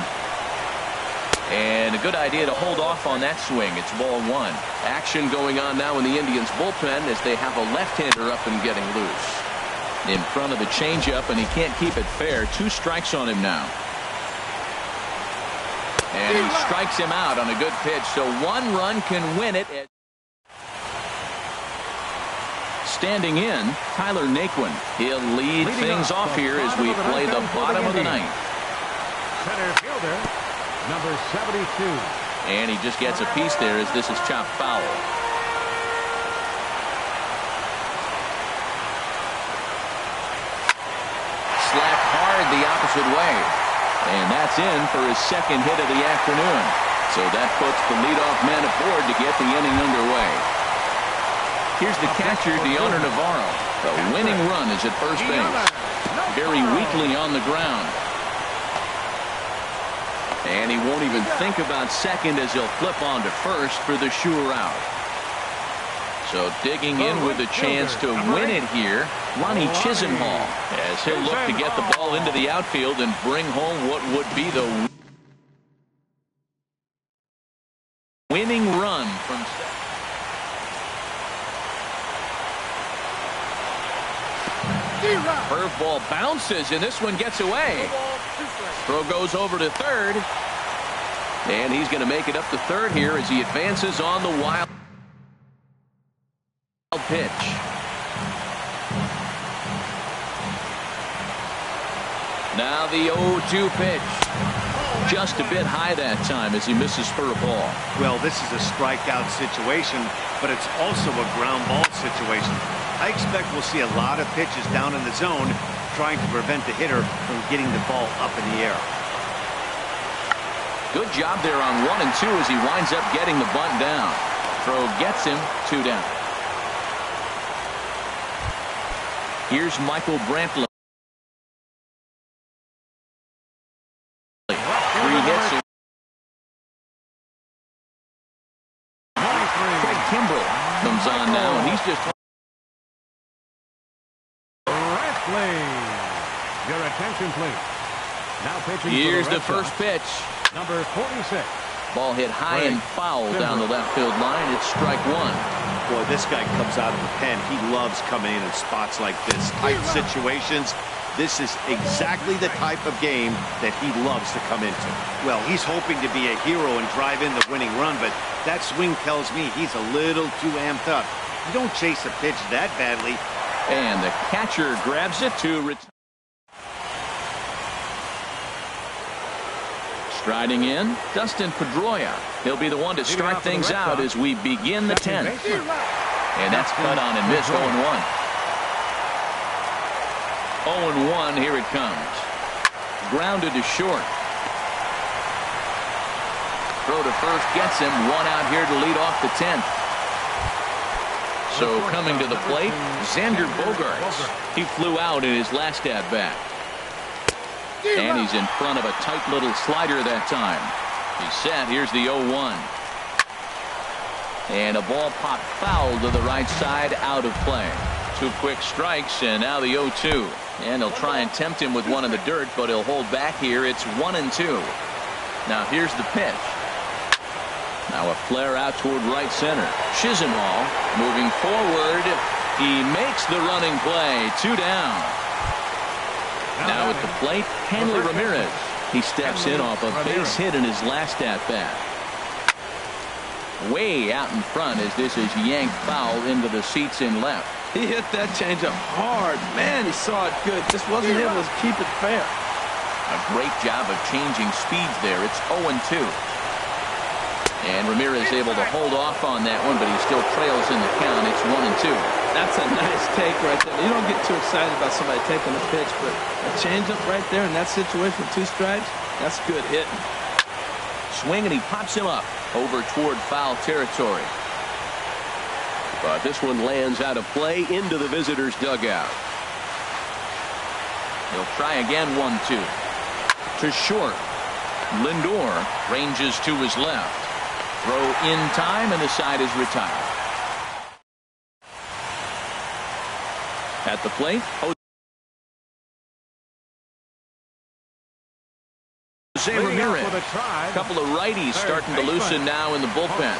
And a good idea to hold off on that swing. It's ball one. Action going on now in the Indians bullpen as they have a left-hander up and getting loose. In front of the changeup, and he can't keep it fair. 2 strikes on him now. And he strikes him out on a good pitch, so 1 run can win it. Standing in, Tyler Naquin. He'll lead things off here as we play the bottom of the ninth. Center fielder, number 72. And he just gets a piece there as this is chopped foul. Slapped hard the opposite way. And that's in for his second hit of the afternoon. So that puts the leadoff man aboard to get the inning underway. Here's the catcher, Deoner Navarro. The winning run is at first base. Very weakly on the ground. And he won't even think about second as he'll flip on to first for the sure out. So digging in with a chance to win it here, Lonnie Chisenhall, as he'll look to get the ball into the outfield and bring home what would be the winning run from second. Curveball bounces, and this one gets away. Throw goes over to third. And he's going to make it up to third here as he advances on the wild pitch. Now the 0-2 pitch. Just a bit high that time as he misses for a ball. Well, this is a strikeout situation, but it's also a ground ball situation. I expect we'll see a lot of pitches down in the zone trying to prevent the hitter from getting the ball up in the air. Good job there on 1 and 2 as he winds up getting the bunt down. Throw gets him 2 down. Here's Michael Brantley. 3 hits. Craig Kimbrell comes on now, and he's just... Your attention, please. Now pitching. Here's the first pitch. Number 46. Ball hit high and foul down the left field line. It's strike 1. Boy, this guy comes out of the pen. He loves coming in spots like this. Tight situations. This is exactly the type of game that he loves to come into. Well, he's hoping to be a hero and drive in the winning run, but that swing tells me he's a little too amped up. You don't chase a pitch that badly. And the catcher grabs it to return. Striding in, Dustin Pedroia. He'll be the one to start things out as we begin the 10th. And that's cut on and missed. 0-1. 0-1, here it comes. Grounded to short. Throw to first gets him. 1 out here to lead off the 10th. So coming to the plate, Xander Bogaerts. He flew out in his last at-bat. And he's in front of a tight little slider that time. He's set. Here's the 0-1. And a ball popped foul to the right side, out of play. 2 quick strikes, and now the 0-2. And he'll try and tempt him with one in the dirt, but he'll hold back here. It's 1-2. Now here's the pitch. Now a flare out toward right center. Chisenhall moving forward. He makes the running play. 2 down. Now at the plate, Hanley Ramirez. He steps in off a base hit in his last at-bat. Way out in front as this is yanked foul into the seats in left. He hit that changeup hard. Man, he saw it good. Just wasn't able to keep it fair. A great job of changing speeds there. It's 0-2. And Ramirez able to hold off on that one, but he still trails in the count. It's 1-2. That's a nice take right there. You don't get too excited about somebody taking a pitch, but a changeup right there in that situation with 2 strikes, that's good hitting. Swing, and he pops him up over toward foul territory. But this one lands out of play into the visitor's dugout. He'll try again. 1-2. To short. Lindor ranges to his left. Throw in time, and the side is retired. At the plate, Jose Ramirez. A couple of righties starting to loosen now in the bullpen.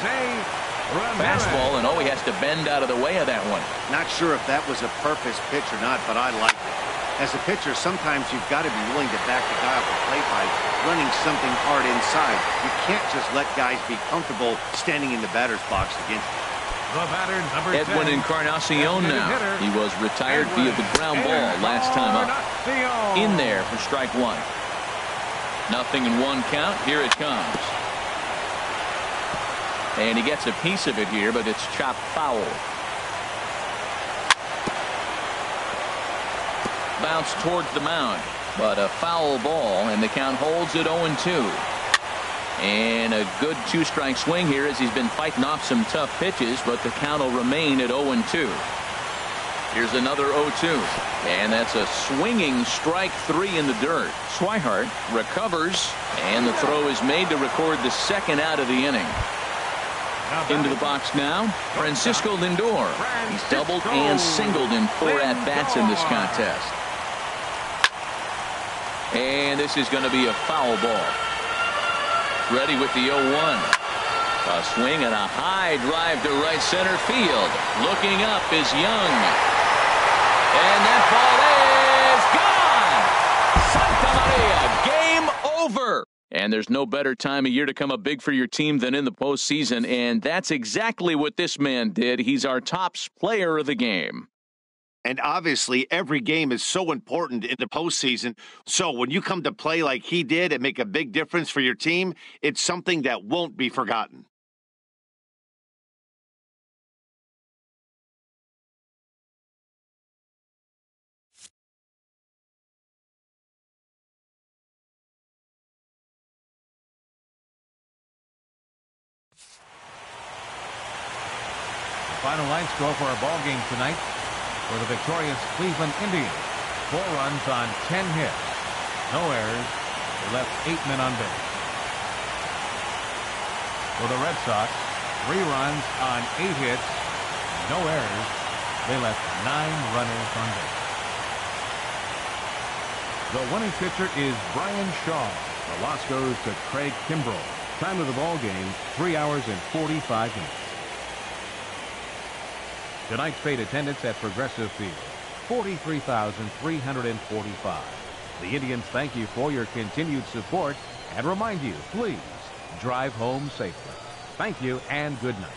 Fastball, and he has to bend out of the way of that one. Not sure if that was a purpose pitch or not, but I like it. As a pitcher, sometimes you've got to be willing to back the guy off the plate by running something hard inside. You can't just let guys be comfortable standing in the batter's box against you. The batter, number Edwin 10. Encarnacion now. He was retired via the ground ball last time up. In there for strike one. 0-1 count. Here it comes. And he gets a piece of it here, but it's chopped foul. Bounce towards the mound, but a foul ball, and the count holds at 0-2. And a good two-strike swing here as he's been fighting off some tough pitches, but the count will remain at 0-2. Here's another 0-2, and that's a swinging strike three in the dirt. Swihart recovers, and the throw is made to record the second out of the inning. Into the box now, Francisco Lindor. He's doubled and singled in 4 at-bats in this contest. And this is going to be a foul ball. Ready with the 0-1. A swing and a high drive to right center field. Looking up is Young. And that ball is gone. Santa Maria, game over. And there's no better time of year to come up big for your team than in the postseason, and that's exactly what this man did. He's our top player of the game. And obviously, every game is so important in the postseason. So when you come to play like he did and make a big difference for your team, it's something that won't be forgotten. Final line score for our ball game tonight for the victorious Cleveland Indians. 4 runs on 10 hits. No errors. They left 8 men on base. For the Red Sox, 3 runs on 8 hits. No errors. They left 9 runners on base. The winning pitcher is Brian Shaw. The loss goes to Craig Kimbrell. Time of the ball game, 3 hours and 45 minutes. Tonight's paid attendance at Progressive Field, 43,345. The Indians thank you for your continued support and remind you, please drive home safely. Thank you and good night.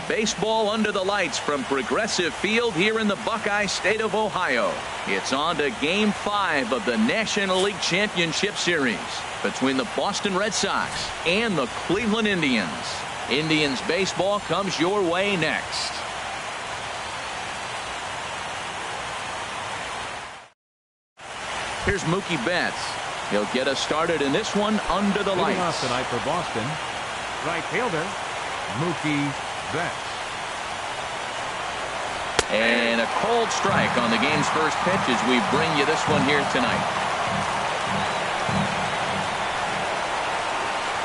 Baseball under the lights from Progressive Field here in the Buckeye State of Ohio. It's on to Game 5 of the National League Championship Series between the Boston Red Sox and the Cleveland Indians. Indians baseball comes your way next. Here's Mookie Betts. He'll get us started in this one under the lights. Leading off tonight for Boston, right fielder Mookie Betts. And a cold strike on the game's first pitch as we bring you this one here tonight.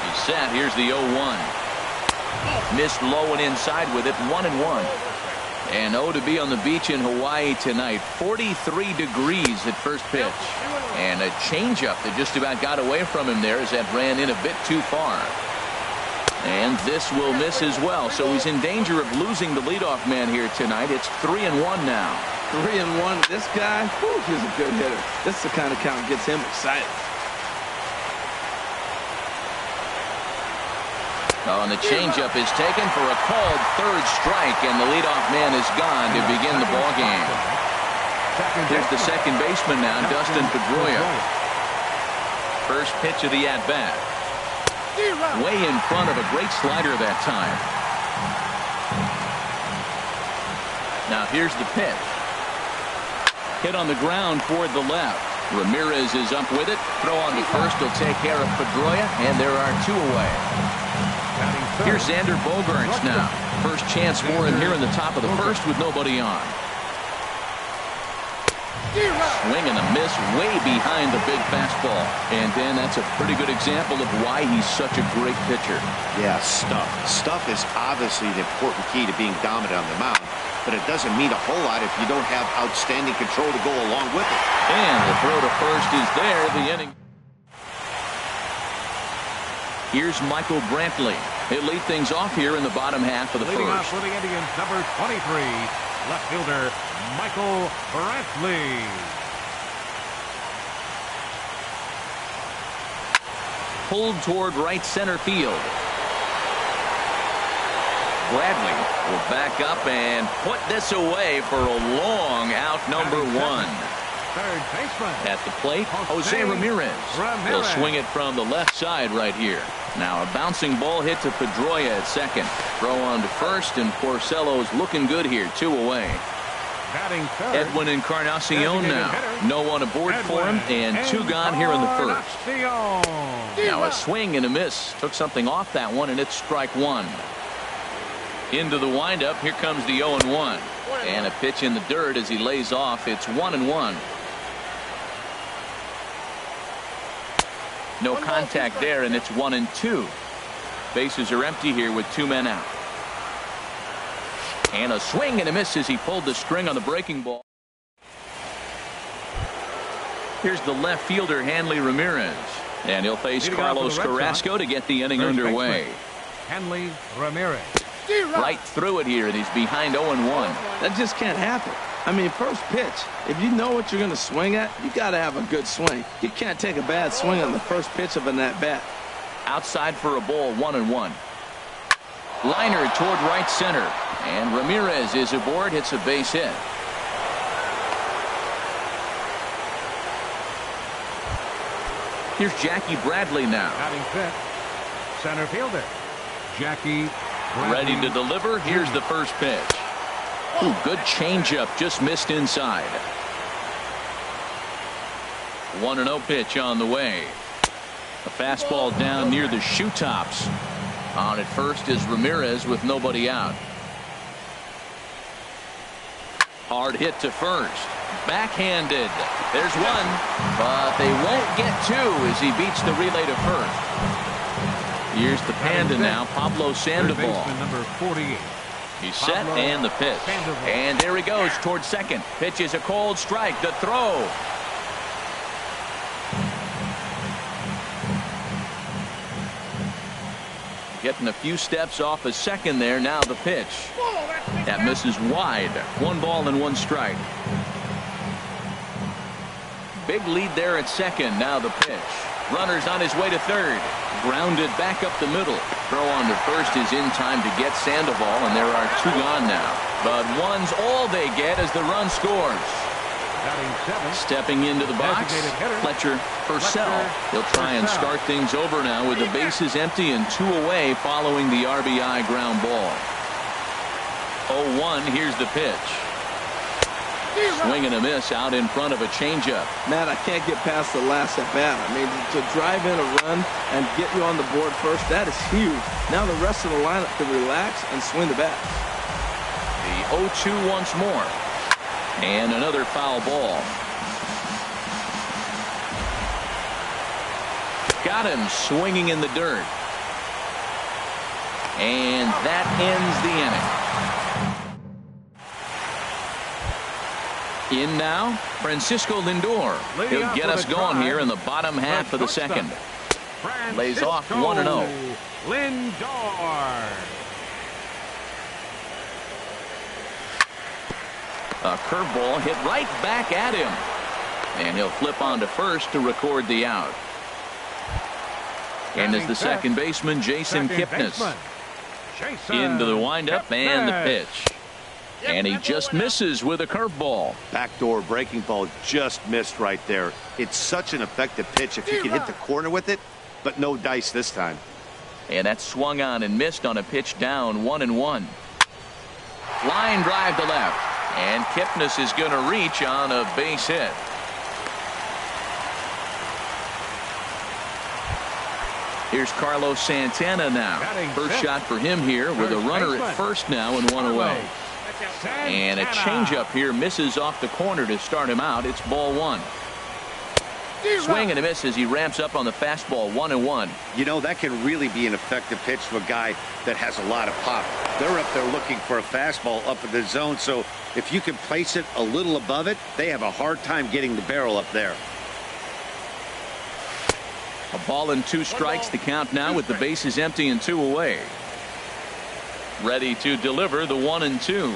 He's set. Here's the 0-1. Missed low and inside with it. 1-1. And to be on the beach in Hawaii tonight. 43 degrees at first pitch. And a changeup that just about got away from him there as that ran in a bit too far. And this will miss as well. So he's in danger of losing the leadoff man here tonight. It's 3-1 now. 3-1. This guy, whew, he's a good hitter. This is the kind of count that gets him excited. Oh, and the changeup is taken for a called third strike, and the leadoff man is gone to begin the ball game. Here's the second baseman now, Dustin Pedroia. First pitch of the at-bat. Way in front of a great slider that time. Now here's the pitch. Hit on the ground toward the left. Ramirez is up with it. Throw on to first will take care of Pedroia, and there are two away. Here's Xander Bogaerts now. First chance for him here in the top of the first with nobody on. Swing and a miss way behind the big fastball. And Dan, that's a pretty good example of why he's such a great pitcher. Yeah, stuff. Stuff is obviously the important key to being dominant on the mound, but it doesn't mean a whole lot if you don't have outstanding control to go along with it. And the throw to first is there. The inning. Here's Michael Brantley. He'll lead things off here in the bottom half of the Leading first. off for the Indians, number 23, left fielder Michael Brantley. Pulled toward right center field. Bradley will back up and put this away for a long out, number one. Third baseman. At the plate, Jose Ramirez. He'll swing it from the left side right here. Now a bouncing ball hit to Pedroia at second. Throw on to first, and Porcello's looking good here. Two away. Batting third. Edwin Encarnacion now. No one aboard for him, and two gone here in the first. Now a swing and a miss. Took something off that one, and it's strike one. Into the windup. Here comes the 0-1. And a pitch in the dirt as he lays off. It's 1-1. No contact there, and it's 1-2. Bases are empty here with two men out. And a swing and a miss as he pulled the string on the breaking ball. Here's the left fielder, Hanley Ramirez. And he'll face Carlos Carrasco to get the inning underway. Hanley Ramirez. Right through it here, and he's behind 0-1. That just can't happen. I mean, first pitch, if you know what you're going to swing at, you got to have a good swing. You can't take a bad swing on the first pitch of an at-bat. Outside for a ball, 1-1. Liner toward right center. And Ramirez is aboard, hits a base hit. Here's Jackie Bradley now. Batting fifth, center fielder Jackie Bradley. Ready to deliver. Here's the first pitch. Ooh, good changeup, just missed inside. 1-0 pitch on the way. A fastball down near the shoe tops. On at first is Ramirez with nobody out. Hard hit to first. Backhanded. There's one, but they won't get two as he beats the relay to first. Here's the Panda now, Pablo Sandoval. Number 48. He's set, and the pitch. And there he goes towards second. Pitch is a cold strike. The throw. Getting a few steps off a second there. Now the pitch. That misses wide. 1 ball and 1 strike. Big lead there at second. Now the pitch. Runner's on his way to third. Grounded back up the middle. Throw on to first is in time to get Sandoval, and there are 2 gone now. But one's all they get as the run scores. Stepping into the box, Fletcher Purcell. He'll try and start things over now with the bases empty and 2 away following the RBI ground ball. 0-1, here's the pitch. Swing and a miss out in front of a changeup. Matt, I can't get past the last at bat. I mean, to drive in a run and get you on the board first, that is huge. Now the rest of the lineup can relax and swing the bat. The 0-2 once more. And another foul ball. Got him swinging in the dirt. And that ends the inning. In now, Francisco Lindor. He'll get us going here in the bottom half of the second. Lays off 1-0. Lindor. A curveball hit right back at him. And he'll flip on to first to record the out. And as the second baseman, Jason Kipnis. Into the windup and the pitch. And he just misses with a curveball. Backdoor breaking ball just missed right there. It's such an effective pitch if you can hit the corner with it, but no dice this time. And that swung on and missed on a pitch down 1-1. Line drive to left. And Kipnis is going to reach on a base hit. Here's Carlos Santana now. First shot for him here with a runner at first now and 1 away. And a changeup here misses off the corner to start him out. It's ball 1. Swing and a miss as he ramps up on the fastball. 1-1. You know, that can really be an effective pitch to a guy that has a lot of pop. They're up there looking for a fastball up in the zone, so if you can place it a little above it, they have a hard time getting the barrel up there. A ball and 2 strikes, the count now with the bases empty and 2 away. Ready to deliver the 1-2.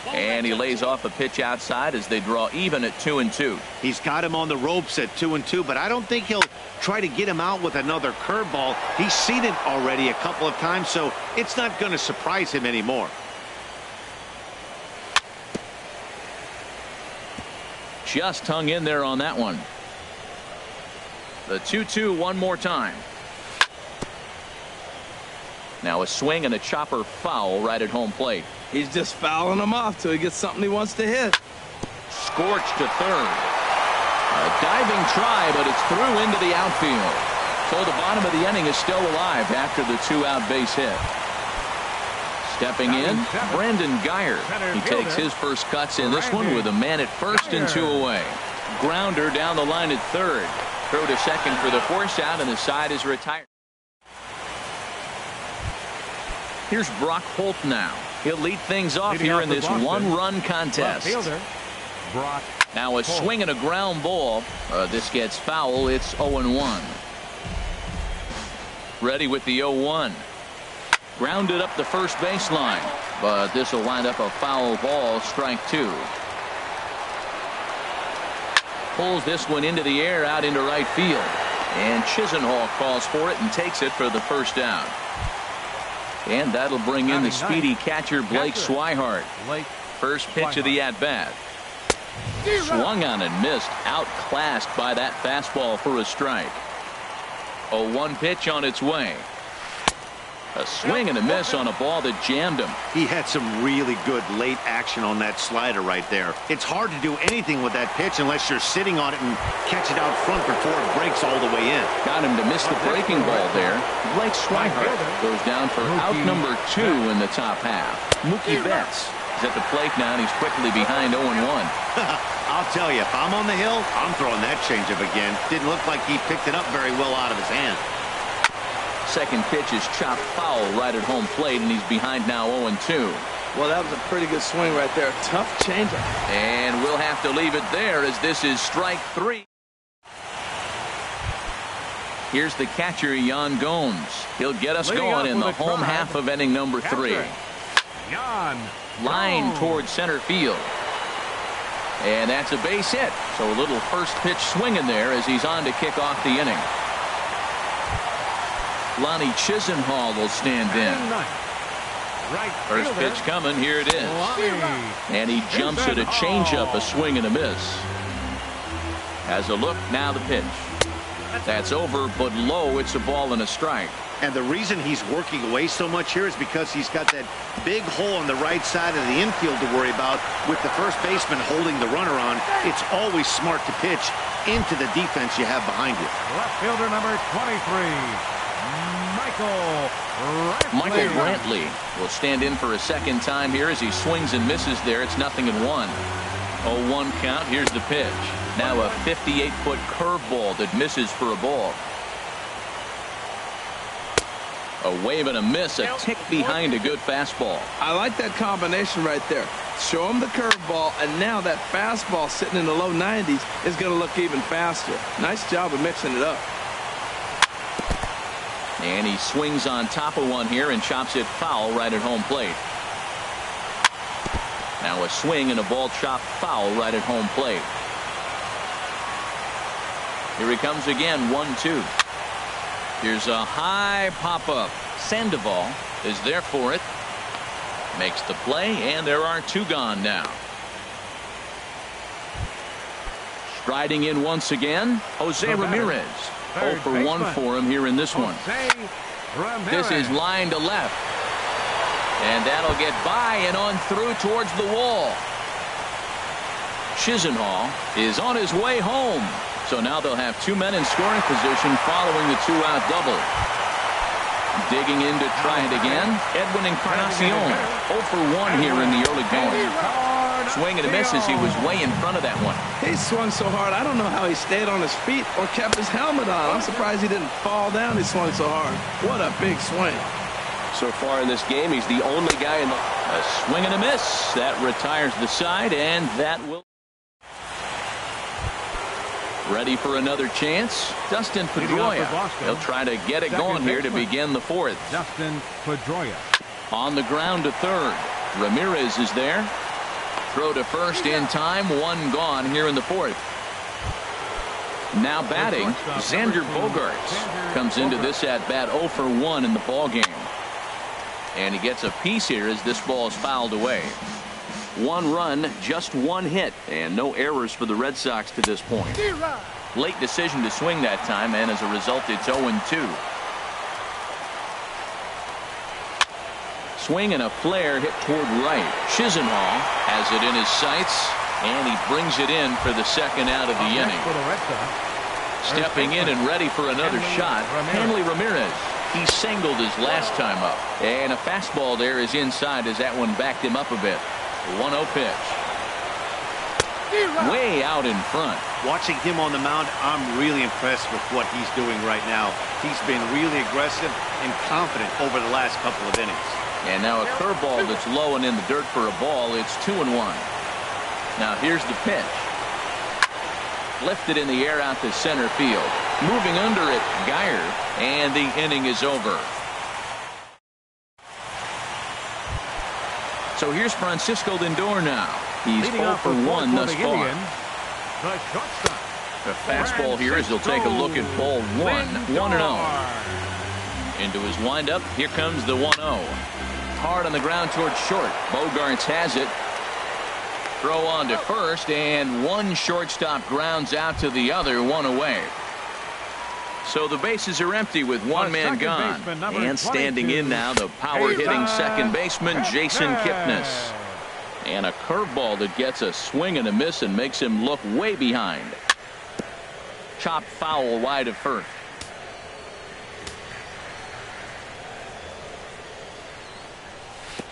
And he lays off a pitch outside as they draw even at 2-2. He's got him on the ropes at 2-2, but I don't think he'll try to get him out with another curveball. He's seen it already a couple of times, so it's not going to surprise him anymore. Just hung in there on that one. The 2-2 one more time. Now a swing and a chopper foul right at home plate. He's just fouling him off till he gets something he wants to hit. Scorched to third. A diving try, but it's through into the outfield. So the bottom of the inning is still alive after the 2-out base hit. Stepping in, Brandon Geyer. He takes his first cuts in this one with a man at first and 2 away. Grounder down the line at third. Throw to second for the force out, and the side is retired. Here's Brock Holt now. He'll lead things off here in this 1-run contest. Now a swing and a ground ball. This gets foul. It's 0-1. Ready with the 0-1. Grounded up the first baseline, but this will wind up a foul ball. Strike 2. Pulls this one into the air out into right field, and Chisenhall calls for it and takes it for the first down. And that'll bring in the speedy catcher Blake Swihart. First pitch of the at-bat. Swung on and missed. Outclassed by that fastball for a strike. 0-1 pitch on its way. A swing and a miss on a ball that jammed him. He had some really good late action on that slider right there. It's hard to do anything with that pitch unless you're sitting on it and catch it out front before it breaks all the way in. Got him to miss the breaking ball there. Blake Swihart goes down for out number 2 in the top half. Mookie Betts is at the plate now, and he's quickly behind 0-1. I'll tell you, if I'm on the hill, I'm throwing that changeup again. Didn't look like he picked it up very well out of his hand. Second pitch is chopped foul right at home plate, and he's behind now 0-2. Well, that was a pretty good swing right there. Tough changeup. And we'll have to leave it there as this is strike 3. Here's the catcher, Yan Gomes. He'll get us going in the home half of inning number 3. Line towards center field. And that's a base hit. So a little first pitch swing in there as he's on to kick off the inning. Lonnie Chisenhall will stand in. First pitch coming. Here it is. And he jumps at a changeup, a swing and a miss. Has a look. Now the pitch. That's over, but low. It's a ball and a strike. And the reason he's working away so much here is because he's got that big hole on the right side of the infield to worry about. With the first baseman holding the runner on, it's always smart to pitch into the defense you have behind you. Left fielder number 23, Michael Brantley will stand in for a second time here as he swings and misses there. It's 0-1. 0-1 count. Here's the pitch. Now a 58-foot curveball that misses for a ball. A wave and a miss, a tick behind a good fastball. I like that combination right there. Show him the curveball, and now that fastball sitting in the low 90s is going to look even faster. Nice job of mixing it up. And he swings on top of one here and chops it foul right at home plate. Now a swing and a ball chopped foul right at home plate. Here he comes again, 1-2. Here's a high pop-up. Sandoval is there for it. Makes the play, and there are two gone now. Striding in once again, Jose Ramirez. 0 for 1 for him here in this one. This is line to left. And that'll get by and on through towards the wall. Chisenhall is on his way home. So now they'll have two men in scoring position following the two-out double. Digging in to try it again, Edwin Encarnacion. 0 for 1 here in the early going. Swing and a miss as he was way in front of that one. He swung so hard, I don't know how he stayed on his feet or kept his helmet on. I'm surprised he didn't fall down. He swung so hard. What a big swing. So far in this game, he's the only guy in the... A swing and a miss. That retires the side, and that will... Ready for another chance. Dustin Pedroia. He'll try to get it going here to begin the fourth. Dustin Pedroia. On the ground to third. Ramirez is there. Throw to first in time. One gone here in the fourth. Now batting, Xander Bogaerts comes into this at bat 0 for 1 in the ball game. And he gets a piece here as this ball is fouled away. 1 run, just 1 hit, and no errors for the Red Sox to this point. Late decision to swing that time, and as a result, it's 0-2. Swing and a flare hit toward right. Chisenhall has it in his sights, and he brings it in for the second out of the inning. Stepping in and ready for another shot, Hanley Ramirez. He singled his last time up, and a fastball there is inside as that one backed him up a bit. 1-0 pitch. Way out in front. Watching him on the mound, I'm really impressed with what he's doing right now. He's been really aggressive and confident over the last couple of innings. And now a curveball that's low and in the dirt for a ball. It's 2-1. Now here's the pitch. Lifted in the air out to center field. Moving under it, Geyer, and the inning is over. So here's Francisco Lindor now. He's 0 for 1 thus far. The fastball here as he'll take a look at ball 1. 1-0. Into his windup. Here comes the 1-0. Hard on the ground towards short. Bogaerts has it. Throw on to first, and one shortstop grounds out to the other, 1 away. So the bases are empty with one man gone. And standing in now, the power-hitting second baseman, Jason Kipnis. And a curveball that gets a swing and a miss and makes him look way behind. Chopped foul wide of first.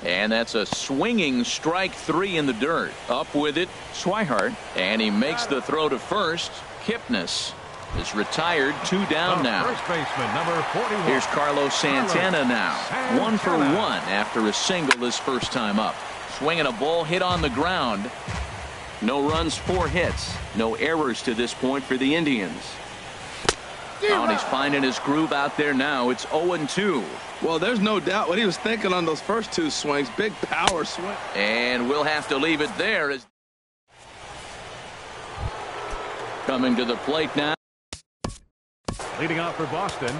And that's a swinging strike 3 in the dirt. Up with it, Swihart. And he makes the throw to first. Kipnis is retired, 2 down now. First baseman, number 41. Here's Carlos Santana now. 1 for 1 after a single his first time up. Swinging a ball hit on the ground. No runs, 4 hits. No errors to this point for the Indians. Oh, and he's finding his groove out there now. It's 0-2. Well, there's no doubt what he was thinking on those first 2 swings. Big power swing. And we'll have to leave it there as Coming to the plate now. Leading off for Boston,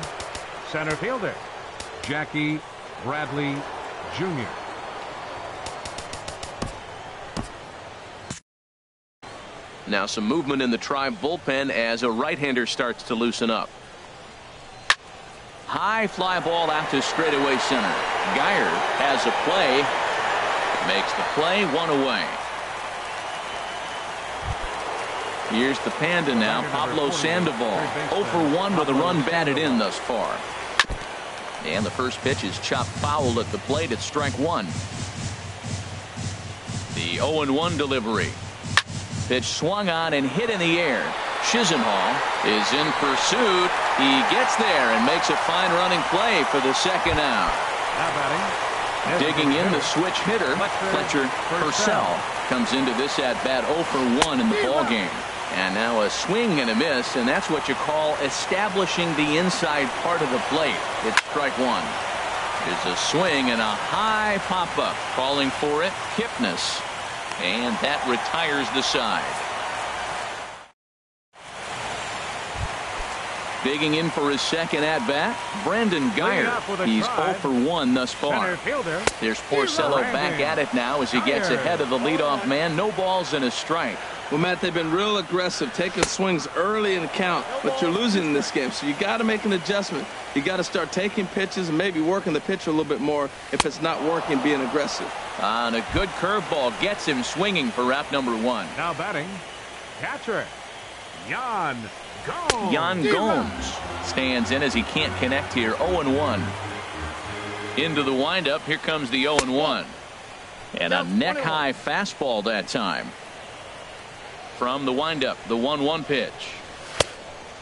center fielder, Jackie Bradley Jr. Now some movement in the Tribe bullpen as a right-hander starts to loosen up. High fly ball out to straightaway center. Geyer has a play. Makes the play, 1 away. Here's the Panda now, Pablo Sandoval. 0 for 1 with a run batted in thus far. And the first pitch is chopped foul at the plate at strike 1. The 0-1 delivery. Pitch swung on and hit in the air. Chisenhall is in pursuit. He gets there and makes a fine running play for the second out. Digging in the switch hitter, Fletcher Purcell comes into this at bat 0 for 1 in the ball game. And now a swing and a miss, and that's what you call establishing the inside part of the plate. It's strike 1. There's a swing and a high pop up, calling for it, Kipnis, and that retires the side. Digging in for his second at bat, Brandon Geyer. He's 0 for 1 thus far. There's Porcello back at it now as he gets ahead of the leadoff man. No balls and a strike. Well, Matt, they've been real aggressive, taking swings early in the count, but you're losing in this game, so you got to make an adjustment. You got to start taking pitches and maybe working the pitcher a little bit more if it's not working, being aggressive. And a good curveball gets him swinging for out number 1. Now batting, catcher Yan Gomes. Yan Gomes stands in as he can't connect here. 0-1. Into the windup. Here comes the 0-1. And a neck high fastball that time. From the windup, the 1-1 pitch.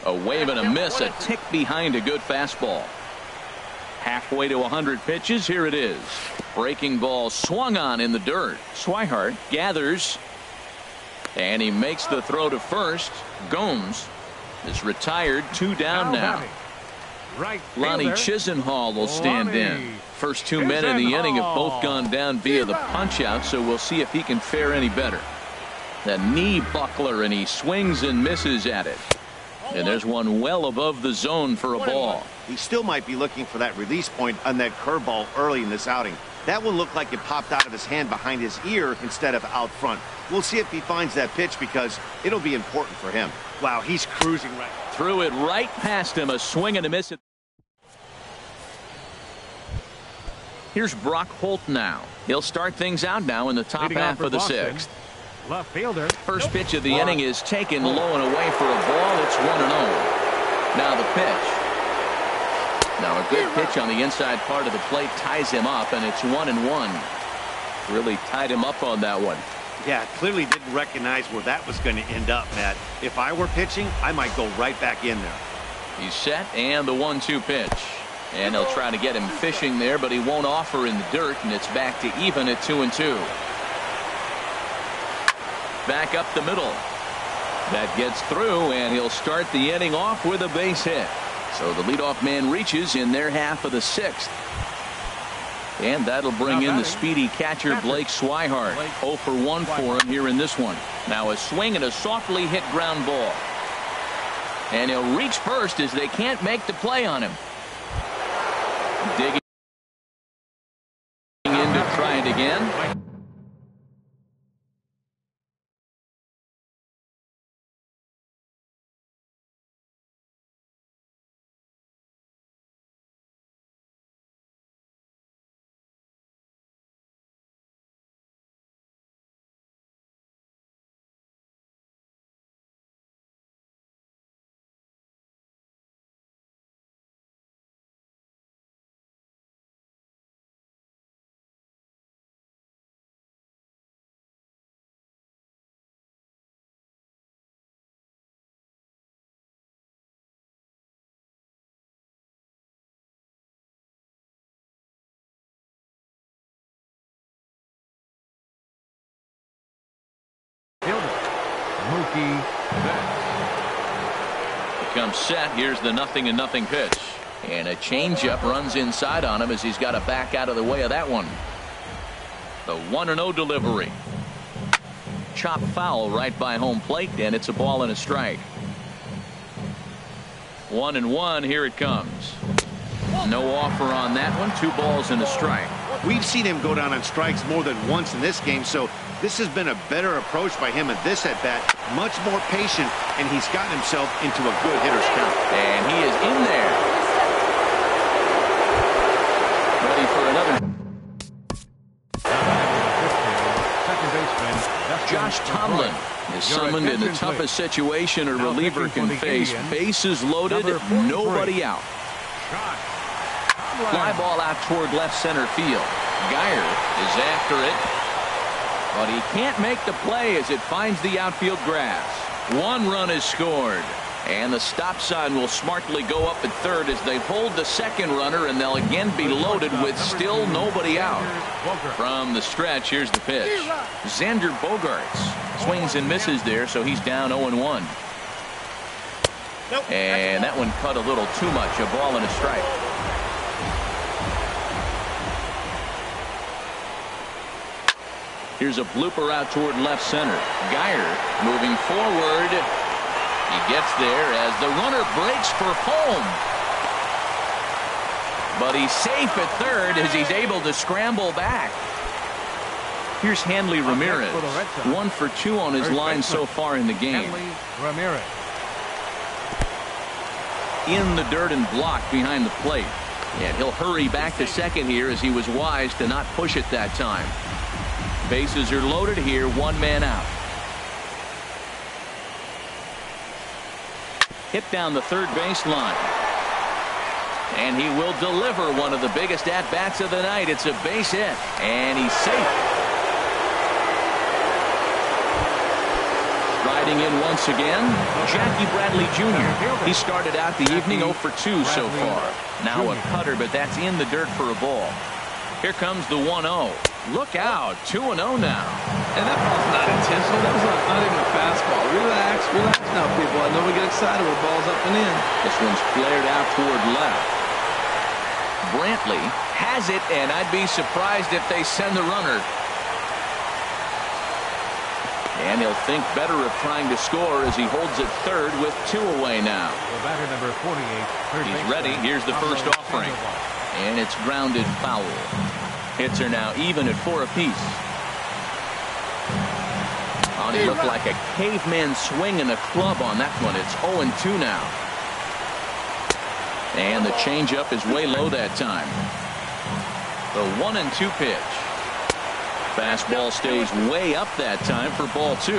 A wave and a miss, a tick behind a good fastball. Halfway to 100 pitches. Here it is. Breaking ball swung on in the dirt. Swihart gathers. And he makes the throw to first. Gomes is retired. 2 down now. Lonnie Chisenhall will stand in. First 2 men in the inning have both gone down via the punch out, so we'll see if he can fare any better. The knee buckler, and he swings and misses at it. And there's one well above the zone for a ball. He still might be looking for that release point on that curveball early in this outing. That one looked like it popped out of his hand behind his ear instead of out front. We'll see if he finds that pitch because it'll be important for him. Wow, he's cruising right. Threw it right past him. A swing and a miss. Here's Brock Holt now. He'll start things out now in the top half of the 6th. Left fielder. First pitch of the inning is taken low and away for a ball. It's 1-0. Now the pitch. Now a good pitch on the inside part of the plate ties him up, and it's 1-1. Really tied him up on that one. Yeah, clearly didn't recognize where that was going to end up, Matt. If I were pitching, I might go right back in there. He's set, and the 1-2 pitch. And they'll try to get him fishing there, but he won't offer in the dirt, and it's back to even at 2-2. Back up the middle. That gets through, and he'll start the inning off with a base hit. So the leadoff man reaches in their half of the 6th. And that'll bring in the speedy catcher Blake Swihart. 0 for 1 for him here in this one. Now a swing and a softly hit ground ball. And he'll reach first as they can't make the play on him. Digging in to try it again. Comes set. Here's the 0-0 pitch, and a changeup runs inside on him as he's got to back out of the way of that one. The 1-0 delivery. Chop foul right by home plate, and it's a ball and a strike. 1-1. Here it comes. No offer on that one. 2 balls and a strike. We've seen him go down on strikes more than once in this game, so this has been a better approach by him at this at-bat. Much more patient, and he's gotten himself into a good hitter's count. And he is in there. Ready for another. Josh Tomlin is summoned in the toughest situation a reliever can face. Bases loaded, nobody out. Fly ball out toward left center field. Geyer is after it, but he can't make the play as it finds the outfield grass. 1 run is scored, and the stop sign will smartly go up at third as they hold the second runner, and they'll again be loaded with still nobody out. From the stretch, here's the pitch. Xander Bogaerts swings and misses there, so he's down 0-1. And that one cut a little too much. A ball and a strike. Here's a blooper out toward left center. Geyer moving forward. He gets there as the runner breaks for home. But he's safe at third as he's able to scramble back. Here's Hanley Ramirez. 1 for 2 on his line so far in the game. In the dirt and blocked behind the plate. And he'll hurry back to second here as he was wise to not push it that time. Bases are loaded here, 1 man out. Hit down the third baseline. And he will deliver one of the biggest at-bats of the night. It's a base hit, and he's safe. Riding in once again, Jackie Bradley Jr. He started out the evening 0 for 2 so far. Now a cutter, but that's in the dirt for a ball. Here comes the 1-0. Look out, 2-0 now. And that ball's not intentional. That was not even a fastball. Relax now, people. I know we get excited when ball's up and in. This one's flared out toward left. Brantley has it, and I'd be surprised if they send the runner. And he'll think better of trying to score as he holds it third with 2 away now. Batter number 48. He's ready. Here's the first offering. And it's grounded foul. Hits are now even at 4 apiece. He looked like a caveman swinging a club on that one. It's 0-2 now. And the changeup is way low that time. The 1-2 pitch. Fastball stays way up that time for ball 2.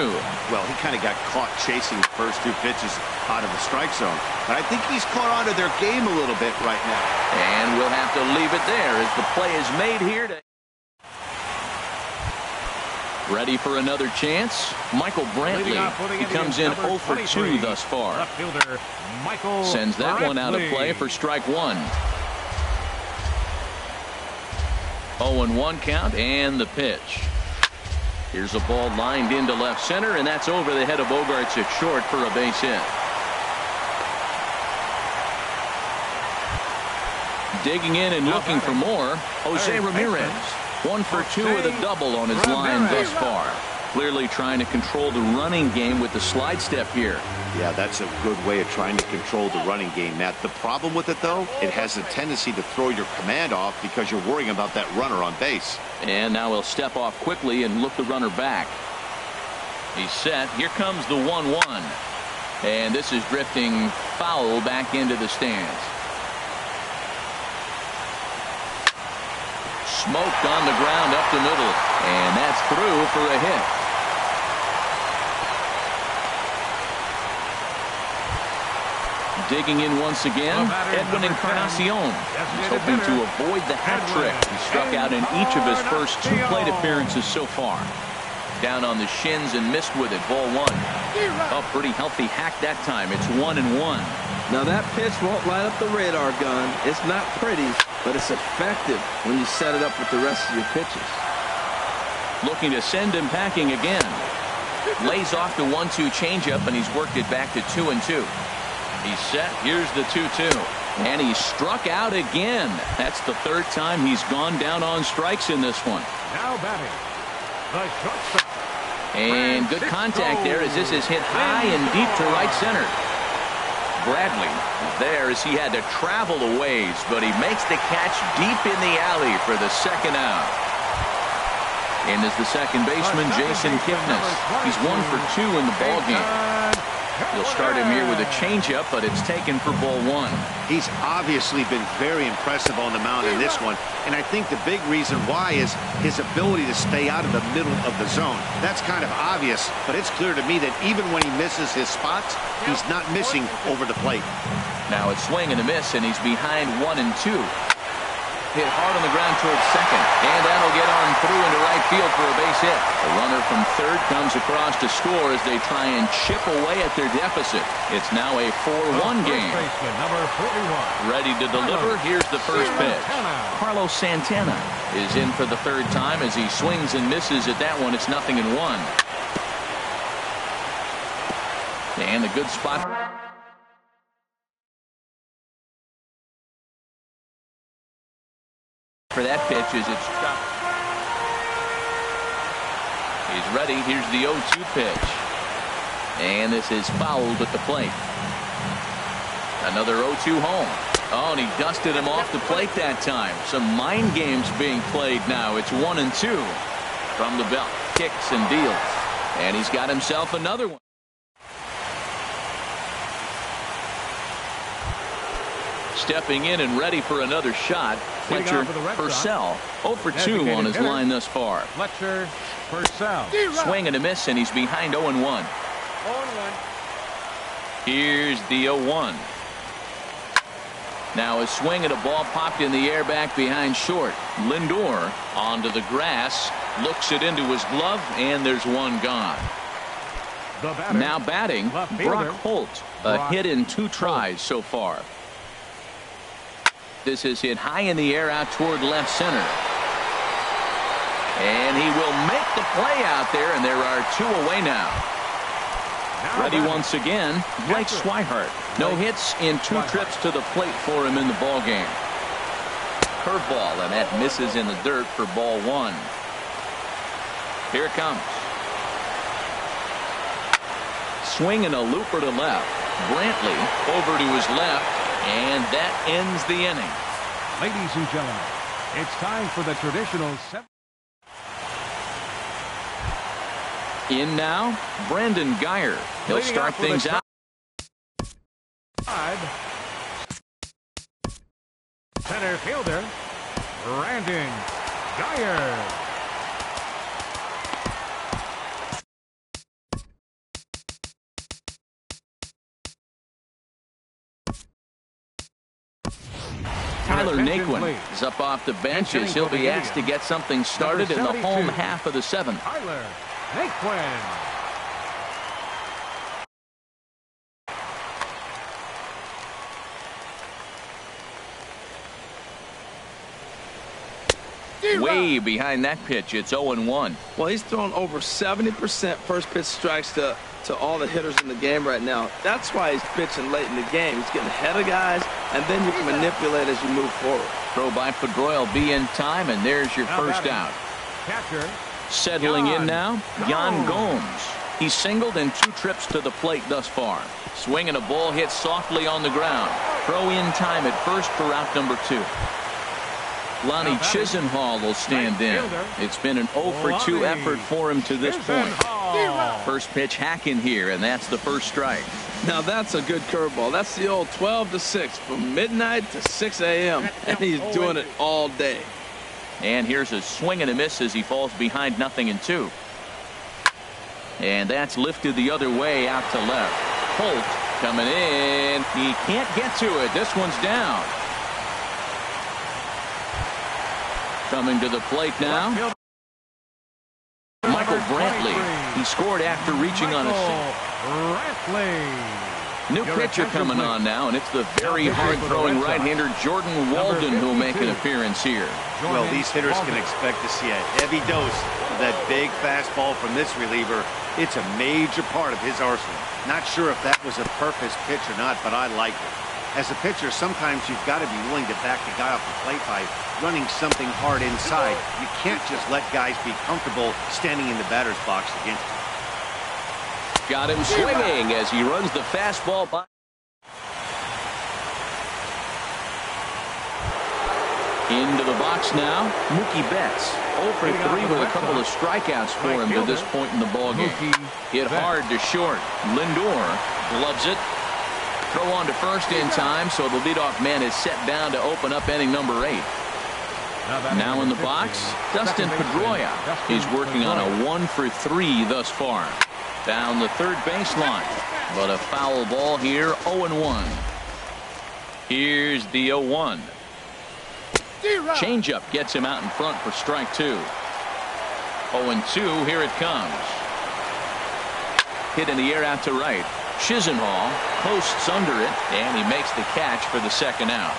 Well, he kind of got caught chasing the first 2 pitches out of the strike zone. But I think he's caught onto their game a little bit right now. And we'll have to leave it there as the play is made here. Ready for another chance. Michael Brantley. He comes in 0 for 2 thus far. Sends that one out of play for strike 1. 0-1 count and the pitch. Here's a ball lined into left center, and that's over the head of Bogaerts at short for a base hit. Digging in and looking for more, Jose Ramirez. 1 for 2 with a double on his line thus far. Clearly trying to control the running game with the slide step here. Yeah, that's a good way of trying to control the running game, Matt. The problem with it, though, it has a tendency to throw your command off because you're worrying about that runner on base. And now he'll step off quickly and look the runner back. He's set. Here comes the 1-1. And this is drifting foul back into the stands. Smoked on the ground up the middle. And that's through for a hit. Digging in once again, Edwin Encarnacion. He's hoping to avoid the hat trick. He struck out in each of his first 2 plate appearances so far. Down on the shins and missed with it. Ball 1. A pretty healthy hack that time. It's 1-1. Now that pitch won't light up the radar gun. It's not pretty, but it's effective when you set it up with the rest of your pitches. Looking to send him packing again. Lays off the 1-2 changeup, and he's worked it back to 2-2. He's set. Here's the 2-2. And he struck out again. That's the 3rd time he's gone down on strikes in this one. Now batting, the shortstop. And good contact there as this is hit high and deep to right center. Bradley there as he had to travel a ways, but he makes the catch deep in the alley for the second out. In is the second baseman, Jason Kipnis. He's 1 for 2 in the ballgame. He'll start him here with a changeup, but it's taken for ball 1. He's obviously been very impressive on the mound in this one, and I think the big reason why is his ability to stay out of the middle of the zone. That's kind of obvious, but it's clear to me that even when he misses his spots, he's not missing over the plate. Now it's swing and a miss, and he's behind 1 and 2. Hit hard on the ground towards second, and that'll get on through into right field for a base hit. The runner from third comes across to score as they try and chip away at their deficit. It's now a 4-1 game. Number 41. Ready to deliver. Here's the first pitch. Carlos Santana is in for the third time as he swings and misses at that one. It's 0-1. And a good spot for that pitch as it's chopped. He's ready. Here's the 0-2 pitch. And this is fouled at the plate. Another 0-2 home. Oh, and he dusted him off the plate that time. Some mind games being played now. It's 1 and 2 from the belt. Kicks and deals. And he's got himself another one. Stepping in and ready for another shot, Fletcher Purcell. 0 for 2 on his line thus far. Fletcher Purcell. Swing and a miss, and he's behind 0-1. Here's the 0-1. Now a swing and a ball popped in the air back behind short. Lindor onto the grass, looks it into his glove, and there's one gone. Now batting, Brock Holt. A hit in 2 tries so far. This is hit high in the air out toward left center. And he will make the play out there, and there are 2 away now. Ready once again, Blake Swihart. No hits in 2 trips to the plate for him in the ballgame. Curveball, and that misses in the dirt for ball 1. Here it comes. Swing and a looper to left. Brantley over to his left. And that ends the inning. Ladies and gentlemen, it's time for the traditional 7. In now, Brandon Geyer. He'll start things out. Center fielder, Brandon Geyer. Tyler Naquin is up off the bench as he'll be asked to get something started in the home half of the 7th. Tyler Naquin. Way behind that pitch. It's 0-1. Well, he's thrown over 70% first pitch strikes to all the hitters in the game right now. That's why he's pitching late in the game. He's getting ahead of guys, and then you can manipulate as you move forward. Throw by Pedroia will be in time, and there's your first out. Catcher. Settling in now, Yan Gomes. He's singled in 2 trips to the plate thus far. Swing and a ball hit softly on the ground. Throw in time at first for out number 2. Lonnie Chisenhall will stand in. It's been an 0 for 2 effort for him to this point. First pitch hacking here, and that's the first strike. Now that's a good curveball. That's the old 12 to 6 from midnight to 6 a.m. and he's doing it all day. And here's a swing and a miss as he falls behind 0-2. And that's lifted the other way out to left. Holt coming in. He can't get to it. This one's down. Coming to the plate now, Michael Brantley. He scored after reaching on a single. New pitcher coming on now, and it's the very hard-throwing right-hander Jordan Walden who will make an appearance here. Well, these hitters can expect to see a heavy dose of that big fastball from this reliever. It's a major part of his arsenal. Not sure if that was a purpose pitch or not, but I like it. As a pitcher, sometimes you've got to be willing to back the guy off the plate by running something hard inside. You can't just let guys be comfortable standing in the batter's box against him. Got him swinging as he runs the fastball by. Into the box now, Mookie Betts. 0 for 3 with a couple of strikeouts for him to this point in the ballgame. Hit hard to short. Lindor gloves it. Throw on to first in time, so the leadoff man is set down to open up inning number 8. Now in the box, Dustin Pedroia. He's working on a 1 for 3 thus far. Down the third baseline, but a foul ball here, 0-1. Here's the 0-1. Changeup gets him out in front for strike 2. 0-2, here it comes. Hit in the air out to right. Chisenhall posts under it, and he makes the catch for the second out.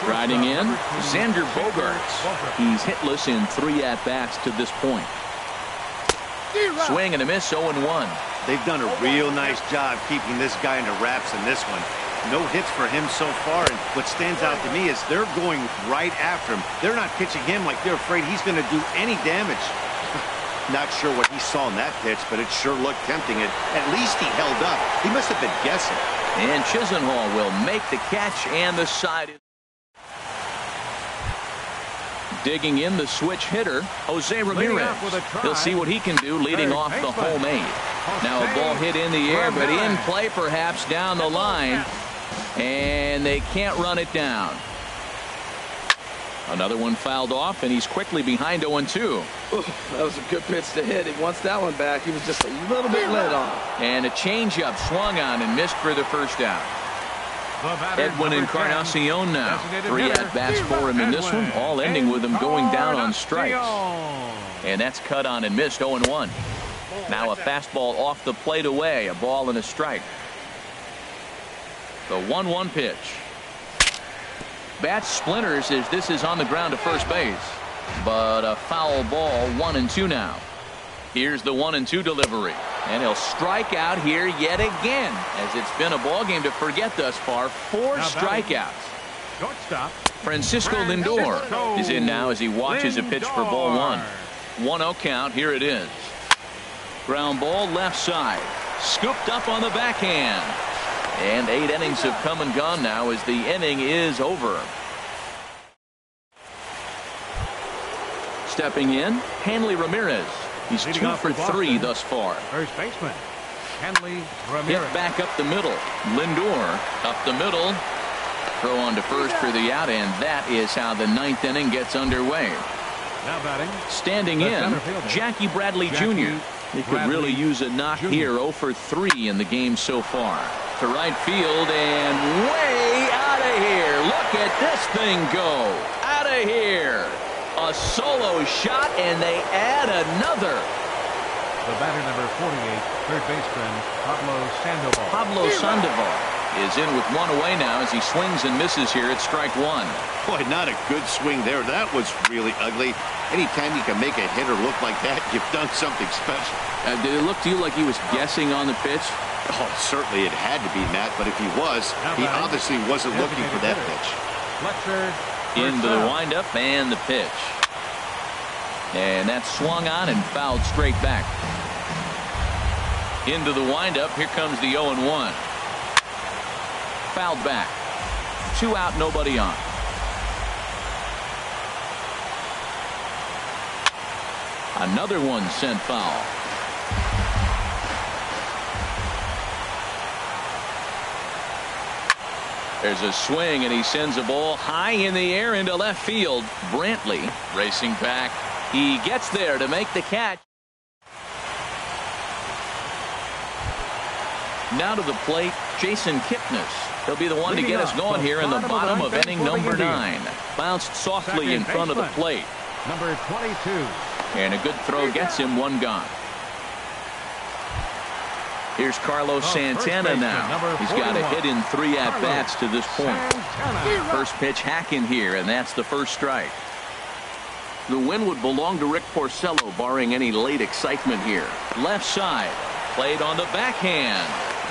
Riding in, Xander Bogaerts. He's hitless in 3 at-bats to this point. Swing and a miss, 0-1. They've done a real nice job keeping this guy into wraps in this one. No hits for him so far, and what stands out to me is they're going right after him. They're not pitching him like they're afraid he's going to do any damage. Not sure what he saw in that pitch, but it sure looked tempting. At least he held up. He must have been guessing. And Chisenhall will make the catch, and the side is digging in the switch hitter, Jose Ramirez. He'll see what he can do leading off the home 8. Now a ball hit in the air, but in play perhaps down the line, and they can't run it down. Another one fouled off, and he's quickly behind 0-2. That was a good pitch to hit. He wants that one back. He was just a little bit late on. And a changeup swung on and missed for the first out. Edwin Encarnacion now. 3 at-bats for him in this one, all ending with him going down on strikes. And that's cut on and missed, 0-1. Now a fastball off the plate away, a ball and a strike. The 1-1 pitch. Bat splinters as this is on the ground to first base. But a foul ball, 1-2 now. Here's the 1-2 delivery. And he'll strike out here yet again, as it's been a ball game to forget thus far. 4 strikeouts. Francisco Lindor is in now as he watches a pitch for ball 1. 1-0 count. Here it is. Ground ball left side. Scooped up on the backhand. And 8 innings have come and gone now as the inning is over. Stepping in, Hanley Ramirez. He's 2 for 3 thus far. First baseman, Hanley Ramirez. Hit back up the middle. Lindor up the middle. Throw on to first for the out, and that is how the 9th inning gets underway. Now batting. Standing in, Jackie Bradley Jr. He could really use a knock here. 0 for 3 in the game so far. To right field and way out of here. Look at this thing go. Out of here. A solo shot, and they add another. The batter number 48, third baseman Pablo Sandoval. Pablo Sandoval is in with 1 away now as he swings and misses here at strike 1. Boy, not a good swing there. That was really ugly. Anytime you can make a hitter look like that, you've done something special. Did it look to you like he was guessing on the pitch? Oh, certainly it had to be, Matt, but if he was, he obviously wasn't looking for that pitch. Into the windup and the pitch. And that's swung on and fouled straight back. Into the windup. Here comes the 0-1. Fouled back. 2 out, nobody on. Another one sent foul. There's a swing, and he sends a ball high in the air into left field. Brantley racing back. He gets there to make the catch. Now to the plate, Jason Kipnis. He'll be the one to get us going here in the bottom of inning number 9. Bounced softly in front of the plate. Number 22. And a good throw gets him 1 gone. Here's Carlos Santana now. He's got a hit in 3 at-bats to this point. First pitch hacking here, and that's the first strike. The win would belong to Rick Porcello, barring any late excitement here. Left side, played on the backhand.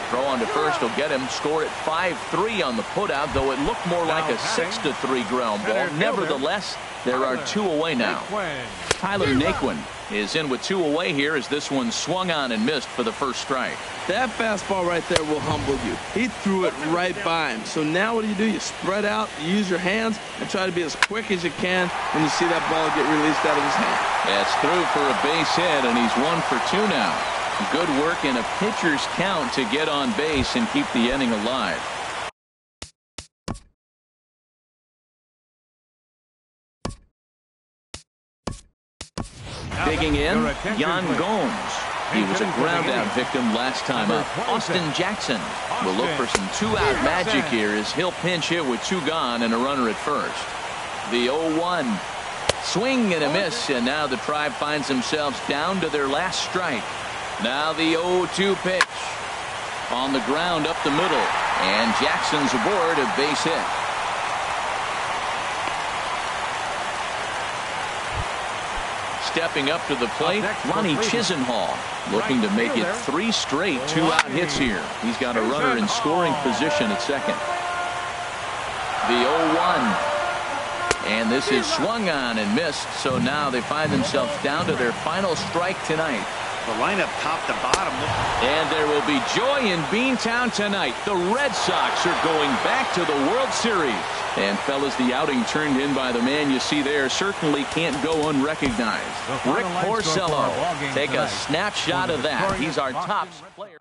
Throw on to first will get him. Score at 5-3 on the putout, though it looked more like a 6-3 ground ball. Nevertheless, there are 2 away now. Tyler Naquin is in with 2 away here as this one swung on and missed for the first strike. That fastball right there will humble you. He threw it right by him. So now what do? You spread out, you use your hands, and try to be as quick as you can when you see that ball get released out of his hand. That's through for a base hit, and he's 1 for 2 now. Good work in a pitcher's count to get on base and keep the inning alive. Digging in, Yan Gomes. He was a ground-out victim last time up. Austin Jackson will look for some 2-out magic here as he'll pinch hit with 2 gone and a runner at first. The 0-1. Swing and a miss, and now the Tribe finds themselves down to their last strike. Now the 0-2 pitch. On the ground up the middle, and Jackson's aboard a base hit. Stepping up to the plate, Ronnie Chisenhall, looking to make it 3 straight 2-out hits here. He's got a runner in scoring position at second. The 0-1. And this is swung on and missed, so now they find themselves down to their final strike tonight. The lineup top to bottom. And there will be joy in Beantown tonight. The Red Sox are going back to the World Series. And fellas, the outing turned in by the man you see there certainly can't go unrecognized. Rick Porcello, take a snapshot of that. He's our top player.